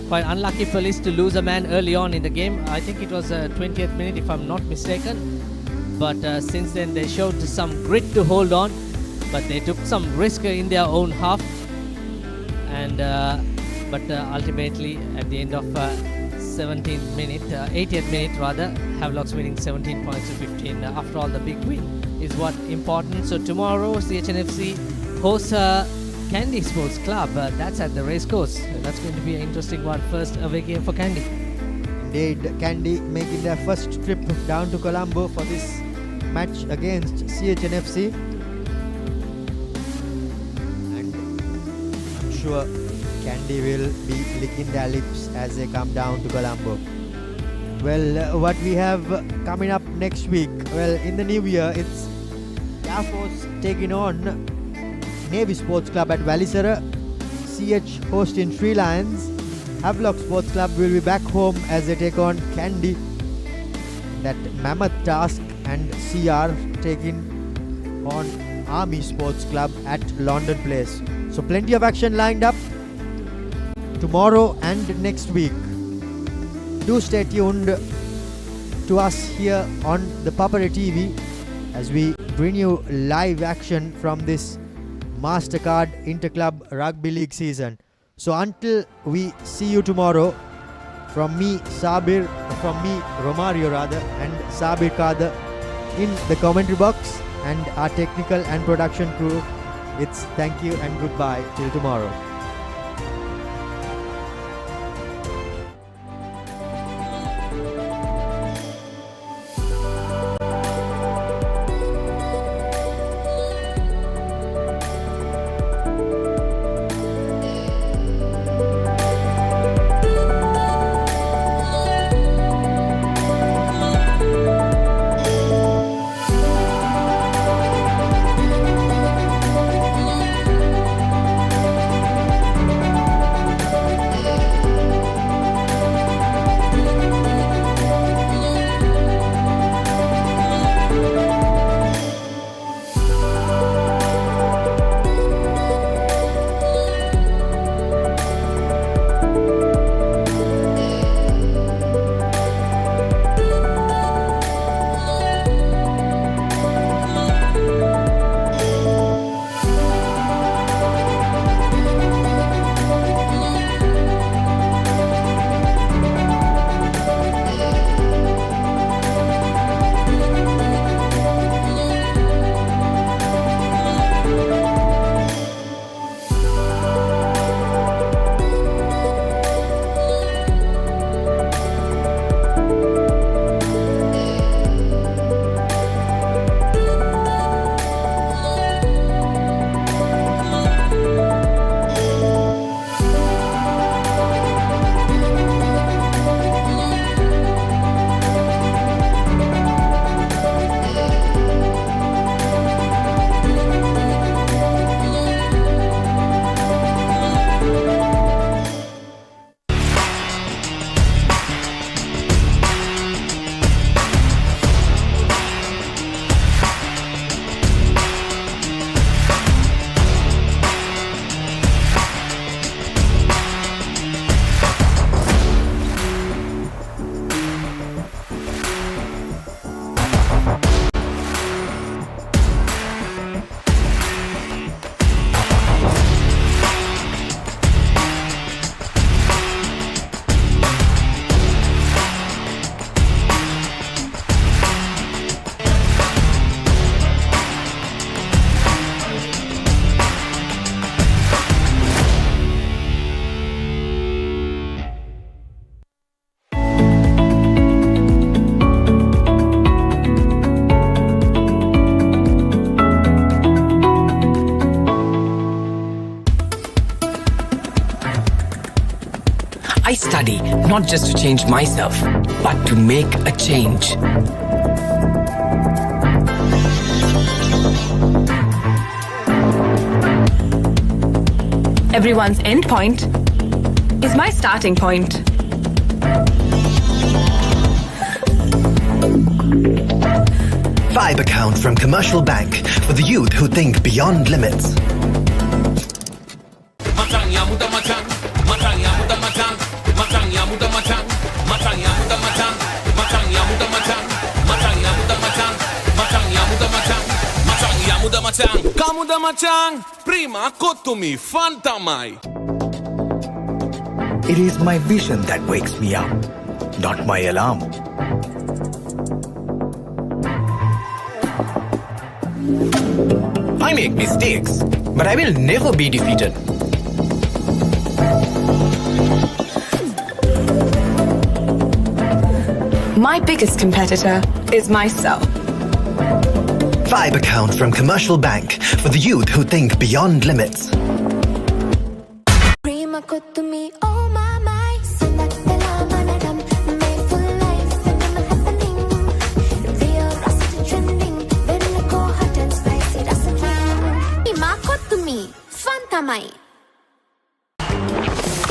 quite unlucky police to lose a man early on in the game. I think it was 20th minute, if I'm not mistaken. But since then, they showed some grit to hold on. But they took some risk in their own half. And but ultimately, at the end of 80th minute rather, Havlocks winning 17 points to 15. After all, the big win is what important. So tomorrow, CHNFC hosts Kandy Sports Club. That's at the racecourse. That's going to be an interesting one. First away game for Kandy. Indeed, Kandy making their first trip down to Colombo for this match against CHNFC. And I'm sure Kandy will be licking their lips as they come down to Colombo. Well, what we have coming up next week? Well, in the new year, it's Air Force taking on Navy Sports Club at Valisara, CH hosting Sri Lions. Havelock Sports Club will be back home as they take on Kandy, that mammoth task, and CR taking on Army Sports Club at London Place. So plenty of action lined up tomorrow and next week. Do stay tuned to us here on ThePapare TV as we bring you live action from this Mastercard Interclub Rugby League season. So until we see you tomorrow, from me Romario and Sabir Kader in the commentary box, and our technical and production crew, it's thank you and goodbye till tomorrow. I study not just to change myself, but to make a change. Everyone's end point is my starting point. Vibe account from Commercial Bank for the youth who think beyond limits. Kamuda macang, prima kottumi, fanta mai. It is my vision that wakes me up, not my alarm. I make mistakes, but I will never be defeated. My biggest competitor is myself. Vibe account from Commercial Bank for the youth who think beyond limits. Prima kottumi, oh my my, sandat pela manadam, may full life cinema happening. Real rust trending, very go hot and spicy recipe. Prima kottumi, fantamai.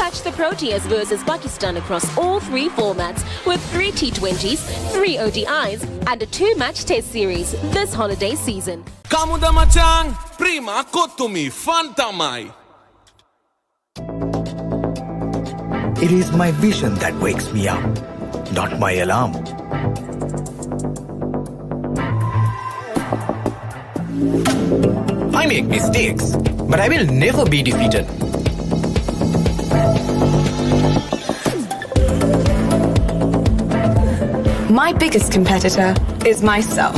Catch the Proteas versus Pakistan across all 3 formats with 3 T20s, 3 ODIs and a 2-match test series this holiday season. Kamuda macang, prima kottumi, fanta mai. It is my vision that wakes me up, not my alarm. I make mistakes, but I will never be defeated. My biggest competitor is myself.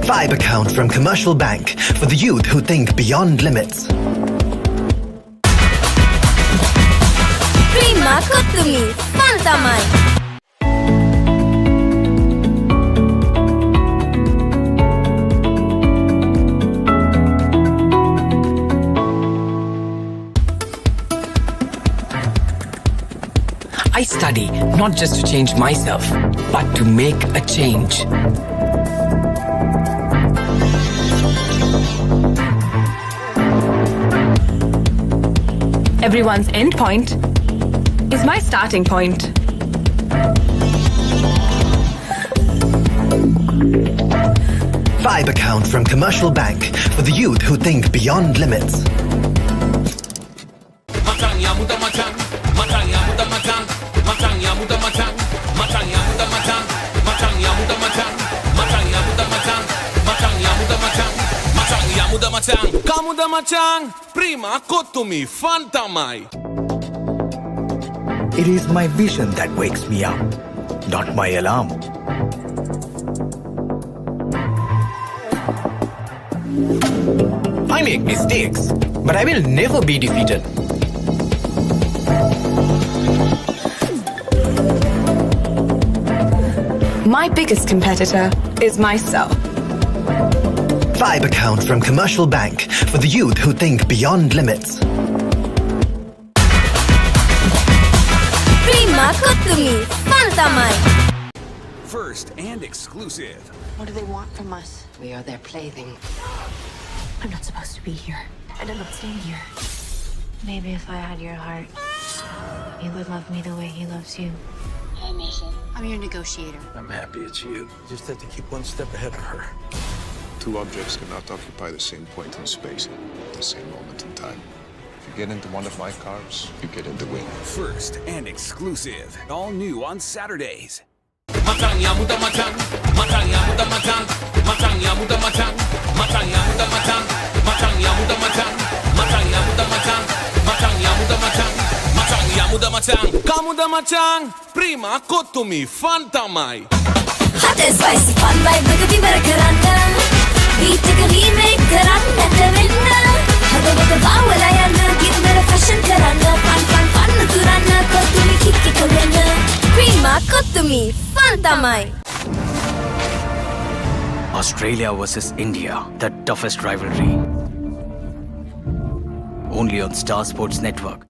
Vibe account from Commercial Bank for the youth who think beyond limits. Prima kottumi, fantamai. I study not just to change myself, but to make a change. Everyone's end point is my starting point. Vibe account from Commercial Bank for the youth who think beyond limits. Macang ya muda macang, macang ya muda macang, macang ya muda macang, macang ya muda macang, macang ya muda macang, macang ya muda macang, macang ya muda macang, macang ya muda macang. Kamuda macang, prima kottumi, fanta mai. It is my vision that wakes me up, not my alarm. I make mistakes, but I will never be defeated. My biggest competitor is myself. Vibe account from Commercial Bank for the youth who think beyond limits. Prima kottumi, fantamai. First and exclusive. What do they want from us? We are their plaything. I'm not supposed to be here, and I'm not staying here. Maybe if I had your heart, you would love me the way he loves you. Hi, Mason. I'm your negotiator. I'm happy it's you. You just have to keep one step ahead of her. Two objects cannot occupy the same point in space at the same moment in time. If you get into one of my cars, you get in the wing. First and exclusive. All new on Saturdays. Macang ya muda macang, macang ya muda macang, macang ya muda macang, macang ya muda macang, macang ya muda macang, macang ya muda macang, macang ya muda macang, macang ya muda macang. Kamuda macang, prima kottumi, fanta mai. Hot and spicy fun vibe with the karana. Beat the remake karana te vinna. Hada bawala yana give me fashion karana. Fun turana kottumi kikki kolena. Prima kottumi, fantamai. Australia versus India, the toughest rivalry. Only on Star Sports Network.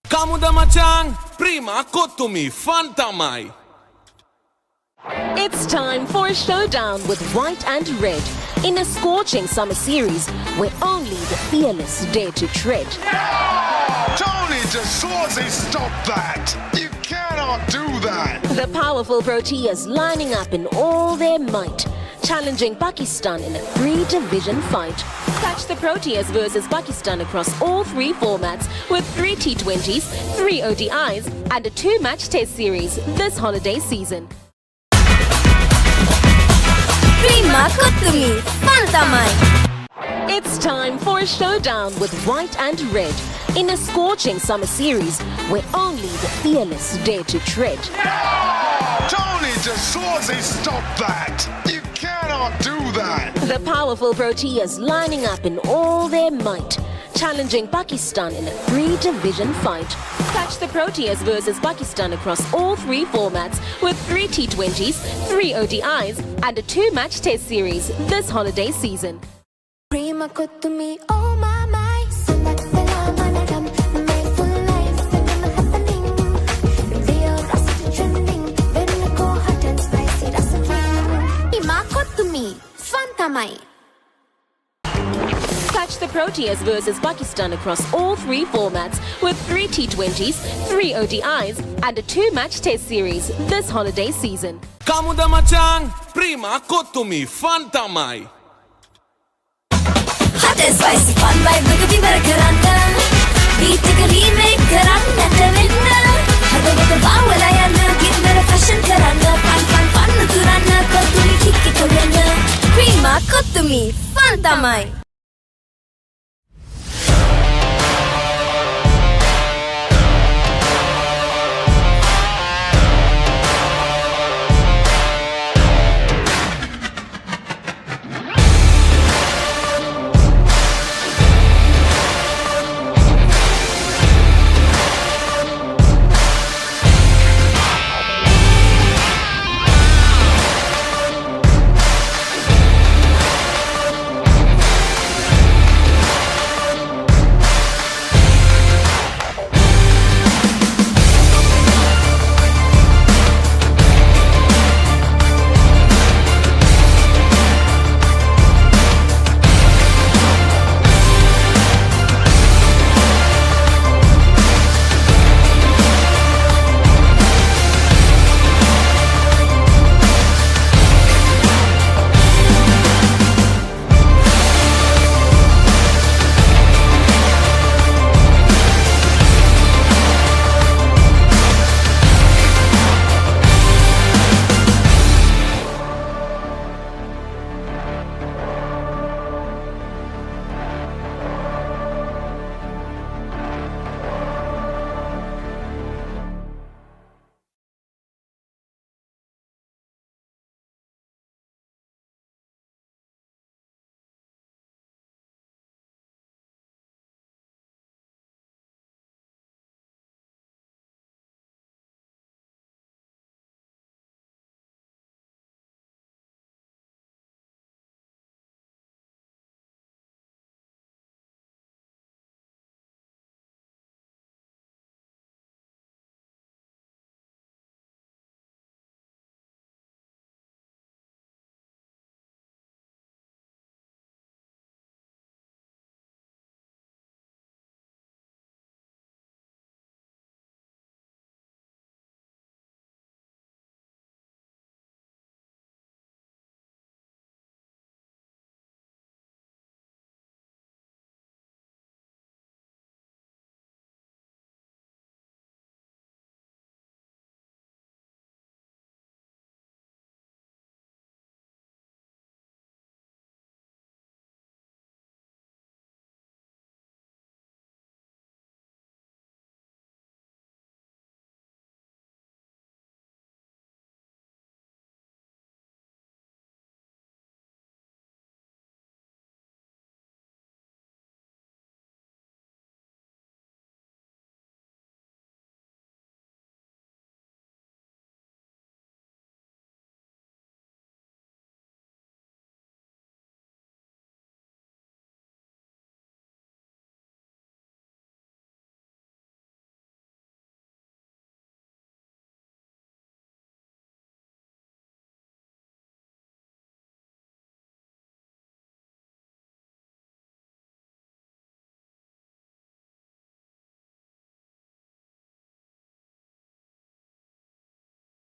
Kamuda machang, prima kotumi, fantamai. It's time for a showdown with white and red in a scorching summer series where only the fearless dare to tread. Tony DeSorzi, stop that! You cannot do that! The powerful Proteas lining up in all their might, challenging Pakistan in a 3-division fight. Catch the Proteas versus Pakistan across all 3 formats with 3 T20s, 3 ODIs and a 2-match test series this holiday season. Prima Kutumi, Fantamai. It's time for a showdown with white and red in a scorching summer series where only the fearless dare to tread. Tony DeSorzi, stop that! You cannot do that! The powerful Proteas lining up in all their might, challenging Pakistan in a 3-division fight. Catch the Proteas versus Pakistan across all 3 formats with 3 T20s, 3 ODIs and a 2-match test series this holiday season. Prima Kutumi, oh my my, Sanat Pela Manadam, my full life, never happening. Real rust trending, when I go hot and spicy, that's a king. Prima Kutumi, Fantamai. Catch the Proteas versus Pakistan across all 3 formats with 3 T20s, 3 ODIs and a 2-match test series this holiday season. Kamuda machang, prima kotumi, fantamai. Hot and spicy fun vibe with the karanga. Beat a remake karanga to winna. Havelock bawala yana give me a fashion karanga. Fun turana kotumi kicki to winna. Prima kotumi, fantamai.